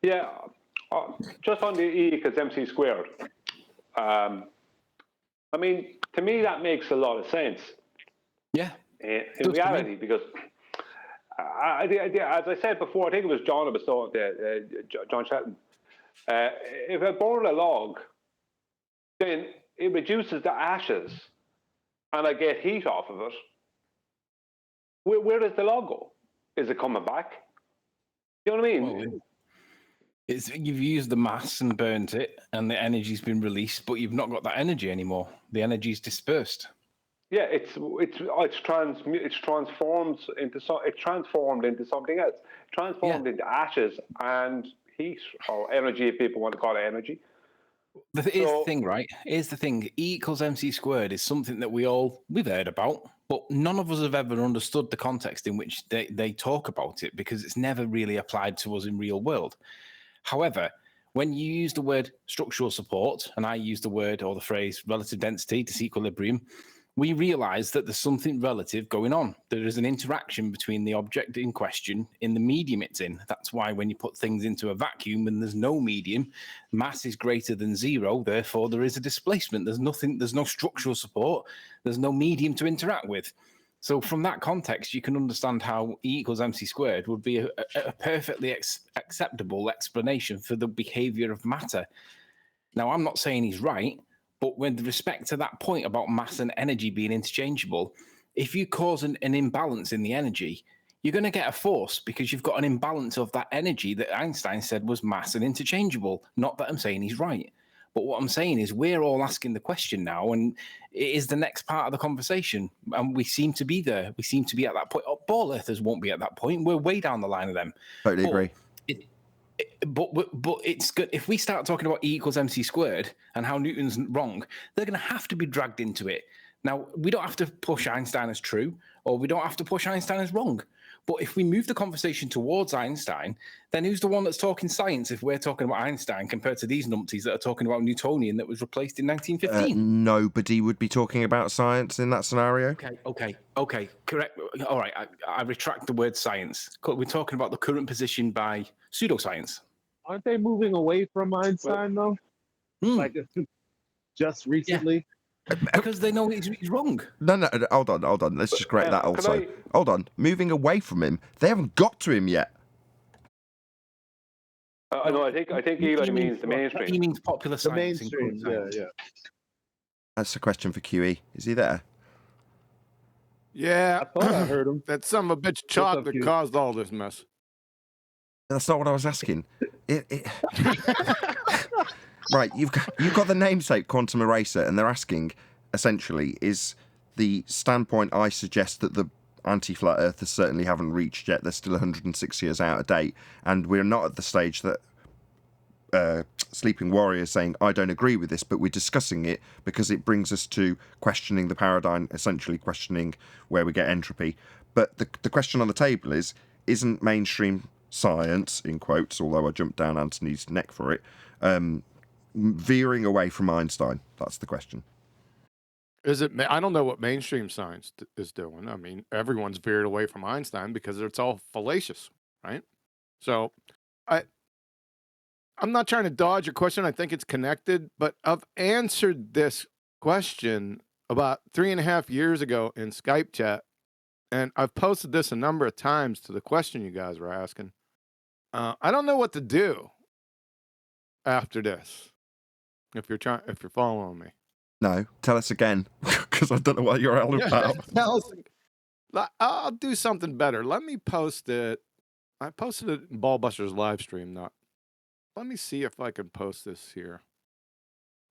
Yeah, just on the E equals MC squared. I mean, to me, that makes a lot of sense. Yeah. In reality, because as I said before, I think it was John that was talking John Shelton. If I burn a log, then it reduces the ashes, and I get heat off of it. Where does the log go? Is it coming back? You know what I mean? Well, you've used the mass and burnt it, and the energy's been released, but you've not got that energy anymore. The energy's dispersed. Yeah, it's transformed into something else. Transformed into ashes and heat or energy, if people want to call it energy. Here's the thing, right? Here's the thing. E equals MC squared is something that we've heard about, but none of us have ever understood the context in which they talk about it, because it's never really applied to us in real world. However, when you use the word structural support, and I use the word or the phrase relative density, disequilibrium, we realize that there's something relative going on. There is an interaction between the object in question in the medium it's in. That's why when you put things into a vacuum and there's no medium, mass is greater than zero, therefore there is a displacement. There's no structural support, there's no medium to interact with. So from that context, you can understand how E equals mc squared would be a perfectly acceptable explanation for the behavior of matter. Now, I'm not saying he's right, but with respect to that point about mass and energy being interchangeable, if you cause an imbalance in the energy, you're going to get a force because you've got an imbalance of that energy that Einstein said was mass and interchangeable. Not that I'm saying he's right. But what I'm saying is we're all asking the question now, and it is the next part of the conversation. And we seem to be there. We seem to be at that point. Ball earthers won't be at that point. We're way down the line of them. Totally agree. But it's good if we start talking about E equals mc squared and how Newton's wrong, they're going to have to be dragged into it. Now, we don't have to push Einstein as true, or we don't have to push Einstein as wrong. But if we move the conversation towards Einstein, then who's the one that's talking science if we're talking about Einstein compared to these numpties that are talking about Newtonian that was replaced in 1915? Nobody would be talking about science in that scenario. Okay, correct. All right, I retract the word science. We're talking about the current position by pseudoscience. Aren't they moving away from Einstein, though? Like, just recently? Because they know he's wrong. No, hold on. Let's just correct that also. Hold on. Moving away from him. They haven't got to him yet. No, I think Eli means the mainstream. He means popular science. The mainstream, yeah. That's a question for QE. Is he there? Yeah. I thought I heard him. That son of a bitch chalk that caused all this mess. That's not what I was asking. Right, you've got the namesake quantum eraser, and they're asking, essentially, is the standpoint I suggest that the anti-flat earthers certainly haven't reached yet. They're still 106 years out of date, and we're not at the stage that Sleeping Warrior is saying, I don't agree with this, but we're discussing it because it brings us to questioning the paradigm, essentially questioning where we get entropy. But the question on the table is, isn't mainstream science, in quotes, although I jumped down Anthony's neck for it, veering away from Einstein? That's the question. Is it? I don't know what mainstream science is doing. I mean, everyone's veered away from Einstein because it's all fallacious, right? So, I'm not trying to dodge your question. I think it's connected, but I've answered this question about 3.5 years ago in Skype chat, and I've posted this a number of times to the question you guys were asking. I don't know what to do after this. If you're following me. No, tell us again, because I don't know what you're all about. I'll do something better. Let me post it. I posted it in Ballbuster's live stream. Let me see if I can post this here.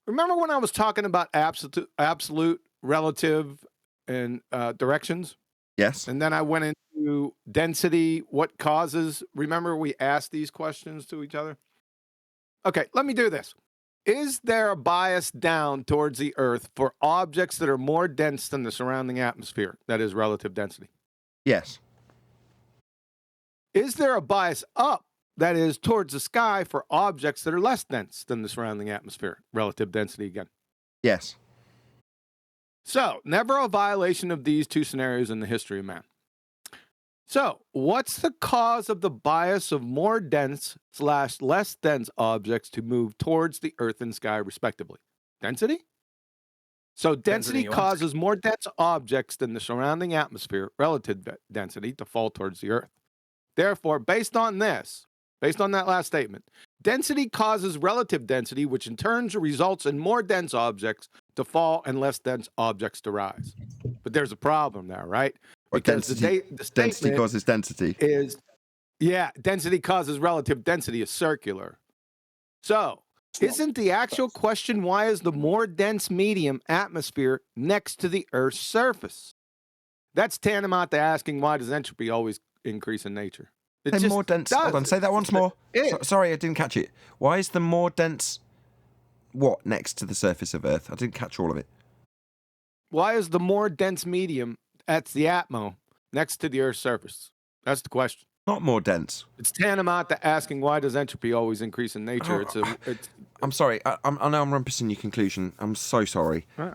Remember when I was talking about absolute, relative, and directions? Yes. And then I went into density, what causes. Remember we asked these questions to each other? Okay, let me do this. Is there a bias down towards the Earth for objects that are more dense than the surrounding atmosphere? That is relative density. Yes. Is there a bias up, that is, towards the sky for objects that are less dense than the surrounding atmosphere? Relative density again. Yes. So, never a violation of these two scenarios in the history of man. So, what's the cause of the bias of more dense / less dense objects to move towards the Earth and sky, respectively? Density? So, density causes more dense objects than the surrounding atmosphere, relative density, to fall towards the Earth. Therefore, based on that last statement, density causes relative density, which in turn results in more dense objects to fall and less dense objects to rise. But there's a problem there, right? Because density causes density. Density causes relative density is circular. So, isn't the actual question, why is the more dense medium atmosphere next to the Earth's surface? That's tantamount to asking, why does entropy always increase in nature? It's more dense. Hold on, say that once more. Sorry, I didn't catch it. Why is the more dense next to the surface of Earth? I didn't catch all of it. Why is the more dense medium, that's the atmo, next to the Earth's surface? That's the question. not more dense. It's tantamount to asking why does entropy always increase in nature? I'm sorry. I know I'm rumpusing your conclusion. I'm so sorry. Right.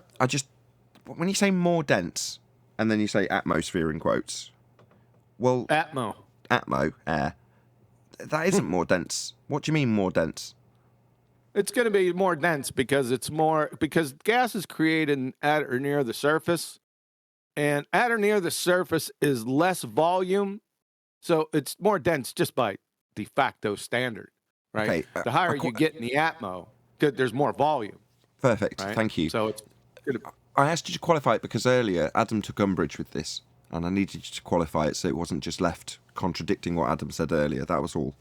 When you say more dense, and then you say atmosphere in quotes, well, atmo, air. That isn't more dense. What do you mean more dense? It's going to be more dense because gas is created at or near the surface, and at or near the surface is less volume, so it's more dense just by de facto standard, right? Okay, the higher you get in the atmo, there's more volume. Perfect. Right? Thank you. So it's. I asked you to qualify it because earlier Adam took umbrage with this, and I needed you to qualify it so it wasn't just left contradicting what Adam said earlier. That was all.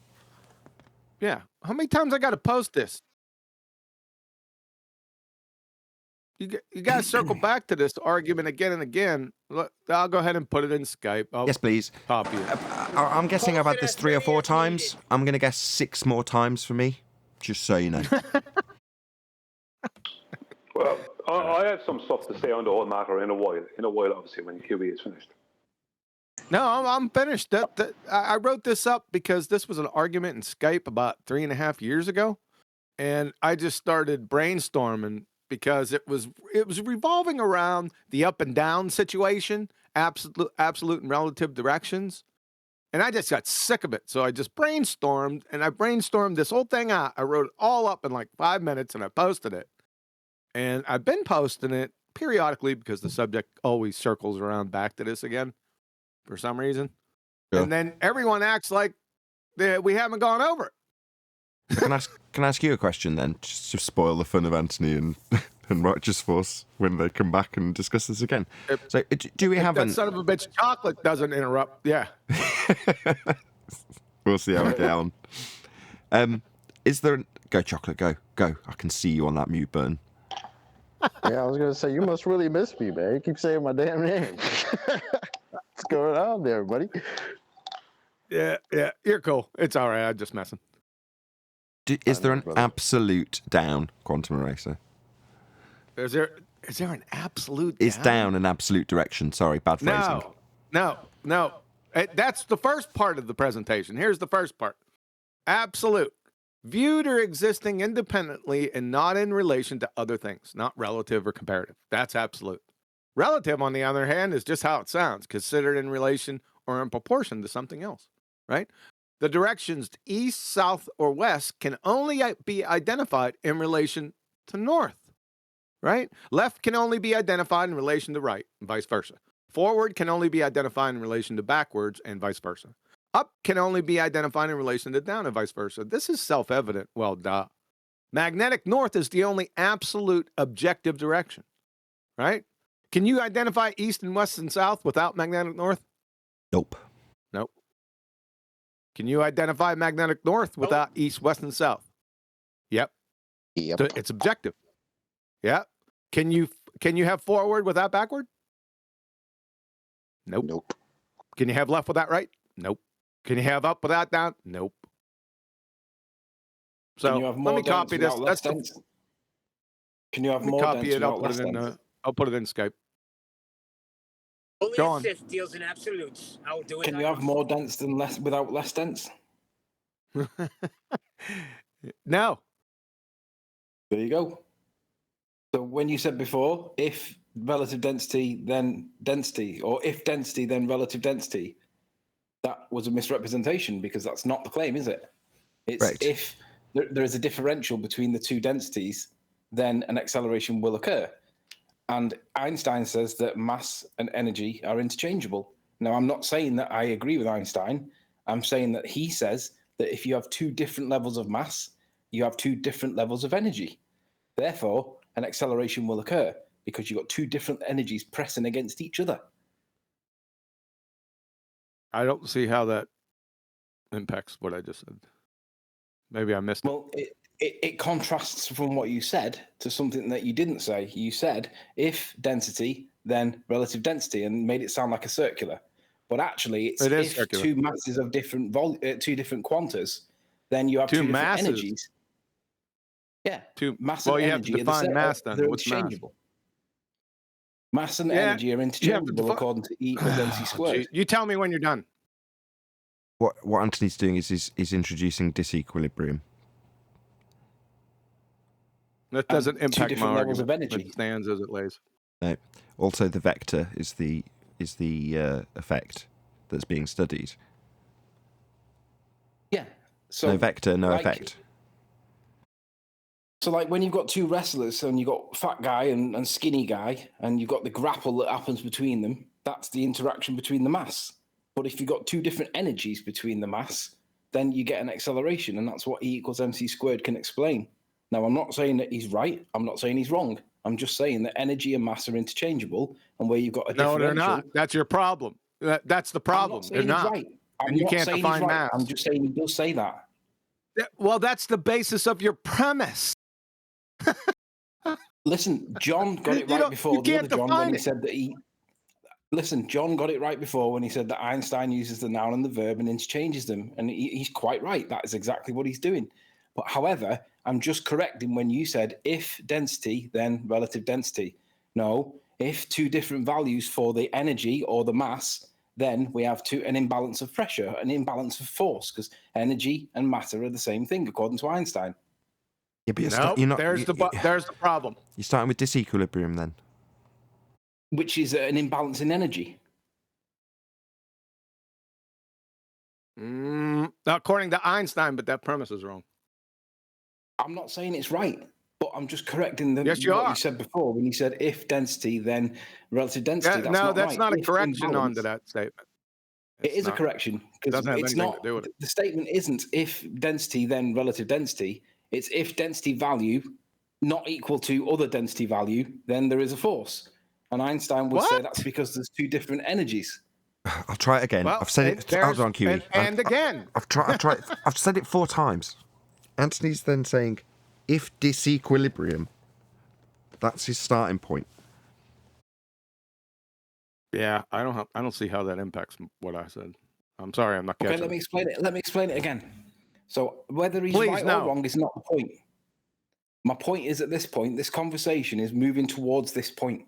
Yeah. How many times I got to post this? You got to circle back to this argument again and again. Look, I'll go ahead and put it in Skype. Yes, please. Copy it. I'm guessing I've had this 3 or 4 times. I'm going to guess 6 more times for me, just so you know. Well, I have some stuff to say on the whole matter in a while. Obviously, when QB is finished. No, I'm finished. I wrote this up because this was an argument in Skype about 3.5 years ago, and I just started brainstorming because it was revolving around the up and down situation, absolute and relative directions, and I just got sick of it. So I just brainstormed, and I brainstormed this whole thing out. I wrote it all up in like 5 minutes, and I posted it. And I've been posting it periodically because the subject always circles around back to this again for some reason. Yeah. And then everyone acts like we haven't gone over it. Can I ask you a question then, just to spoil the fun of Anthony and Righteous Force when they come back and discuss this again? So, do we have that son of a bitch chocolate doesn't interrupt? Yeah. We'll see how we get on. Is there... Go, chocolate, go. I can see you on that mute button. Yeah, I was going to say, you must really miss me, man. You keep saying my damn name. What's going on there, buddy? Yeah, you're cool. It's all right. I'm just messing. Is there an absolute down, Quantum Eraser? Is there an absolute Is down an absolute direction? Sorry, bad phrasing. No. That's the first part of the presentation. Here's the first part. Absolute. Viewed or existing independently and not in relation to other things, not relative or comparative. That's absolute. Relative, on the other hand, is just how it sounds, considered in relation or in proportion to something else, right? The directions east, south, or west can only be identified in relation to north, right? Left can only be identified in relation to right, and vice versa. Forward can only be identified in relation to backwards, and vice versa. Up can only be identified in relation to down and vice versa. This is self-evident. Well, duh. Magnetic north is the only absolute objective direction, right? Can you identify east and west and south without magnetic north? Nope. Can you identify magnetic north without east, west, and south? Yep. It's objective. Yep. Can you have forward without backward? Nope. Can you have left without right? Nope. Can you have up without down? Nope. So let me copy this. Can you have more copy dense it? I'll without put it less in. dense? I'll put it in Skype. Only Go a on. Sith deals in absolutes. I'll do it. Can you have more dense than less without less dense? No. There you go. So when you said before, if relative density, then density, or if density, then relative density, that was a misrepresentation because that's not the claim, is it? It's right. If there is a differential between the two densities, then an acceleration will occur. And Einstein says that mass and energy are interchangeable. Now, I'm not saying that I agree with Einstein. I'm saying that he says that if you have 2 different levels of mass, you have 2 different levels of energy. Therefore, an acceleration will occur because you've got 2 different energies pressing against each other. I don't see how that impacts what I just said. Maybe I missed it. Well, it contrasts from what you said to something that you didn't say. You said if density, then relative density, and made it sound like a circular. But actually, it's if circular. 2 masses of different 2 different quantas, then you have 2 different masses. energies. Yeah, 2 mass well, and you energy have to define mass then. They're What's interchangeable. Mass and energy are interchangeable according to E equals mc squared. You tell me when you're done. What Anthony's doing is introducing disequilibrium. That doesn't two impact my different levels of argument. energy. It stands as it lays. No. Also, the vector is the effect that's being studied. Yeah. So no vector, no like, effect. So, like when you've got two wrestlers, and you've got fat guy and skinny guy, and you've got the grapple that happens between them, that's the interaction between the mass. But if you've got two different energies between the mass, then you get an acceleration, and that's what E equals mc squared can explain. Now, I'm not saying that he's right. I'm not saying he's wrong. I'm just saying that energy and mass are interchangeable, and where you've got a differential... No, they're not. That's your problem. That's the problem. They're not. Right. And you can't define mass. I'm just saying he does say that. Well, that's the basis of your premise. Listen, John got it right before the other John when he said that he... Listen, John got it right before when he said that Einstein uses the noun and the verb and interchanges them. And he's quite right. That is exactly what he's doing. But however, I'm just correcting when you said if density, then relative density. No, if two different values for the energy or the mass, then we have an imbalance of pressure, an imbalance of force, because energy and matter are the same thing, according to Einstein. Yeah, but you're not, there's the problem. You're starting with disequilibrium then. Which is an imbalance in energy. According to Einstein, but that premise is wrong. I'm not saying it's right, but I'm just correcting what you said before when you said if density, then relative density. That's not a correction onto that statement. It is a correction because it's not. The statement isn't if density, then relative density. It's if density value not equal to other density value, then there is a force. And Einstein would say that's because there's two different energies. I'll try it again. I've said it. Hold on, QE. And again. I've tried. I've said it 4 times. Anthony's then saying, if disequilibrium, that's his starting point. Yeah, I don't see how that impacts what I said. I'm sorry, I'm not catching. Okay, let me explain it. Let me explain it again. So whether he's right or wrong is not the point. My point is, at this point, this conversation is moving towards this point.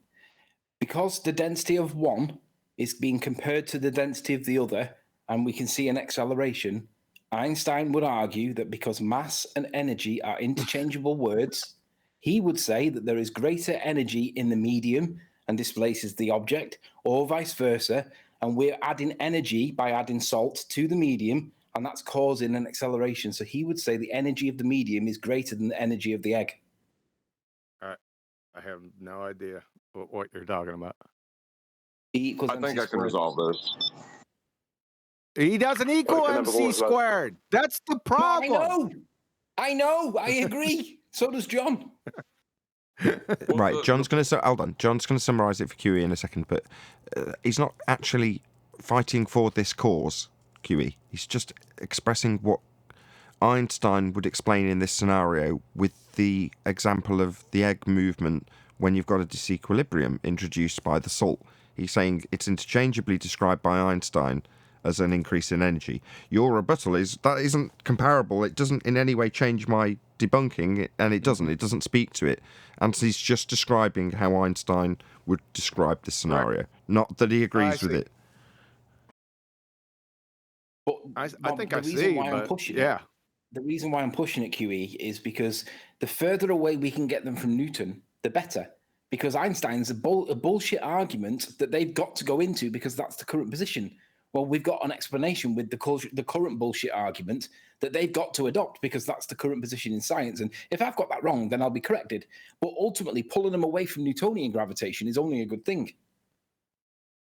Because the density of one is being compared to the density of the other, and we can see an acceleration, Einstein would argue that because mass and energy are interchangeable words, he would say that there is greater energy in the medium and displaces the object, or vice versa, and we're adding energy by adding salt to the medium, and that's causing an acceleration. So he would say the energy of the medium is greater than the energy of the egg. I have no idea what you're talking about. E equals I think I can resolve this. E doesn't equal MC squared. That's the problem. I know. I agree. So does John. Right, John's going to hold on. John's going to summarize it for QE in a second, but he's not actually fighting for this cause, QE. He's just expressing what Einstein would explain in this scenario with the example of the egg movement when you've got a disequilibrium introduced by the salt. He's saying it's interchangeably described by Einstein as an increase in energy. Your rebuttal is that isn't comparable. It doesn't in any way change my debunking, and it doesn't speak to it. And he's just describing how Einstein would describe this scenario, not that he agrees with it. But I think I see, but yeah. The reason why I'm pushing it, QE, is because the further away we can get them from Newton, the better. Because Einstein's a bullshit argument that they've got to go into because that's the current position. Well, we've got an explanation with the current bullshit argument that they've got to adopt because that's the current position in science. And if I've got that wrong, then I'll be corrected. But ultimately, pulling them away from Newtonian gravitation is only a good thing.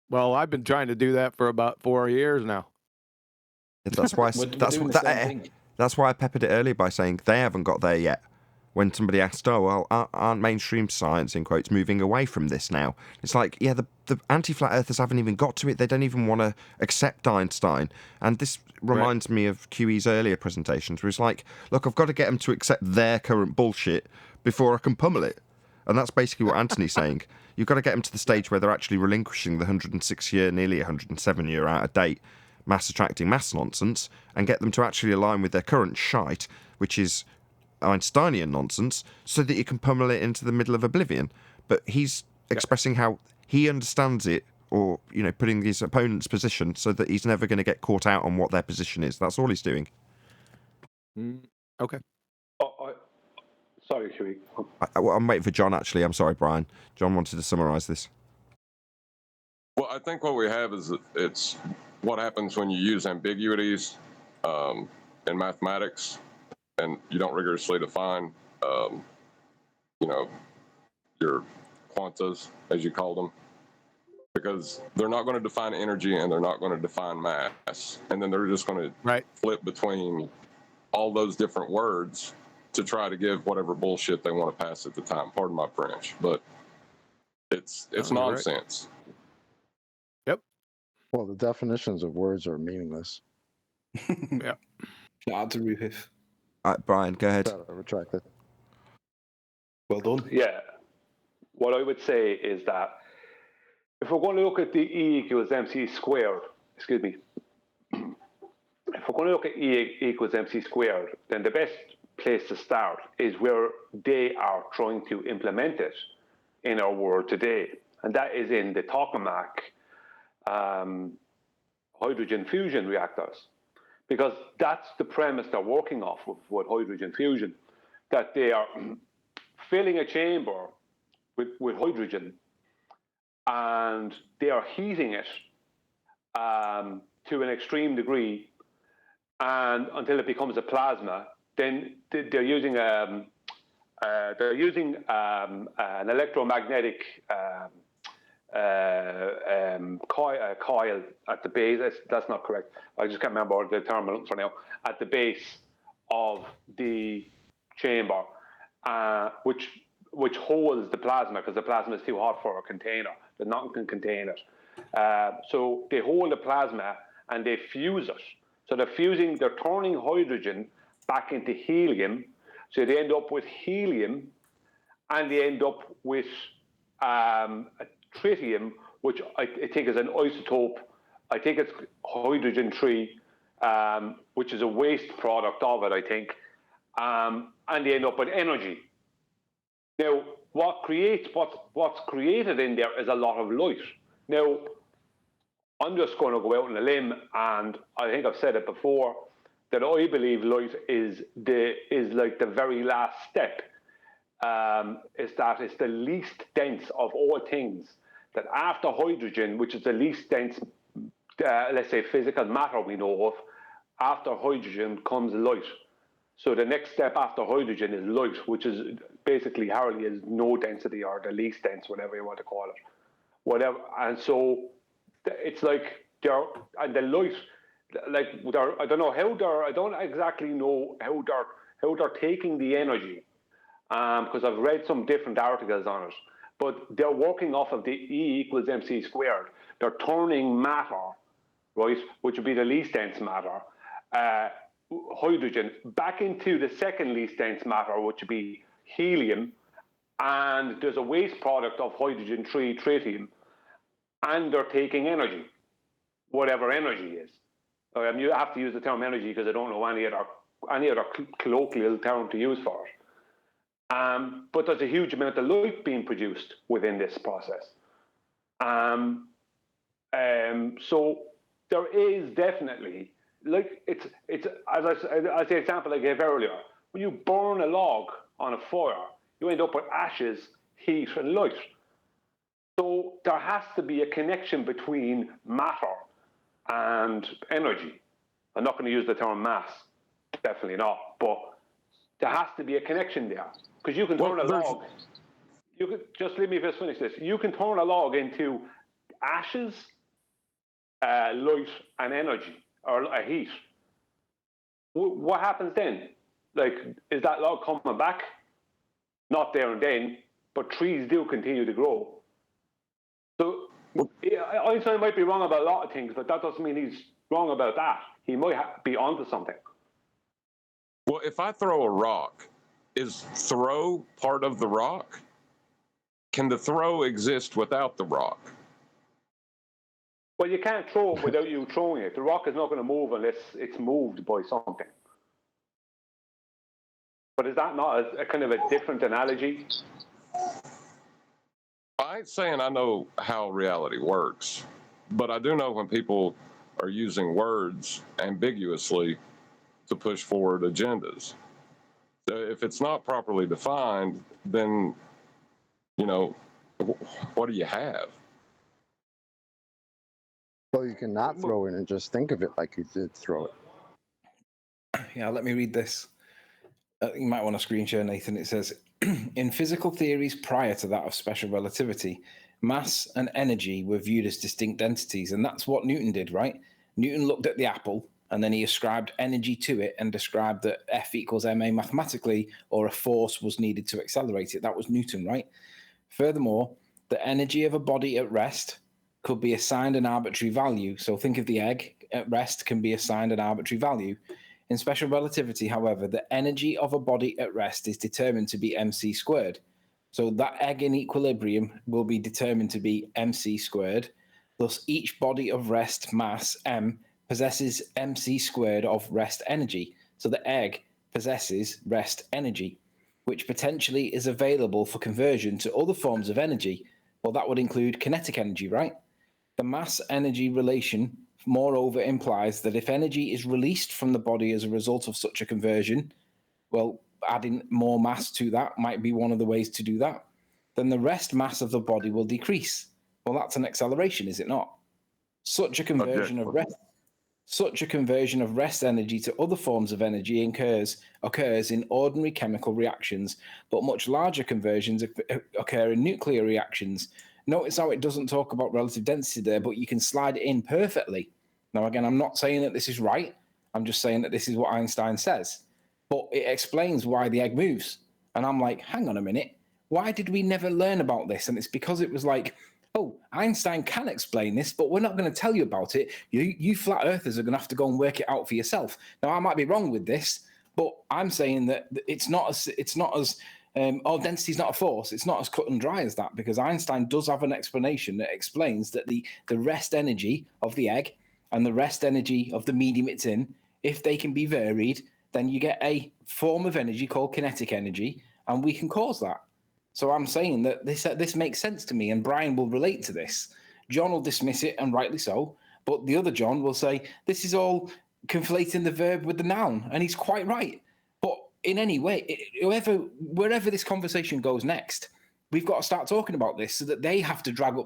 Well, I've been trying to do that for about 4 years now. That's why that's why I peppered it earlier by saying they haven't got there yet. When somebody asked, oh, well, aren't mainstream science, in quotes, moving away from this now? It's like, yeah, the anti-flat earthers haven't even got to it. They don't even want to accept Einstein. And this reminds me of QE's earlier presentations, where it's like, look, I've got to get them to accept their current bullshit before I can pummel it. And that's basically what Anthony's saying. You've got to get them to the stage where they're actually relinquishing the 106-year, nearly 107-year out-of-date mass-attracting mass nonsense and get them to actually align with their current shite, which is Einsteinian nonsense, so that you can pummel it into the middle of oblivion. But he's expressing how he understands it or putting his opponent's position so that he's never going to get caught out on what their position is. That's all he's doing. Okay. Sorry, Shui. I'm waiting for John, actually. I'm sorry, Brian. John wanted to summarize this. Well, I think what we have is it's what happens when you use ambiguities in mathematics and you don't rigorously define, your quantas, as you call them, because they're not going to define energy and they're not going to define mass. And then they're just going to flip between all those different words to try to give whatever bullshit they want to pass at the time. Pardon my French, but it's nonsense. Yep. Well, the definitions of words are meaningless. Yeah. Shout out to Rufus. Brian, go ahead. Retracted. Well done. Yeah. What I would say is that if we're going to look at the E equals MC squared, if we're going to look at E equals MC squared, then the best place to start is where they are trying to implement it in our world today. And that is in the tokamak hydrogen fusion reactors. Because that's the premise they're working off of with hydrogen fusion, that they are filling a chamber with hydrogen and they are heating it to an extreme degree and until it becomes a plasma. Then they're using an electromagnetic coil at the base. That's not correct. I just can't remember the term for now. At the base of the chamber, which holds the plasma, because the plasma is too hot for a container. That nothing can contain it. So they hold the plasma and they fuse it. So they're turning hydrogen back into helium. So they end up with helium, and they end up with tritium, which I think is an isotope. I think it's hydrogen-3, which is a waste product of it, I think. And they end up with energy. Now, what's created in there is a lot of light. Now, I'm just going to go out on a limb, and I think I've said it before, that I believe light is like the very last step. Is that it's the least dense of all things. That after hydrogen, which is the least dense, let's say, physical matter we know of, after hydrogen comes light. So the next step after hydrogen is light, which is basically hardly is no density or the least dense, whatever you want to call it. Whatever. And so it's like the light, like I don't know how I don't exactly know how they're taking the energy, because I've read some different articles on it, but they're working off of the E equals MC squared. They're turning matter, right, which would be the least dense matter, hydrogen, back into the second least dense matter, which would be helium, and there's a waste product of hydrogen-3 tritium, and they're taking energy, whatever energy is. You have to use the term energy because I don't know any other colloquial term to use for it. But there's a huge amount of light being produced within this process. So there is definitely, like, it's as the example I gave earlier, when you burn a log on a fire, you end up with ashes, heat, and light. So there has to be a connection between matter and energy. I'm not going to use the term mass, definitely not, but there has to be a connection there. Because you can turn a log, you could just let me just finish this. You can turn a log into ashes, light, and energy, or a heat. What happens then? Like, is that log coming back? Not there and then, but trees do continue to grow. So Einstein might be wrong about a lot of things, but that doesn't mean he's wrong about that. He might be onto something. Well, if I throw a rock, is throw part of the rock? Can the throw exist without the rock? Well, you can't throw it without you throwing it. The rock is not going to move unless it's moved by something. But is that not a kind of a different analogy? I I ain't saying I know how reality works, but I do know when people are using words ambiguously to push forward agendas. So if it's not properly defined, then, you know, what do you have? Well, you can not throw in and just think of it like you did throw it. Yeah, let me read this. You might want to screen share, Nathan. It says, in physical theories prior to that of special relativity, mass and energy were viewed as distinct entities, and that's what Newton did, right? Newton looked at the apple, and then he ascribed energy to it and described that F equals ma mathematically, or a force was needed to accelerate it. That was Newton, right? Furthermore, the energy of a body at rest could be assigned an arbitrary value. So think of the egg at rest can be assigned an arbitrary value. In special relativity, however, the energy of a body at rest is determined to be mc squared. So that egg in equilibrium will be determined to be mc squared. Thus, each body of rest mass, m, possesses mc squared of rest energy. So the egg possesses rest energy, which potentially is available for conversion to other forms of energy. Well, that would include kinetic energy, right? The mass-energy relation, moreover, implies that if energy is released from the body as a result of such a conversion, well, adding more mass to that might be one of the ways to do that, then the rest mass of the body will decrease. Well, that's an acceleration, is it not? Such a conversion of rest energy to other forms of energy occurs in ordinary chemical reactions, but much larger conversions occur in nuclear reactions. Notice how it doesn't talk about relative density there, but you can slide it in perfectly. Now, again, I'm not saying that this is right. I'm just saying that this is what Einstein says. But it explains why the egg moves. And I'm like, hang on a minute. Why did we never learn about this? And it's because it was like, oh, Einstein can explain this, but we're not going to tell you about it. You flat earthers are going to have to go and work it out for yourself. Now, I might be wrong with this, but I'm saying that it's not as density is not a force. It's not as cut and dry as that, because Einstein does have an explanation that explains that the rest energy of the egg and the rest energy of the medium it's in, if they can be varied, then you get a form of energy called kinetic energy, and we can cause that. So I'm saying that this makes sense to me, and Brian will relate to this. John will dismiss it, and rightly so, but the other John will say, this is all conflating the verb with the noun, and he's quite right. But in any way, wherever this conversation goes next, we've got to start talking about this so that they have to drag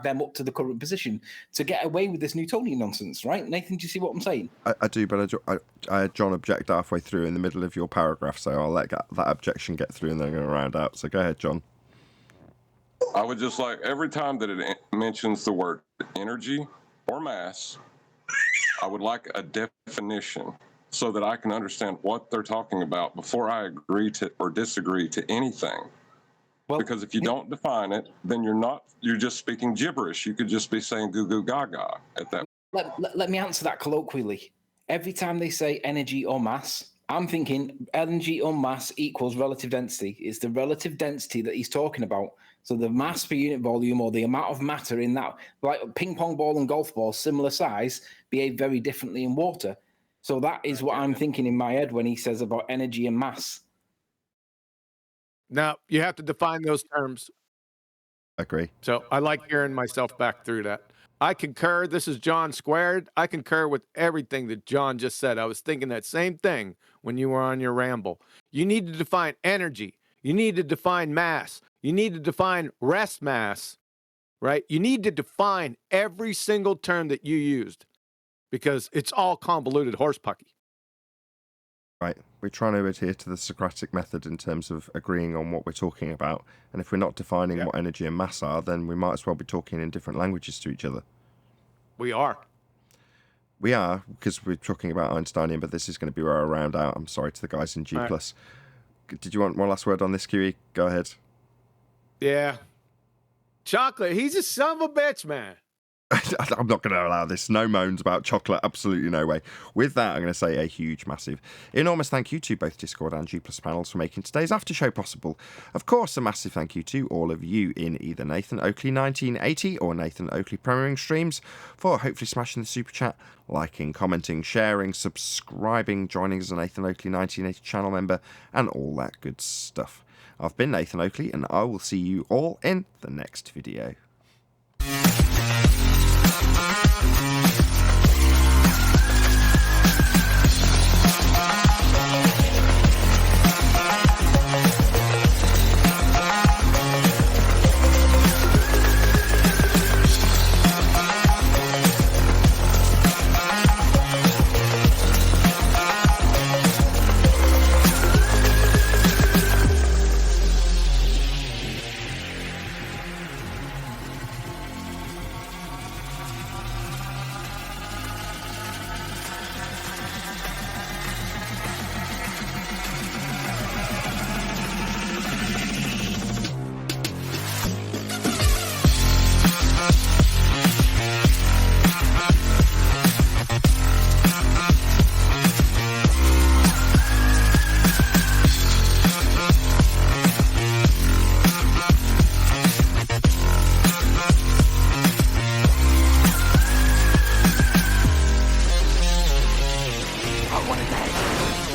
them up to the current position to get away with this Newtonian nonsense, right? Nathan, do you see what I'm saying? I do, but I had John object halfway through in the middle of your paragraph, so I'll let that objection get through and then I'm going to round out. So go ahead, John. I would just like, every time that it mentions the word energy or mass, I would like a definition so that I can understand what they're talking about before I agree to or disagree to anything. Well, because if you don't define it, then you're just speaking gibberish. You could just be saying goo goo gaga at that. Let me answer that colloquially. Every time they say energy or mass, I'm thinking energy or mass equals relative density. It's the relative density that he's talking about. So the mass per unit volume, or the amount of matter in that, like ping pong ball and golf ball, similar size, behave very differently in water. So that is what I'm thinking in my head when he says about energy and mass. Now, you have to define those terms. Agree. So I like hearing myself back through that. I concur. This is John Squared. I concur with everything that John just said. I was thinking that same thing when you were on your ramble. You need to define energy. You need to define mass. You need to define rest mass, right? You need to define every single term that you used, because it's all convoluted horsepucky. Right. We're trying to adhere to the Socratic method in terms of agreeing on what we're talking about. And if we're not defining what energy and mass are, then we might as well be talking in different languages to each other. We are. We are, because we're talking about Einsteinian, but this is going to be where I round out. I'm sorry to the guys in G+. Right. Did you want one last word on this, QE? Go ahead. Yeah. Chocolate, he's a son of a bitch, man. I'm not going to allow this. No moans about chocolate. Absolutely no way. With that, I'm going to say a huge, massive, enormous thank you to both Discord and G+ panels for making today's after show possible. Of course, a massive thank you to all of you in either Nathan Oakley 1980 or Nathan Oakley Premiering streams for hopefully smashing the super chat, liking, commenting, sharing, subscribing, joining as a Nathan Oakley 1980 channel member, and all that good stuff. I've been Nathan Oakley, and I will see you all in the next video.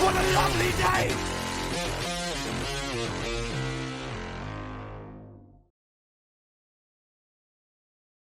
What a lovely day!